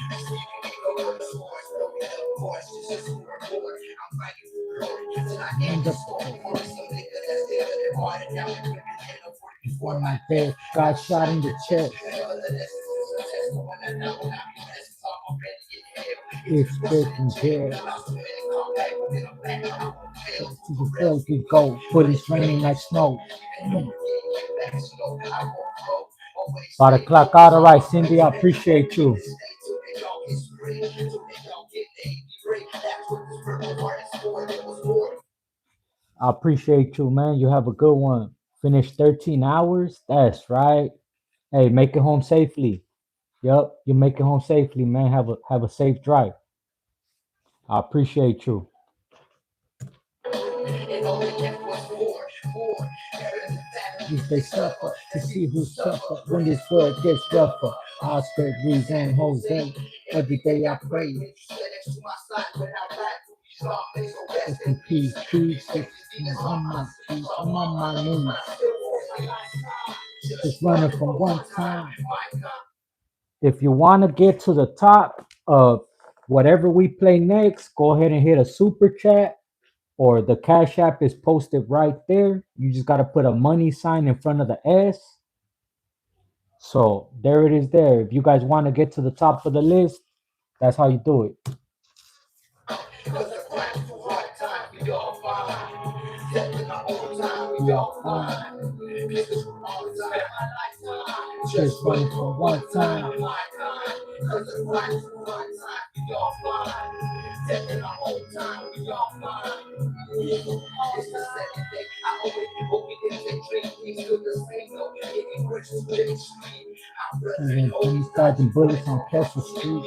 And before my day, got shot in the chest. It's taken care. To the field we go, but it's raining like snow. About to clock out, all right, Cindy, I appreciate you. I appreciate you, man. You have a good one. Finish 13 hours? That's right. Hey, make it home safely. Yep, you make it home safely, man. Have a safe drive. I appreciate you. If they suffer to see who suffer when this world gets rougher. Oscar, Reese, and Jose. Every day I pray. Rest in peace, peace. I'm on my knees. Just running from one time. If you want to get to the top of whatever we play next, go ahead and hit a super chat or the Cash App is posted right there. You just got to put a money sign in front of the S. So there it is there. If you guys want to get to the top of the list, that's how you do it. We are fine. Just running for one time. And then 20,000 bullets on Castle Street.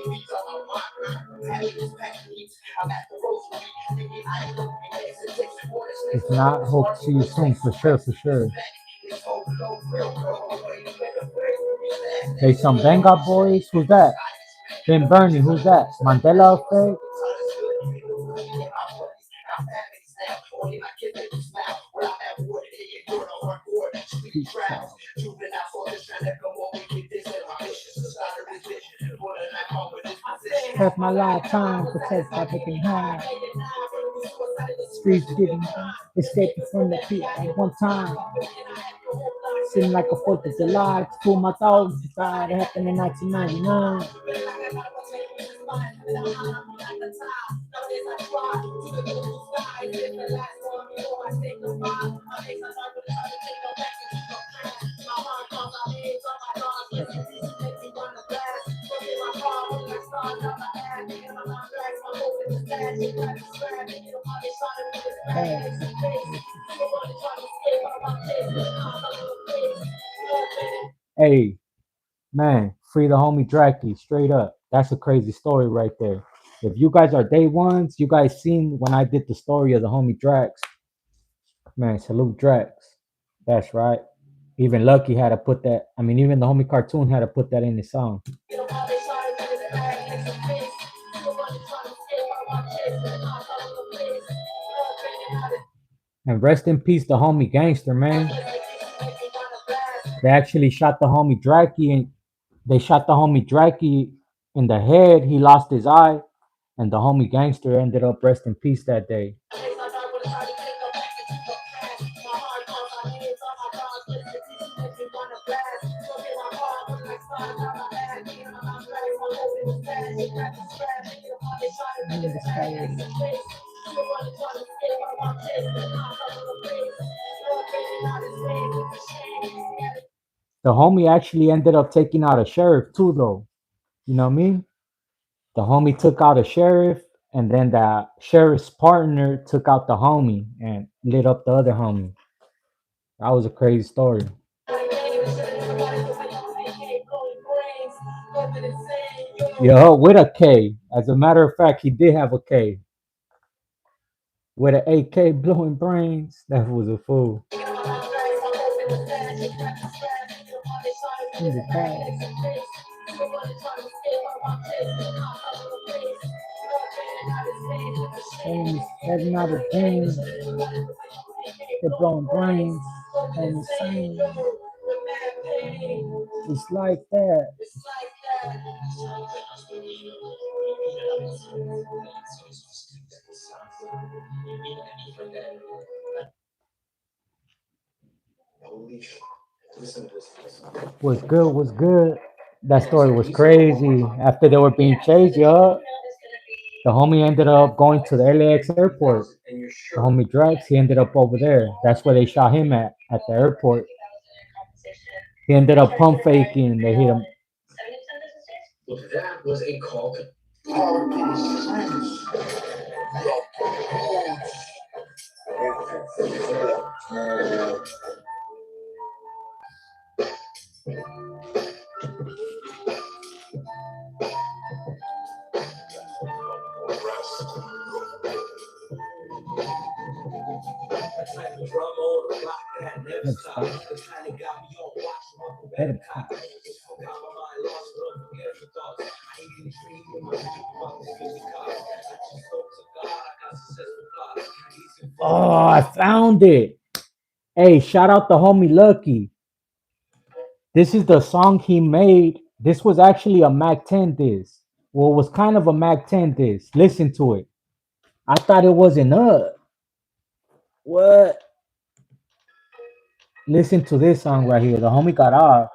If not, hope to see you soon for sure, for sure. Hey, some Bangor boys. Who's that? Ben Bernie. Who's that? Mandela Effect. Protect my lifetime, protect everything high. Streets getting escaping from the peak at one time. Seemed like a 4th of July. Fool my thoughts. Decided it happened in 1999. Hey, man, free the homie Draki, straight up. That's a crazy story right there. If you guys are day ones, you guys seen when I did the story of the homie Drax. Man, salute Drax. That's right. Even Lucky had to put that. I mean, even the homie cartoon had to put that in his song. And rest in peace, the homie gangster, man. They actually shot the homie Draki, and they shot the homie Draki in the head. He lost his eye, and the homie gangster ended up rest in peace that day. The homie actually ended up taking out a sheriff too, though. You know what I mean? The homie took out a sheriff, and then the sheriff's partner took out the homie and lit up the other homie. That was a crazy story. Yo, with a K. As a matter of fact, he did have a K. With an AK blowing brains. That was a fool. In the past. Homies heading out of pain. They're blowing brains. And insane. It's like that. Was good, was good. That story was crazy. After they were being chased, yo, the homie ended up going to the LAX airport. The homie Drax, he ended up over there. That's where they shot him at the airport. He ended up pump faking. They hit him. Oh, I found it. Hey, shout out the homie Lucky. This is the song he made. This was actually a Mac 10 disc. Well, it was kind of a Mac 10 disc. Listen to it. I thought it wasn't up. What? Listen to this song right here. The homie got off.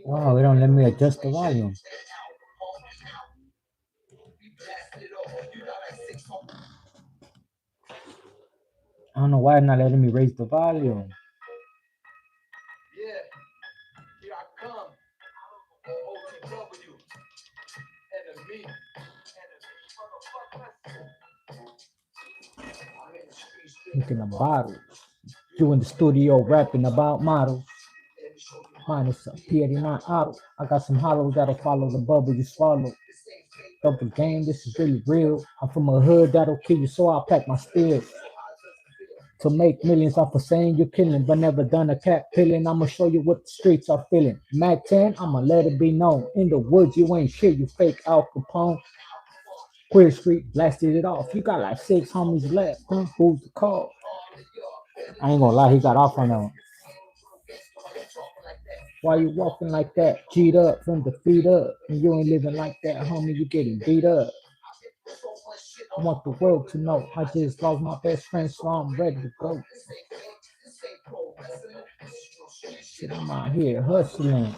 Oh, they don't let me adjust the volume. I don't know why it's not letting me raise the volume. Thinking of bottles. You in the studio rapping about models. Minus a P89 auto. I got some hollows that'll follow the bubble you swallow. Double game, this is really real. I'm from a hood that'll kill you, so I'll pack my steel. To make millions off of saying you're killing, but never done a cat pilling. I'ma show you what the streets are feeling. Mac 10, I'ma let it be known. In the woods, you ain't shit, you fake Al Capone. Queer Street blasted it off. You got like six homies left. Huh? Who's the call? I ain't gonna lie, he got off on that one. Why you walking like that? G'd up from the feet up. And you ain't living like that, homie. You getting beat up. I want the world to know I just lost my best friend, so I'm ready to go. Shit, I'm out here hustling.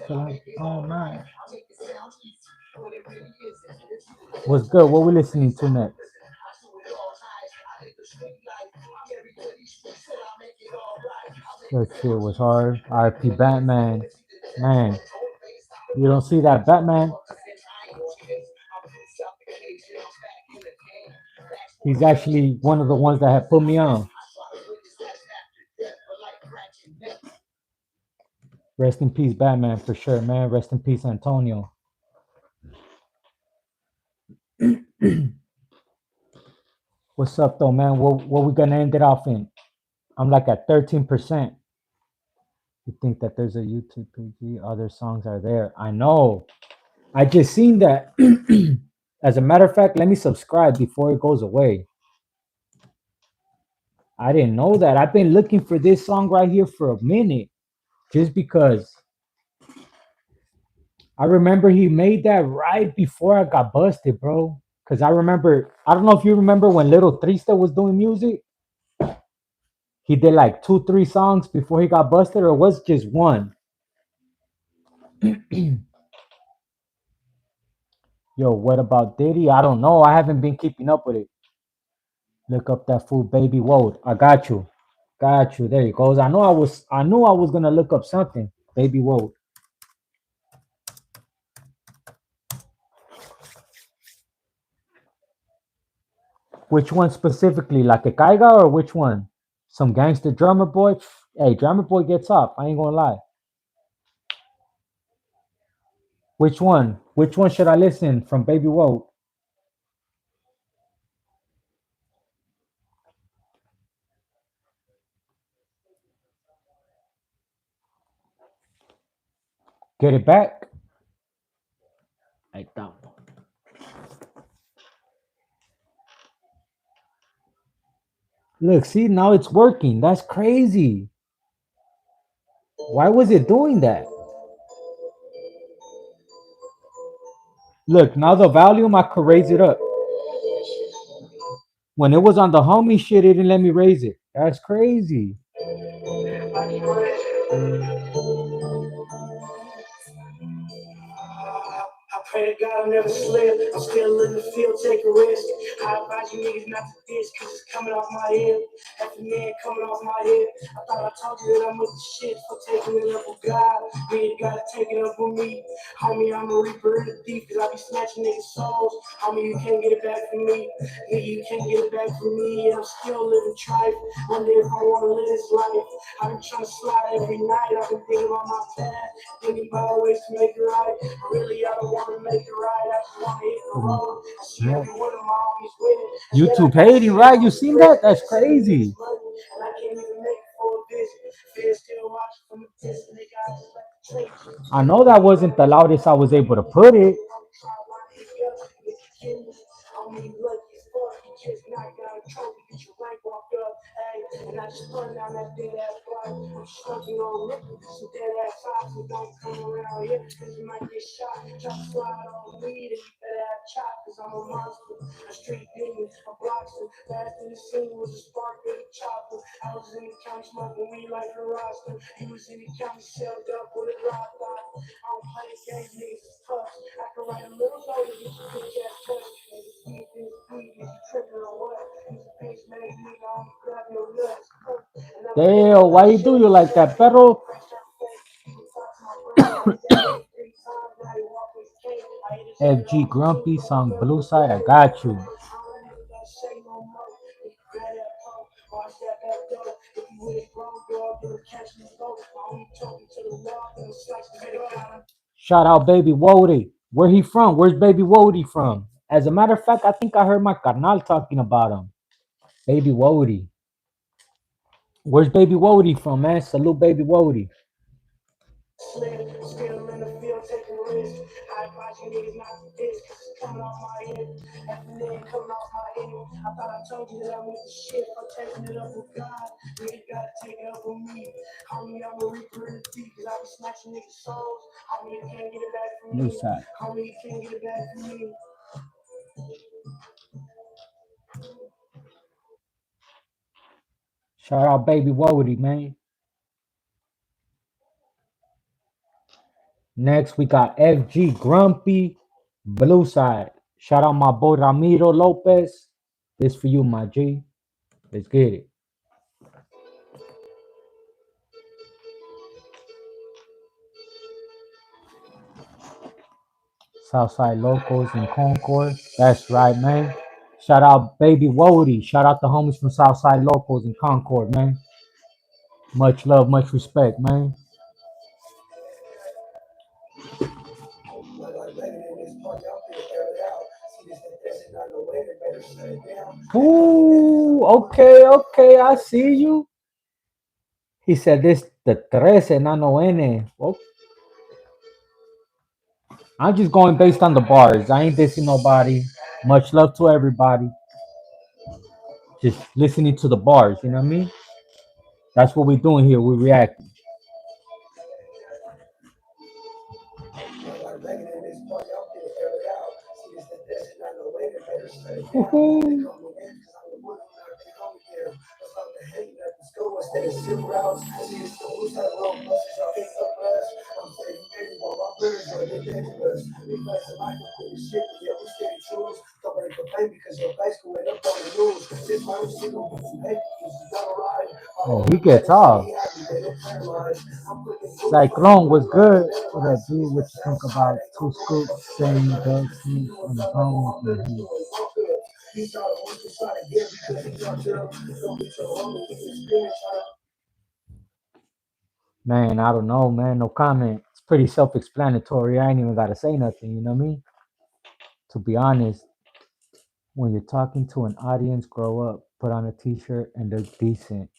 Till all night. What's good? What we listening to next? That shit was hard. R.I.P. Batman. Man, you don't see that Batman? He's actually one of the ones that have put me on. Rest in peace, Batman, for sure, man. Rest in peace, Antonio. What's up, though, man? What we gonna end it off in? I'm like at 13%. You think that there's a YouTube PG? Other songs are there. I know. I just seen that. As a matter of fact, let me subscribe before it goes away. I didn't know that. I've been looking for this song right here for a minute, just because I remember he made that right before I got busted, bro. Cause I remember, I don't know if you remember when Little Trista was doing music. He did like two, three songs before he got busted, or was just one. Yo, what about Diddy? I don't know. I haven't been keeping up with it. Look up that fool, baby. Whoa, I got you. Got you. There he goes. I knew I was gonna look up something. Baby Whoa. Which one specifically? Like a Kaiga or which one? Some gangster drummer boy? Hey, drummer boy gets up. I ain't gonna lie. Which one? Which one should I listen from Baby Whoa? Get it back? Like that one. Look, see, now it's working. That's crazy. Why was it doing that? Look, now the volume, I could raise it up. When it was on the homie shit, it didn't let me raise it. That's crazy. I pray to God I never slip. I'm still in the field taking risk. I advise you niggas not to diss, cause it's coming off my head. After man coming off my head. I thought I told you that I'm with the shit for taking it up with God. Man, you gotta take it up with me. Homie, I'm a reaper in the deep, cause I be snatching niggas' souls. Homie, you can't get it back from me. Nigga, you can't get it back from me. And I'm still living trife. Wonder if I wanna live this life. I've been trying to slide every night. I've been thinking about my past, thinking about ways to make it right. Really, I don't want to make it right. I just want to hit the road. I see every one of my homies with it. YouTube hating, right? You seen that? That's crazy. And I can't even make it for a visit. Fans still watching from a distance. They got just like the trenches. I know that wasn't the loudest I was able to put it. I mean, lucky as fuck, you just knocked down a trophy, get your rank walked up, hey, and I just run down that dead ass block. I'm smoking on liquor, some dead ass ops, so don't come around here, cause you might get shot. Try to slide on weed, and you better have chop, cause I'm a monster, a street demon, a blockster. Last in the scene was a spark in the chopper. I was in the county smoking weed like a roster. He was in the county shelled up with a rock lock. I don't play the game, niggas is tough. I can write a little note and get your bitch ass touch. Damn, why you do you like that, Pero? FG Grumpy song Blue Side, I got you. Shout out Baby Wody. Where he from? Where's Baby Wody from? As a matter of fact, I think I heard my carnal talking about him. Baby Wody. Where's Baby Wody from, man? Salute Baby Wody. Still in the field taking risks. I advise you niggas not to diss, cause it's coming off my head. After that, coming off my head. I thought I told you that I went to shit. I'm taking it up with God. Nigga gotta take it up with me. Homie, I'm a reaper in the deep, cause I be snatching niggas' souls. Homie, you can't get it back from New me. side. Homie, you can't get it back from me. Shout out Baby Wody, man. Next, we got FG Grumpy Blue Side. Shout out my boy Ramiro Lopez. This for you, my G. Let's get it. Southside Locals in Concord. That's right, man. Shout out Baby Wody. Shout out the homies from Southside Locals in Concord, man. Much love, much respect, man. Ooh, okay, okay, I see you. He said this the 13, nano N. Well, I'm just going based on the bars. I ain't dissing nobody. Much love to everybody. Just listening to the bars, you know what I mean? That's what we're doing here. We react. Woohoo. Oh, he gets off. Cyclone was good. What up, dude? What you think about two scoops saying Doug Smith on the phone with him? Man, I don't know, man. No comment. It's pretty self-explanatory. I ain't even gotta say nothing. You know what I mean? To be honest, when you're talking to an audience, grow up, put on a t-shirt, and look decent.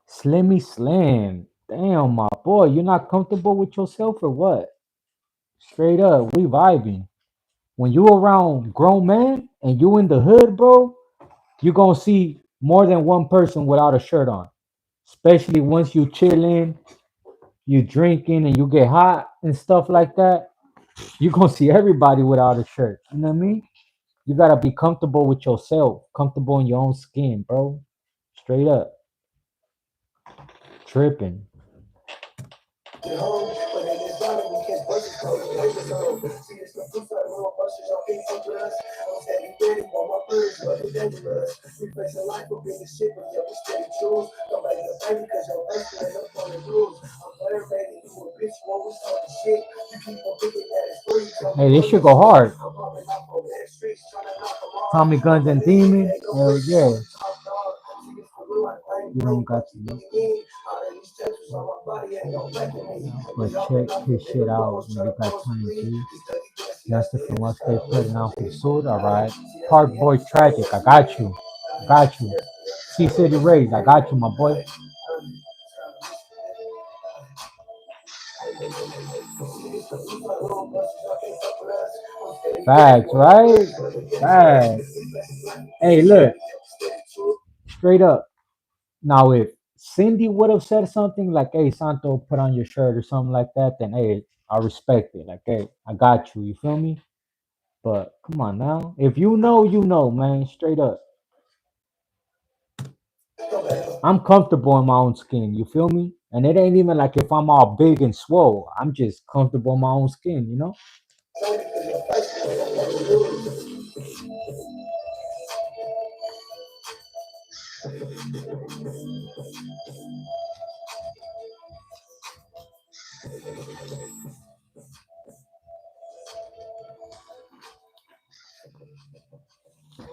Slimmy Slim. Damn, my boy, you're not comfortable with yourself or what? Straight up, we vibing. When you around grown men and you in the hood, bro, you gonna see more than one person without a shirt on. Especially once you chilling, you drinking, and you get hot and stuff like that. You gonna see everybody without a shirt. You know what I mean? You gotta be comfortable with yourself, comfortable in your own skin, bro. Straight up, tripping. Hey, this should go hard. Tommy Guns and Demon. Hell yeah. You don't got to look. But check his shit out when you got time to. Justin from Upstate putting out his suit. All right. Park Boy Tragic. I got you. I got you. C City Rays. I got you, my boy. Facts, right? Facts. Hey, look. Straight up. Now, if Cindy would have said something like, "Hey, Santo, put on your shirt" or something like that, then hey, I respect it. Like, hey, I got you. You feel me? But come on now. If you know, you know, man. Straight up. I'm comfortable in my own skin. You feel me? And it ain't even like if I'm all big and swole. I'm just comfortable in my own skin, you know?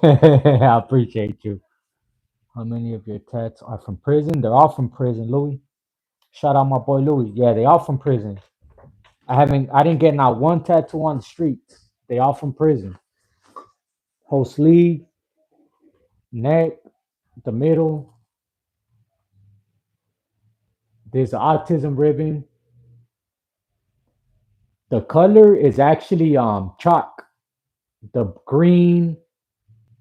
I appreciate you. How many of your tats are from prison? They're all from prison, Louis. Shout out my boy Louis. Yeah, they all from prison. I didn't get not one tattoo on the streets. They all from prison. whole sleeve, neck, the middle. There's an autism ribbon. The color is actually chalk. The green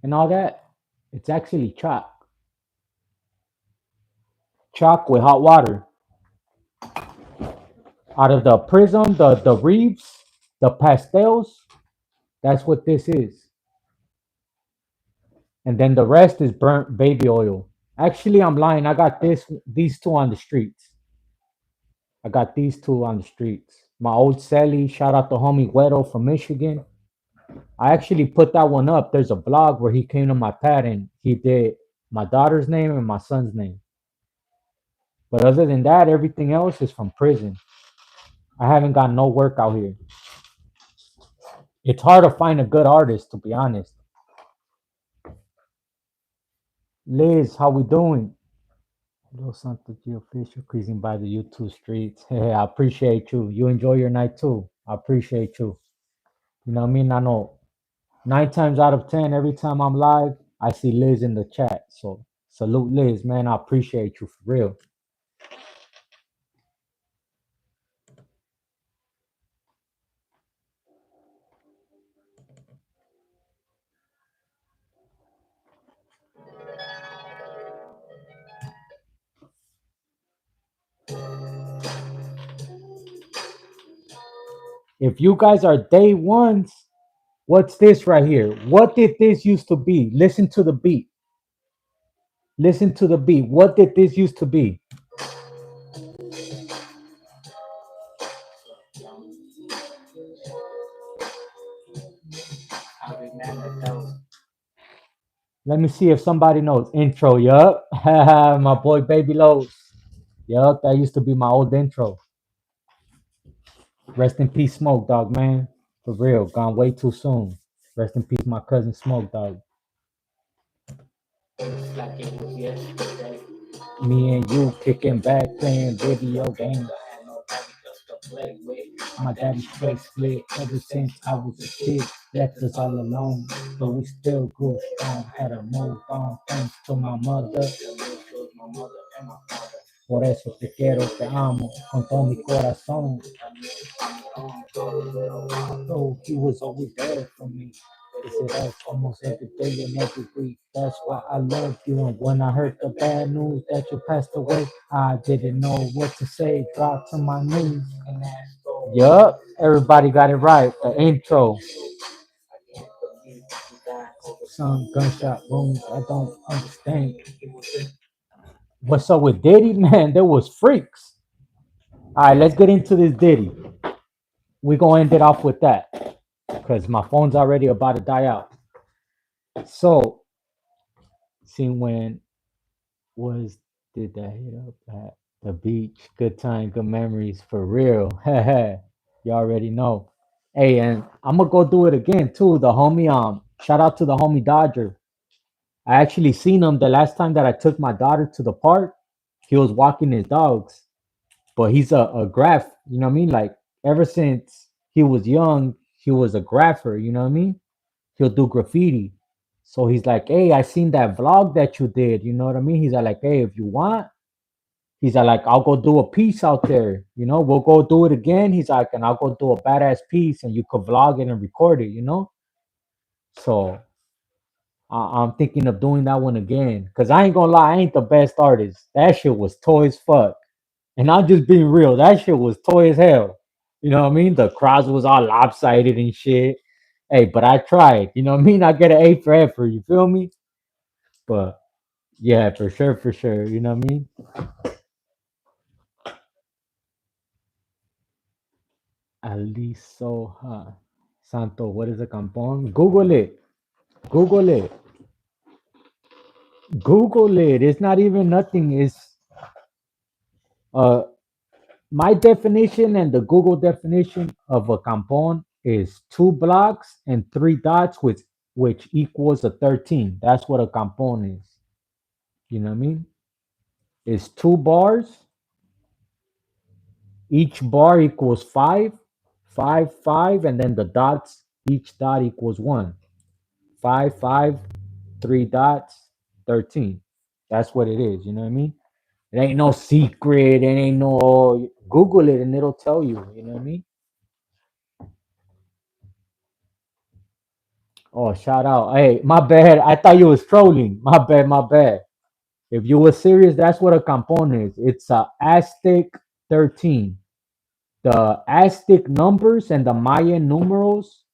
and all that. It's actually chalk. Chalk with hot water. Out of the prism, the reefs, the pastels, that's what this is. And then the rest is burnt baby oil. Actually, I'm lying. I got these two on the streets. I got these two on the streets. My old Sally, shout out to homie Guero from Michigan. I actually put that one up. There's a blog where he came to my pad and he did my daughter's name and my son's name. But other than that, everything else is from prison. I haven't got no work out here. It's hard to find a good artist, to be honest. Liz, how we doing? Hello, Santo G official cruising by the YouTube streets. Hey, I appreciate you. You enjoy your night too. I appreciate you. You know what I mean? I know 9 times out of 10, every time I'm live, I see Liz in the chat. So salute Liz, man. I appreciate you for real. If you guys are day ones, what's this right here? What did this used to be? Listen to the beat. Listen to the beat. What did this used to be? Let me see if somebody knows. Intro, yup. My boy Baby Lowe's. Yup, that used to be my old intro. Rest in peace, Smoke Dog, man. For real, gone way too soon. Rest in peace, my cousin Smoke Dog. Me and you kicking back, playing video games. My daddy straight split ever since I was a kid. Left us all alone, but we still grew strong. Had to move on thanks to my mother. Por eso te quiero, te amo, con todo mi corazón. So he was always there for me. He said us almost every day and every week. That's why I love you. And when I heard the bad news that you passed away, I didn't know what to say. Dropped to my knees. Yup, everybody got it right. The intro. Some gunshot wounds. I don't understand. What's up with Diddy? Man, there was freaks. All right, let's get into this Diddy. We're going to end it off with that because my phone's already about to die out. So, see when was did that hit up at the beach? Good time, good memories for real. You already know. Hey, and I'm gonna go do it again too. The homie, shout out to the homie Dodger. I actually seen him the last time that I took my daughter to the park. He was walking his dogs, but he's a graph. You know what I mean? Like ever since he was young, he was a grapher. You know what I mean? He'll do graffiti. So he's like, hey, I seen that vlog that you did. You know what I mean? He's like, hey, if you want, he's like, I'll go do a piece out there. You know, we'll go do it again. He's like, and I'll go do a badass piece and you could vlog it and record it, you know? So I'm thinking of doing that one again. Cause I ain't gonna lie, I ain't the best artist. That shit was toy as fuck. And I'm just being real. That shit was toy as hell. You know what I mean? The crowds was all lopsided and shit. Hey, but I tried. You know what I mean? I get an A for effort. You feel me? But yeah, for sure, for sure. You know what I mean? Aliso, huh? Santo, what is a campon? Google it. Google it. Google it. It's not even nothing. It's uh my definition and the Google definition of a campon is two blocks and three dots, which equals a 13. That's what a campon is. You know what I mean? It's two bars. Each bar equals five, five, five, and then the dots, each dot equals one. Five, five, three dots, 13. That's what it is. You know what I mean? It ain't no secret. It ain't no. Google it and it'll tell you. You know what I mean? Oh, shout out. Hey, my bad. I thought you was trolling. My bad. My bad. If you were serious, that's what a campon is. It's a Aztec 13. The Aztec numbers and the Mayan numerals,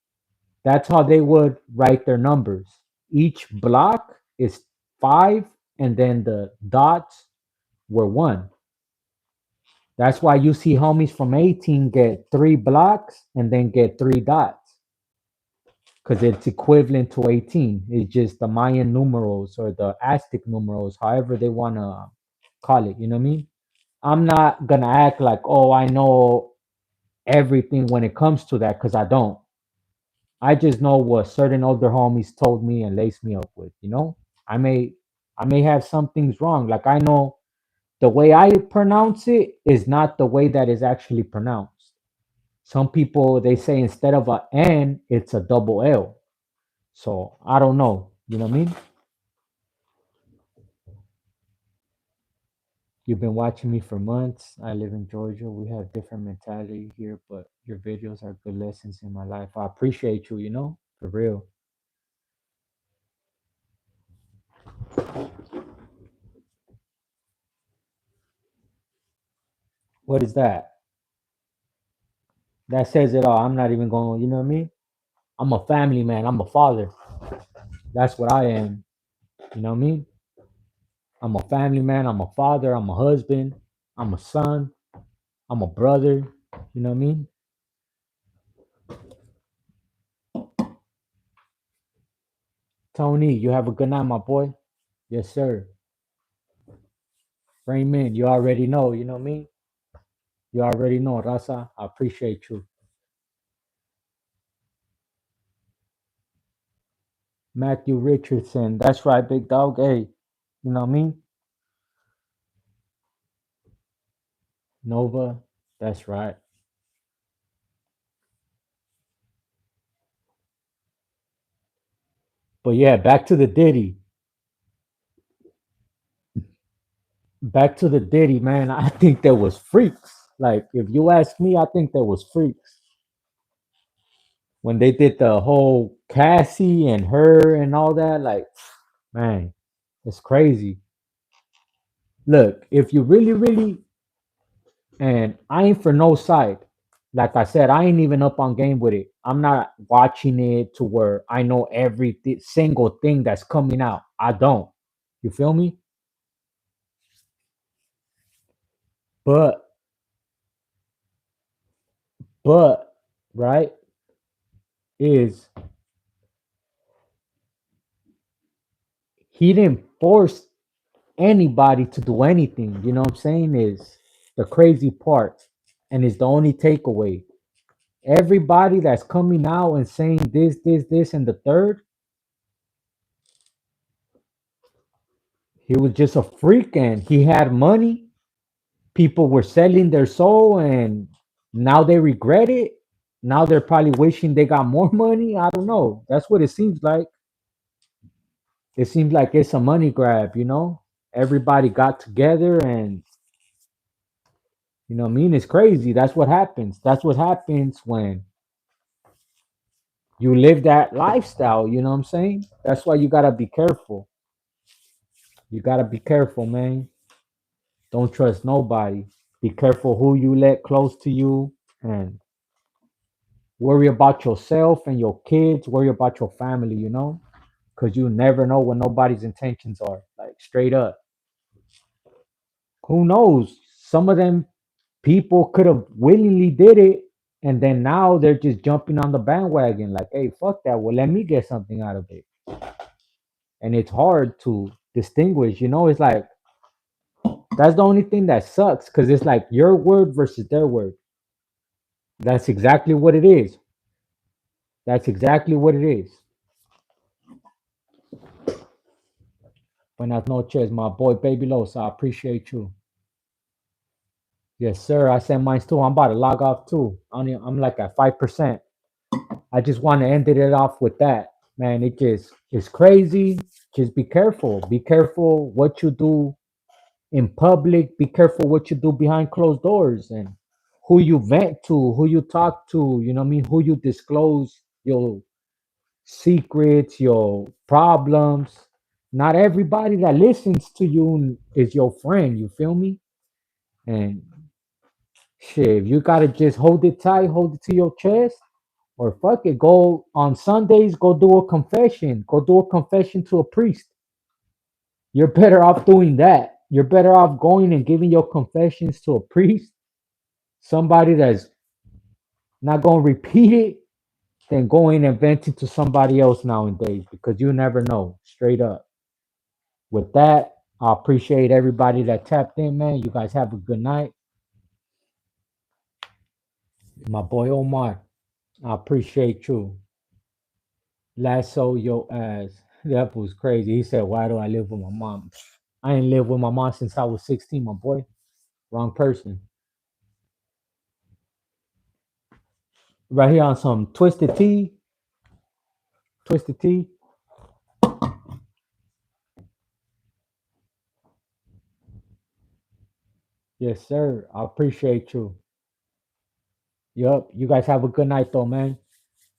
that's how they would write their numbers. Each block is five, and then the dots were one. That's why you see homies from 18 get three blocks and then get three dots because it's equivalent to 18. It's just the Mayan numerals or the Aztec numerals, however they want to call it. You know what I mean? I'm not going to act like, oh, I know everything when it comes to that because I don't. I just know what certain older homies told me and laced me up with. I may I may have some things wrong. Like I know the way I pronounce it is not the way that is actually pronounced. Some people they say instead of a N, it's a double L. So I don't know. You know what I mean? You've been watching me for months. I live in Georgia. We have different mentality here, but your videos are good lessons in my life. I appreciate you, for real. What is that? That says it all. I'm not even going, you know what I mean? I'm a family man. I'm a father. That's what I am. You know what I mean? I'm a family man. I'm a father. I'm a husband. I'm a son. I'm a brother. You know what I mean? Tony, you have a good night, my boy. Yes, sir. Raymond, you already know. You know what I mean? You already know, Rasa. I appreciate you. Matthew Richardson. That's right, big dog. Hey, you know what I mean? Nova. That's right. But yeah, back to the Diddy. Back to the Diddy, man. I think there was freaks. Like, if you ask me, I think there was freaks when they did the whole Cassie and her and all that. Like, man, it's crazy. Look, if you really, really, and I ain't for no side. Like I said, I ain't even up on game with it. I'm not watching it to where I know every single thing that's coming out. I don't. You feel me? But, but, right, is he didn't force anybody to do anything. You know what I'm saying? Is the crazy part, and is the only takeaway. Everybody that's coming out and saying this, and the third, he was just a freak and he had money. People were selling their soul and now they regret it. Now they're probably wishing they got more money. I don't know. That's what it seems like. It seems like it's a money grab. Everybody got together and what I mean? It's crazy. That's what happens. That's what happens when you live that lifestyle. You know what I'm saying? That's why you gotta be careful. You gotta be careful, man. Don't trust nobody. Be careful who you let close to you and worry about yourself and your kids. Worry about your family. Because you never know what nobody's intentions are. Like, straight up. Who knows? Some of them people could have willingly did it and then now they're just jumping on the bandwagon like, hey, fuck that, well, let me get something out of it. And it's hard to distinguish. It's like that's the only thing that sucks because it's like your word versus their word. That's exactly what it is. That's exactly what it is. Buenas noches, my boy Baby Los. I appreciate you. Yes, sir. I sent mine too. I'm about to log off too. I'm like at 5%. I just want to end it off with that. man, it just it's crazy. Just be careful. Be careful what you do in public. Be careful what you do behind closed doors and who you vent to, who you talk to, you know what I mean? Who you disclose your secrets, your problems. Not everybody that listens to you is your friend, you feel me? And shit, if you gotta just hold it tight, hold it to your chest, or fuck it, go on Sundays, go do a confession. Go do a confession to a priest. You're better off doing that. You're better off going and giving your confessions to a priest, somebody that's not gonna repeat it, than going and venting to somebody else nowadays because you never know. Straight up. With that, I appreciate everybody that tapped in, man. You guys have a good night. My boy Omar, I appreciate you. Lasso your ass. That was crazy. He said, "Why do I live with my mom?" I ain't lived with my mom since I was 16, my boy. Wrong person. Right here on some Twisted Tea. Twisted Tea. Yes, sir. I appreciate you. Yup. You guys have a good night, though, man.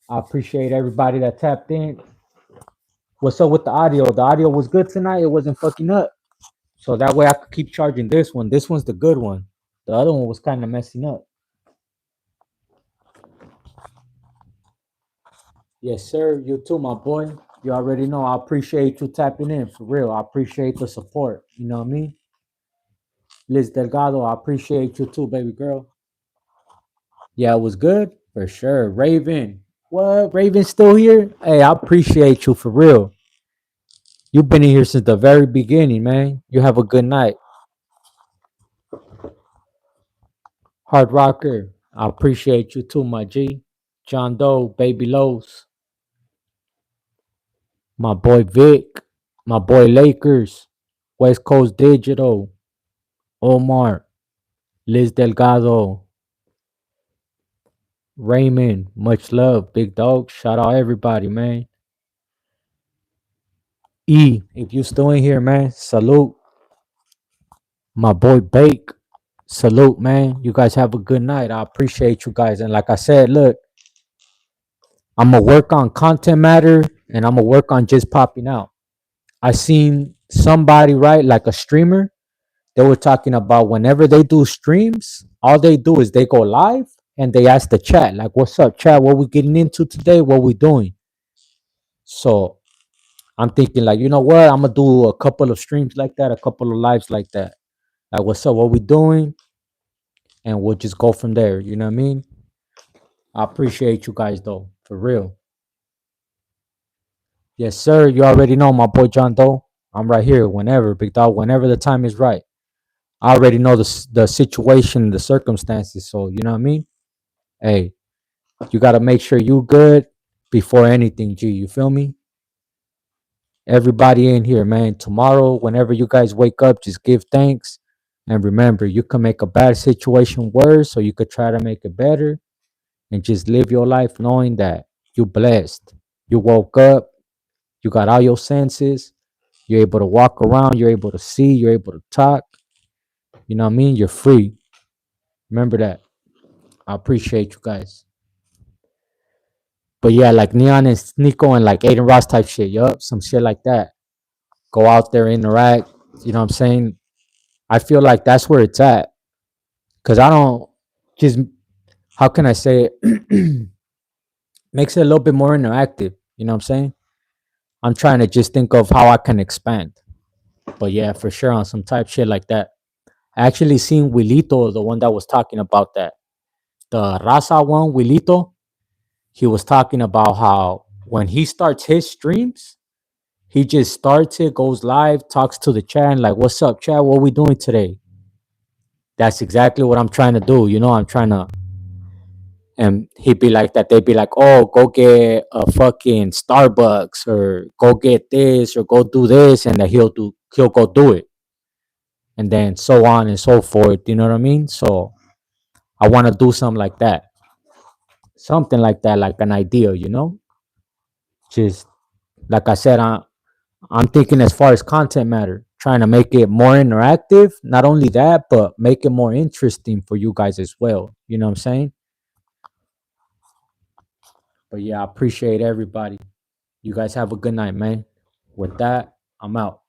I appreciate everybody that tapped in. What's up with the audio? The audio was good tonight. It wasn't fucking up. So that way I could keep charging this one. This one's the good one. The other one was kind of messing up. Yes, sir. You too, my boy. You already know. I appreciate you tapping in for real. I appreciate the support. You know what I mean? Liz Delgado, I appreciate you too, baby girl. Yeah, it was good for sure. Raven, what? Raven's still here? Hey, I appreciate you for real. You've been in here since the very beginning, man. You have a good night. Hard Rocker, I appreciate you too, my G. John Doe, Baby Lowe's, my boy Vic, my boy Lakers, West Coast Digital, Omar, Liz Delgado, Raymond, much love, big dog. Shout out everybody, man. E, if you still in here, man, salute. My boy Bake, salute, man. You guys have a good night. I appreciate you guys. And like I said, look, I'm gonna work on content matter and I'm gonna work on just popping out. I seen somebody, right, like a streamer. They were talking about whenever they do streams, all they do is they go live and they ask the chat, like, "What's up, chat? What we getting into today? What we doing?" So I'm thinking, like, you know what? I'm gonna do a couple of streams like that, a couple of lives like that. Like, what's up? What we doing? And we'll just go from there. You know what I mean? I appreciate you guys though, for real. Yes, sir. You already know my boy John Doe. I'm right here whenever, big dog. Whenever the time is right. I already know the situation, the circumstances. So you know what I mean. Hey, you gotta make sure you good before anything. G, you feel me? Everybody in here, man. Tomorrow, whenever you guys wake up, just give thanks. And remember, you can make a bad situation worse, or you could try to make it better. And just live your life knowing that you're blessed. You woke up, you got all your senses, you're able to walk around, you're able to see, you're able to talk. You know what I mean? You're free. Remember that. I appreciate you guys. But yeah, like Neon and Nico and like Aiden Ross type shit. Yup, some shit like that. Go out there, interact. You know what I'm saying? I feel like that's where it's at. Cause I don't just how can I say it? Makes it a little bit more interactive. You know what I'm saying? I'm trying to just think of how I can expand. But yeah, for sure on some type shit like that. I actually seen Wilito, the one that was talking about that. The Raza one, Wilito, he was talking about how when he starts his streams, he just starts it, goes live, talks to the chat, and like, "What's up, chat? What we doing today?" That's exactly what I'm trying to do. You know, I'm trying to, and he'd be like that. They'd be like, "Oh, go get a fucking Starbucks, or go get this, or go do this," and that he'll go do it, and then so on and so forth. You know what I mean? So I want to do something like that, like an idea. You know, just. Like I said, I'm thinking as far as content matter, trying to make it more interactive. Not only that, but make it more interesting for you guys as well. You know what I'm saying? But yeah, I appreciate everybody. You guys have a good night, man. With that, I'm out.